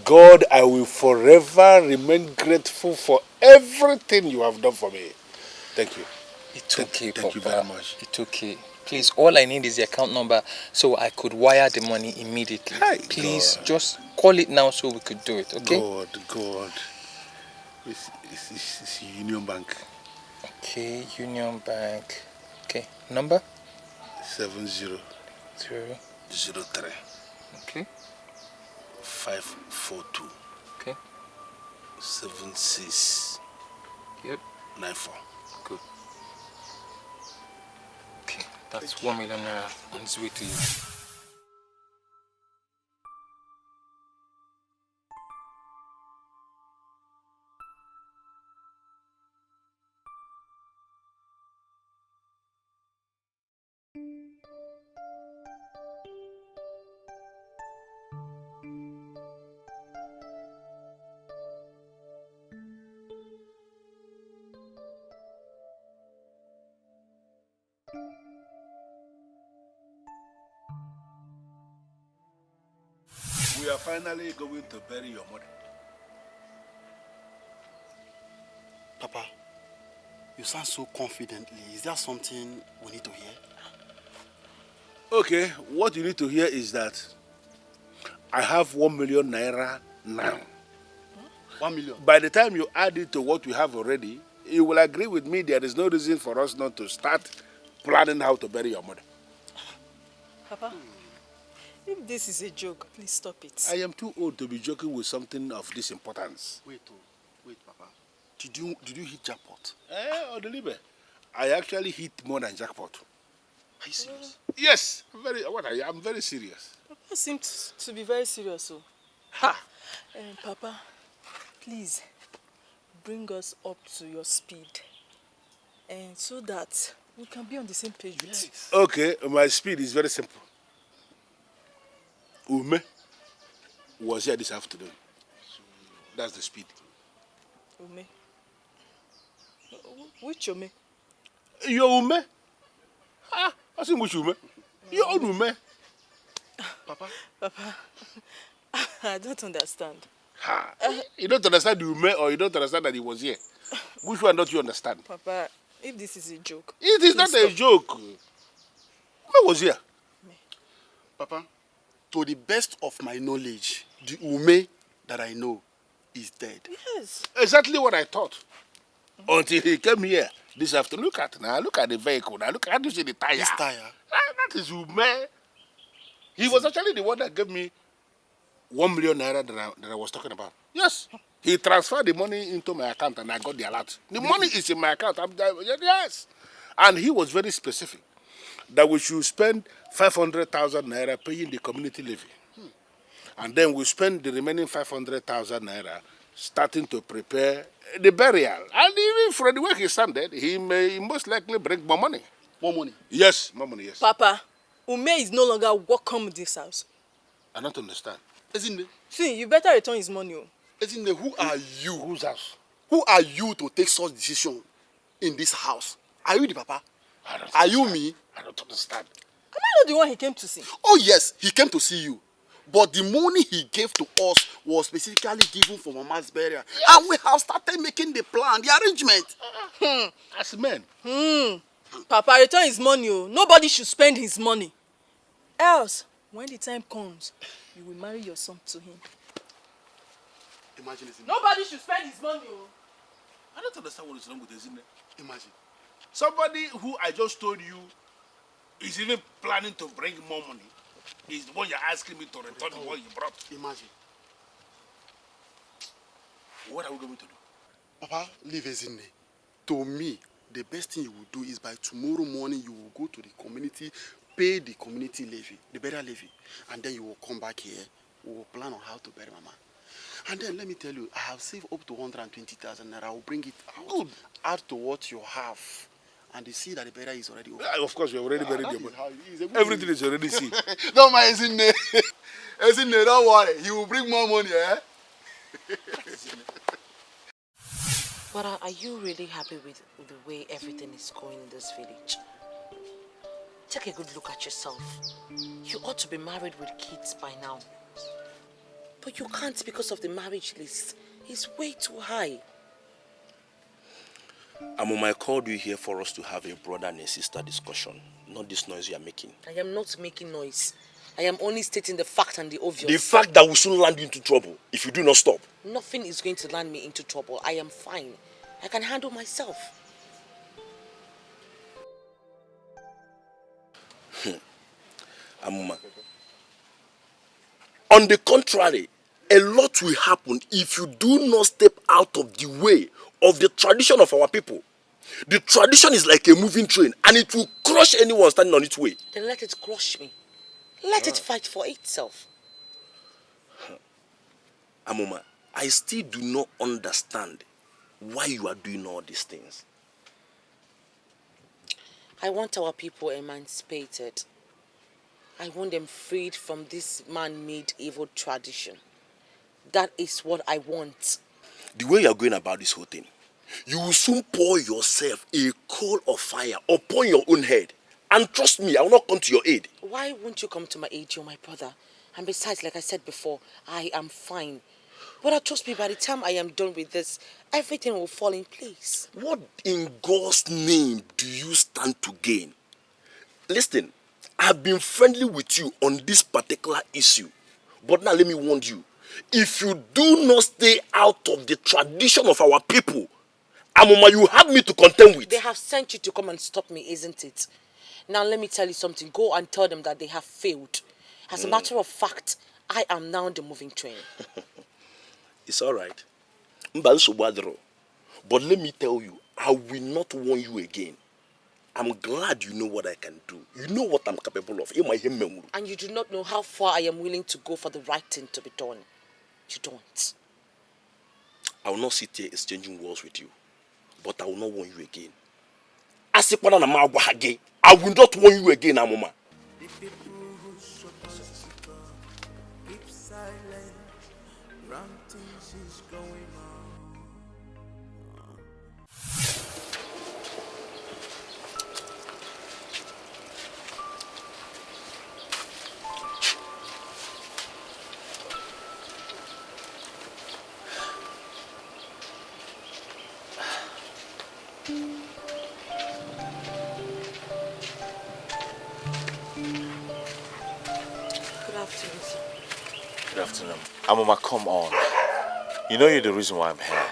God, I will forever remain grateful for everything you have done for me. Thank you. It's okay, Papa. Thank you very much. It's okay. Please, all I need is the account number so I could wire the money immediately. Hi, please, God. just call it now so we could do it, okay? God. It's Union Bank. Okay, Union Bank. Okay, number? 7003. Okay. 542. Okay. 76. Yep. 94. Good. Okay, that's 1 million naira on its way to you. We are finally going to bury your mother. Papa, you sound so confidently. Is there something we need to hear? Okay, what you need to hear is that I have 1 million naira now. 1 million? By the time you add it to what we have already, you will agree with me there is no reason for us not to start planning how to bury your mother. Papa, if this is a joke, please stop it. I am too old to be joking with something of this importance. Wait, Papa. Did you hit jackpot? Odelibe, I actually hit more than jackpot. Are you serious? Yes, I'm very serious. Papa seems to be very serious, so. Ha! Papa, please bring us up to your speed, and so that we can be on the same page with you. Okay, my speed is very simple. Ume was here this afternoon. That's the speed. Ume? Which Ume? Your Ume? I say which Ume? Your own Ume. Papa, I don't understand. You don't understand the Ume, or you don't understand that he was here? Which one don't you understand? Papa, if this is a joke... It is not a joke. Ume was here. Papa, to the best of my knowledge, the Ume that I know is dead. Yes. Exactly what I thought. Until he came here this afternoon. Look at the vehicle. Now look at you see the tire. This tire? That is Ume. He was actually the one that gave me 1 million naira that I was talking about. Yes. He transferred the money into my account and I got the alert. The money is in my account. Yes. And he was very specific that we should spend 500,000 naira paying the community levy. And then we spend the remaining 500,000 naira starting to prepare the burial. And even from the way he sounded, he may most likely bring more money. More money? Yes, more money, yes. Papa, Ume is no longer welcome in this house. I don't understand. See, you better return his money. Who are you? Whose house? Who are you to take such decision in this house? Are you the papa? Are you me? I don't understand. Am I not the one he came to see? Oh yes, he came to see you. But the money he gave to us was specifically given for Mama's burial. Yes. And we have started making the plan, the arrangement. As men. Papa, return his money. Nobody should spend his money. Else, when the time comes, you will marry your son to him. Imagine this. Nobody should spend his money. Oh. I don't understand what is wrong with Ezine. Imagine. Somebody who I just told you is even planning to bring more money. Is the one you're asking me to return the one you brought. Imagine. What are we going to do? Papa, leave Ezine. To me, the best thing you will do is by tomorrow morning you will go to the community, pay the community levy, the burial levy, and then you will come back here. We will plan on how to bury Mama. And then let me tell you, I have saved up to 120,000 naira. I will bring it out. Good. Add to what you have. And you see that the burial is already over. Yeah, of course, we already buried your money. Everything is already seen. Don't mind Ezine. Ezine, don't worry. He will bring more money, eh? But are you really happy with the way everything is going in this village? Take a good look at yourself. You ought to be married with kids by now. But you can't because of the marriage list. It's way too high. Amuma, I called you here for us to have a brother and a sister discussion, not this noise you are making. I am not making noise. I am only stating the fact and the obvious. The fact that will soon land you into trouble if you do not stop. Nothing is going to land me into trouble. I am fine. I can handle myself. Amuma. On the contrary, a lot will happen if you do not step out of the way of the tradition of our people. The tradition is like a moving train and it will crush anyone standing on its way. Then let it crush me. Let it fight for itself. Amuma, I still do not understand why you are doing all these things. I want our people emancipated. I want them freed from this man-made evil tradition. That is what I want. The way you are going about this whole thing, you will soon pour yourself a coal of fire upon your own head. And trust me, I will not come to your aid. Why won't you come to my aid? You're my brother. And besides, like I said before, I am fine. But trust me, by the time I am done with this, everything will fall in place. What in God's name do you stand to gain? Listen, I've been friendly with you on this particular issue. But now let me warn you. If you do not stay out of the tradition of our people, Amuma, you have me to contend with. They have sent you to come and stop me, isn't it? Now let me tell you something. Go and tell them that they have failed. As a matter of fact, I am now the moving train. It's all right. But let me tell you, I will not warn you again. I'm glad you know what I can do. You know what I'm capable of. And you do not know how far I am willing to go for the right thing to be done. You don't. I will not sit here exchanging words with you. But I will not warn you again. I will not warn you again, Amuma. Good afternoon. Amuma, come on. You know you're the reason why I'm here.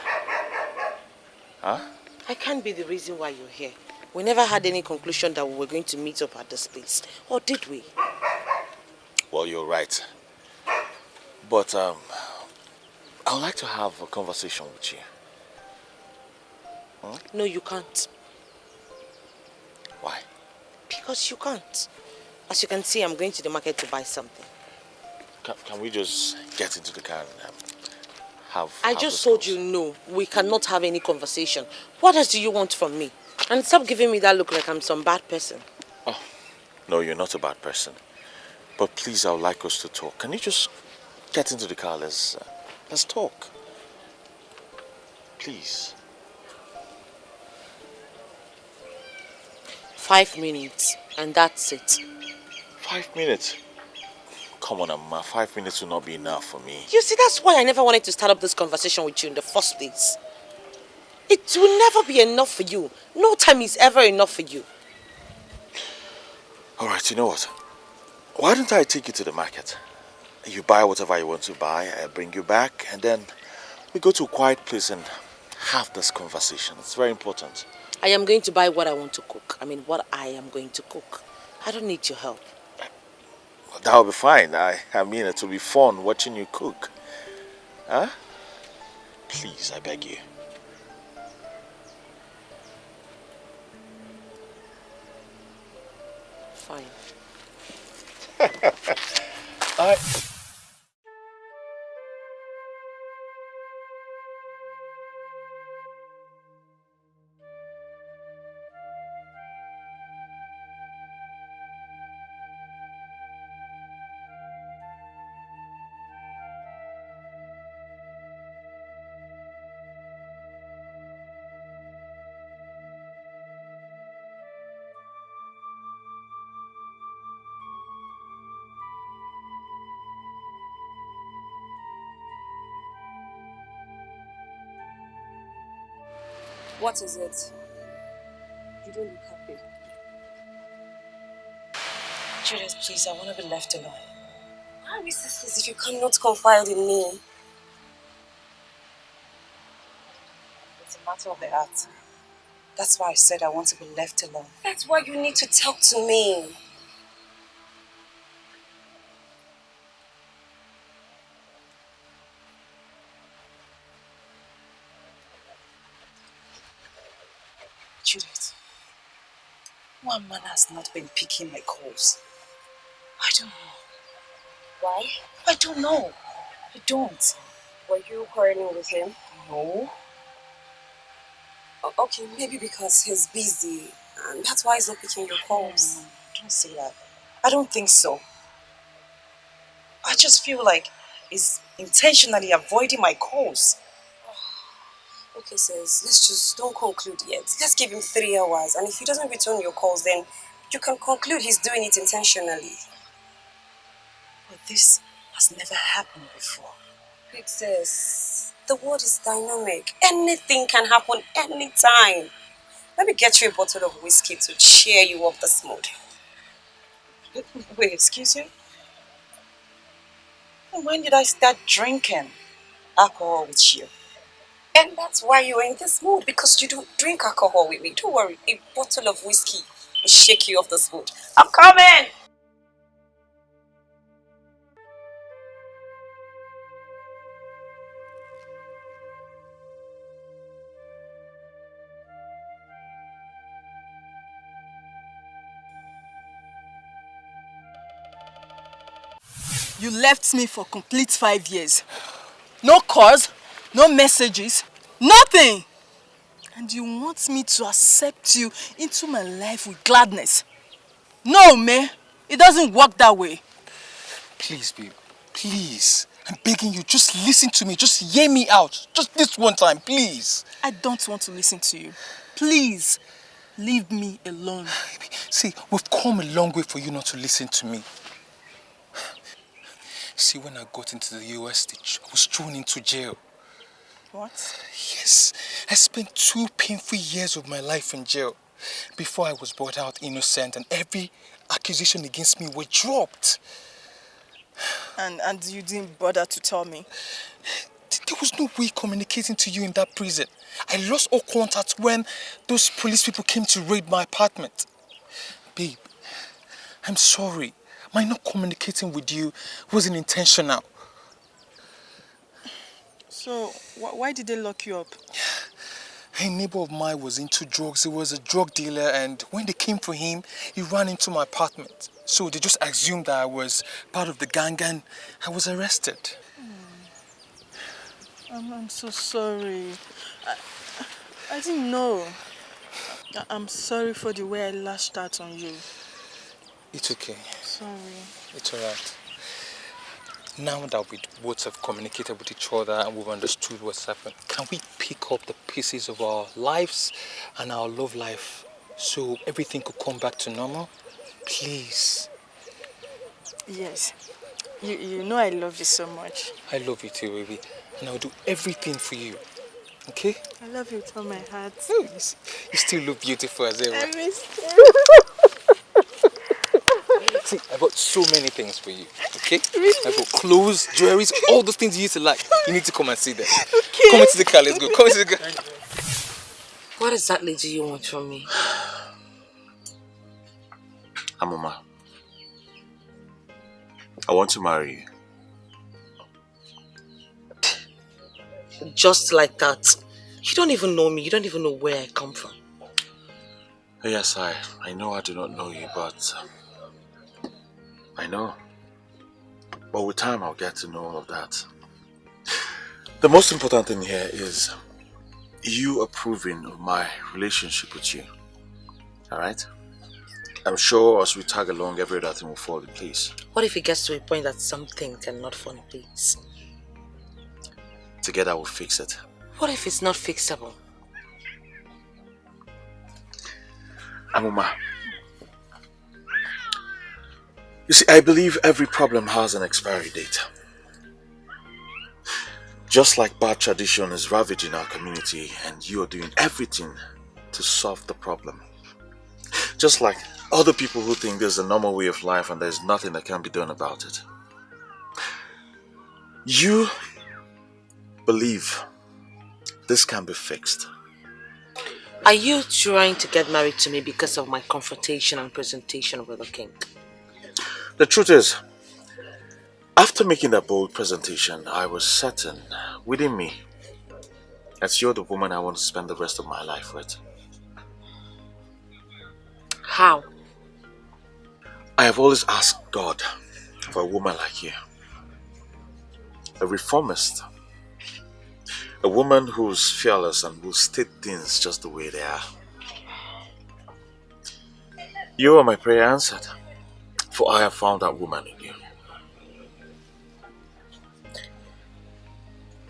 Huh? I can't be the reason why you're here. We never had any conclusion that we were going to meet up at this place. Or did we? Well, you're right. But I would like to have a conversation with you. Huh? No, you can't. Why? Because you can't. As you can see, I'm going to the market to buy something. Can we just get into the car and have... I just told you no. We cannot have any conversation. What else do you want from me? And stop giving me that look like I'm some bad person. Oh, no, you're not a bad person. But please, I would like us to talk. Can you just get into the car? Let's talk. Please. 5 minutes, and that's it. 5 minutes? Come on, Amma. 5 minutes will not be enough for me. You see, that's why I never wanted to start up this conversation with you in the first place. It will never be enough for you. No time is ever enough for you. All right, you know what? Why don't I take you to the market? You buy whatever you want to buy, I bring you back, and then we go to a quiet place and have this conversation. It's very important. I am going to buy what I want to cook. I mean, what I am going to cook. I don't need your help. That'll be fine. I mean, it will be fun watching you cook. Huh? Please, I beg you. Fine. All right. What is it? You don't look happy. Judith, please, I want to be left alone. Why are we sisters if you cannot confide in me? It's a matter of the heart. That's why I said I want to be left alone. That's why you need to talk to me. Judith, one man has not been picking my calls. I don't know. Why? I don't know. I don't. Were you quarreling with him? No. Okay, maybe because he's busy, and that's why he's not picking your calls. Don't say that. I don't think so. I just feel like he's intentionally avoiding my calls. Okay, sis, let's just don't conclude yet. Let's give him 3 hours, and if he doesn't return your calls, then you can conclude he's doing it intentionally. But this has never happened before. It says the world is dynamic. Anything can happen anytime. Let me get you a bottle of whiskey to cheer you up this mood. Wait, excuse you? When did I start drinking alcohol with you? And that's why you're in this mood, because you don't drink alcohol with me. Don't worry, a bottle of whiskey will shake you off this mood. I'm coming! You left me for complete 5 years. No calls, no messages, nothing. And you want me to accept you into my life with gladness. No, man. It doesn't work that way. Please, babe. Please. I'm begging you, just listen to me. Just hear me out. Just this one time, please. I don't want to listen to you. Please, leave me alone. See, we've come a long way for you not to listen to me. See, when I got into the US, I was thrown into jail. What? Yes. I spent 2 painful years of my life in jail before I was brought out innocent and every accusation against me were dropped. And you didn't bother to tell me? There was no way communicating to you in that prison. I lost all contact when those police people came to raid my apartment. Babe, I'm sorry. My not communicating with you wasn't intentional. So, why did they lock you up? A neighbor of mine was into drugs. He was a drug dealer, and when they came for him, he ran into my apartment. So they just assumed that I was part of the gang and I was arrested. I'm so sorry. I didn't know. I'm sorry for the way I lashed out on you. It's okay. Sorry. It's alright. Now that we both have communicated with each other and we've understood what's happened, can we pick up the pieces of our lives and our love life so everything could come back to normal? Please. Yes. You know I love you so much. I love you too, baby. And I'll do everything for you. Okay? I love you with all my heart. You still look beautiful as ever. I miss you. See, I bought so many things for you, okay? Really? I bought clothes, jewelry, all those things you used to like. You need to come and see them. Okay. Come into the car, let's go. Come into the car. What exactly do you want from me? Amuma, I want to marry you. Just like that. You don't even know me. You don't even know where I come from. Yes, I know I do not know you, but I know. But with time, I'll get to know all of that. The most important thing here is you approving of my relationship with you. Alright? I'm sure as we tag along, every other thing will fall in place. What if it gets to a point that something cannot fall in place? Together we'll fix it. What if it's not fixable? Amuma, you see, I believe every problem has an expiry date. Just like bad tradition is ravaging our community and you are doing everything to solve the problem. Just like other people who think there's a normal way of life and there's nothing that can be done about it. You believe this can be fixed. Are you trying to get married to me because of my confrontation and presentation with the king? The truth is, after making that bold presentation, I was certain within me that you're the woman I want to spend the rest of my life with. How? I have always asked God for a woman like you. A reformist. A woman who's fearless and will state things just the way they are. You are my prayer answered, for I have found that woman in you.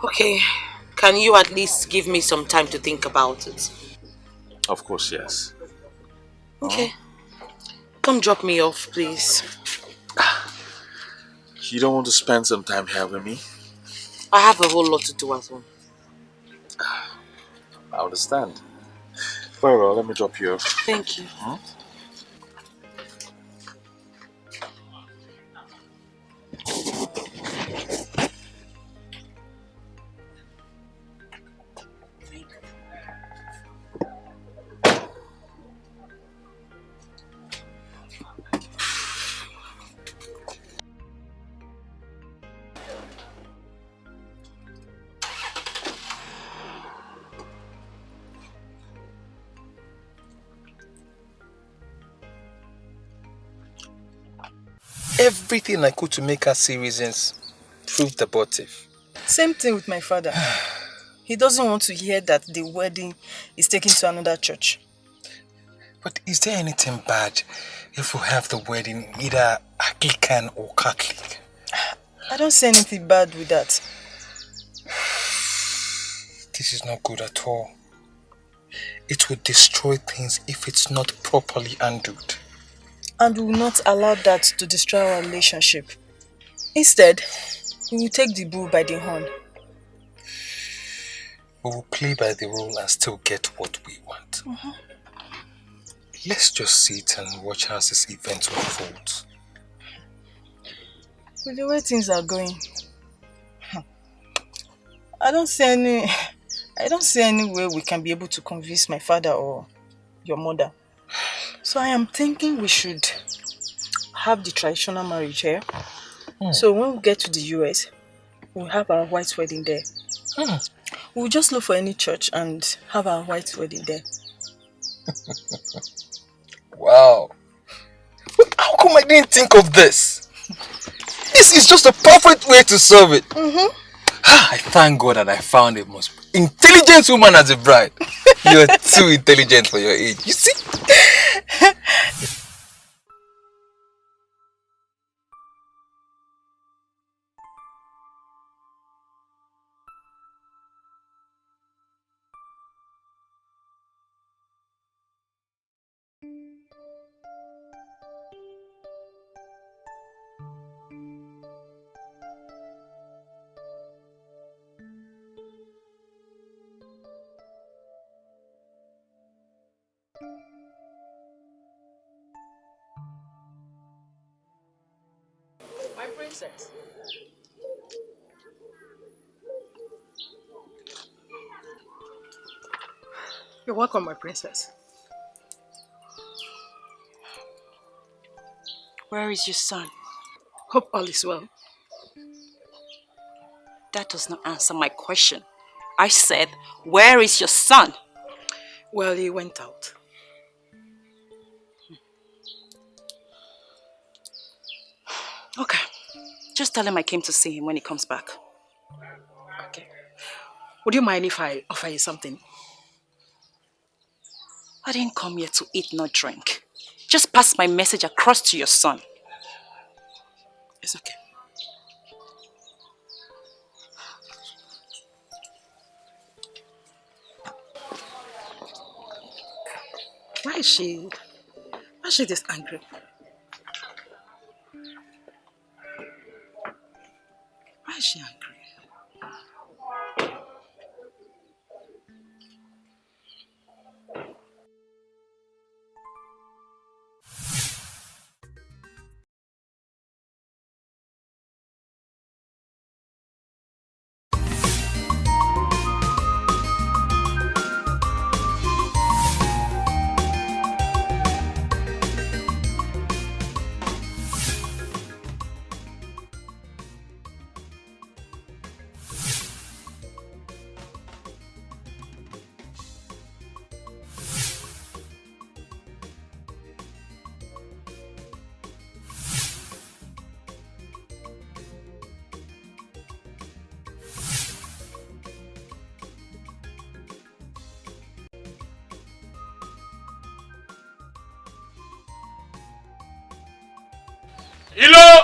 Okay, can you at least give me some time to think about it? Of course, yes. Okay. Come drop me off, please. You don't want to spend some time here with me? I have a whole lot to do at home. I understand. Very well, let me drop you off. Thank you. Everything I could to make her see reasons proved abortive. Same thing with my father. He doesn't want to hear that the wedding is taken to another church. But is there anything bad if we have the wedding either Anglican or Catholic? I don't see anything bad with that. This is not good at all. It will destroy things if it's not properly handled. And we will not allow that to destroy our relationship. Instead, we will take the bull by the horn. We will play by the rule and still get what we want. Let's just sit and watch how this event unfolds. With the way things are going, I don't see any way we can be able to convince my father or your mother. So I am thinking we should have the traditional marriage here. So when we get to the US, we'll have our white wedding there. We'll just look for any church and have our white wedding there. Wow. How come I didn't think of this? This is just a perfect way to solve it. I thank God that I found a most intelligent woman as a bride. You're too intelligent for your age. You see? princess. You're welcome, my princess. Where is your son? Hope all is well. That does not answer my question. I said, where is your son? Well, he went out. Okay. Just tell him I came to see him when he comes back. Okay. Would you mind if I offer you something? I didn't come here to eat nor drink. Just pass my message across to your son. It's okay. Why is she this angry? Why is she angry? Ilo!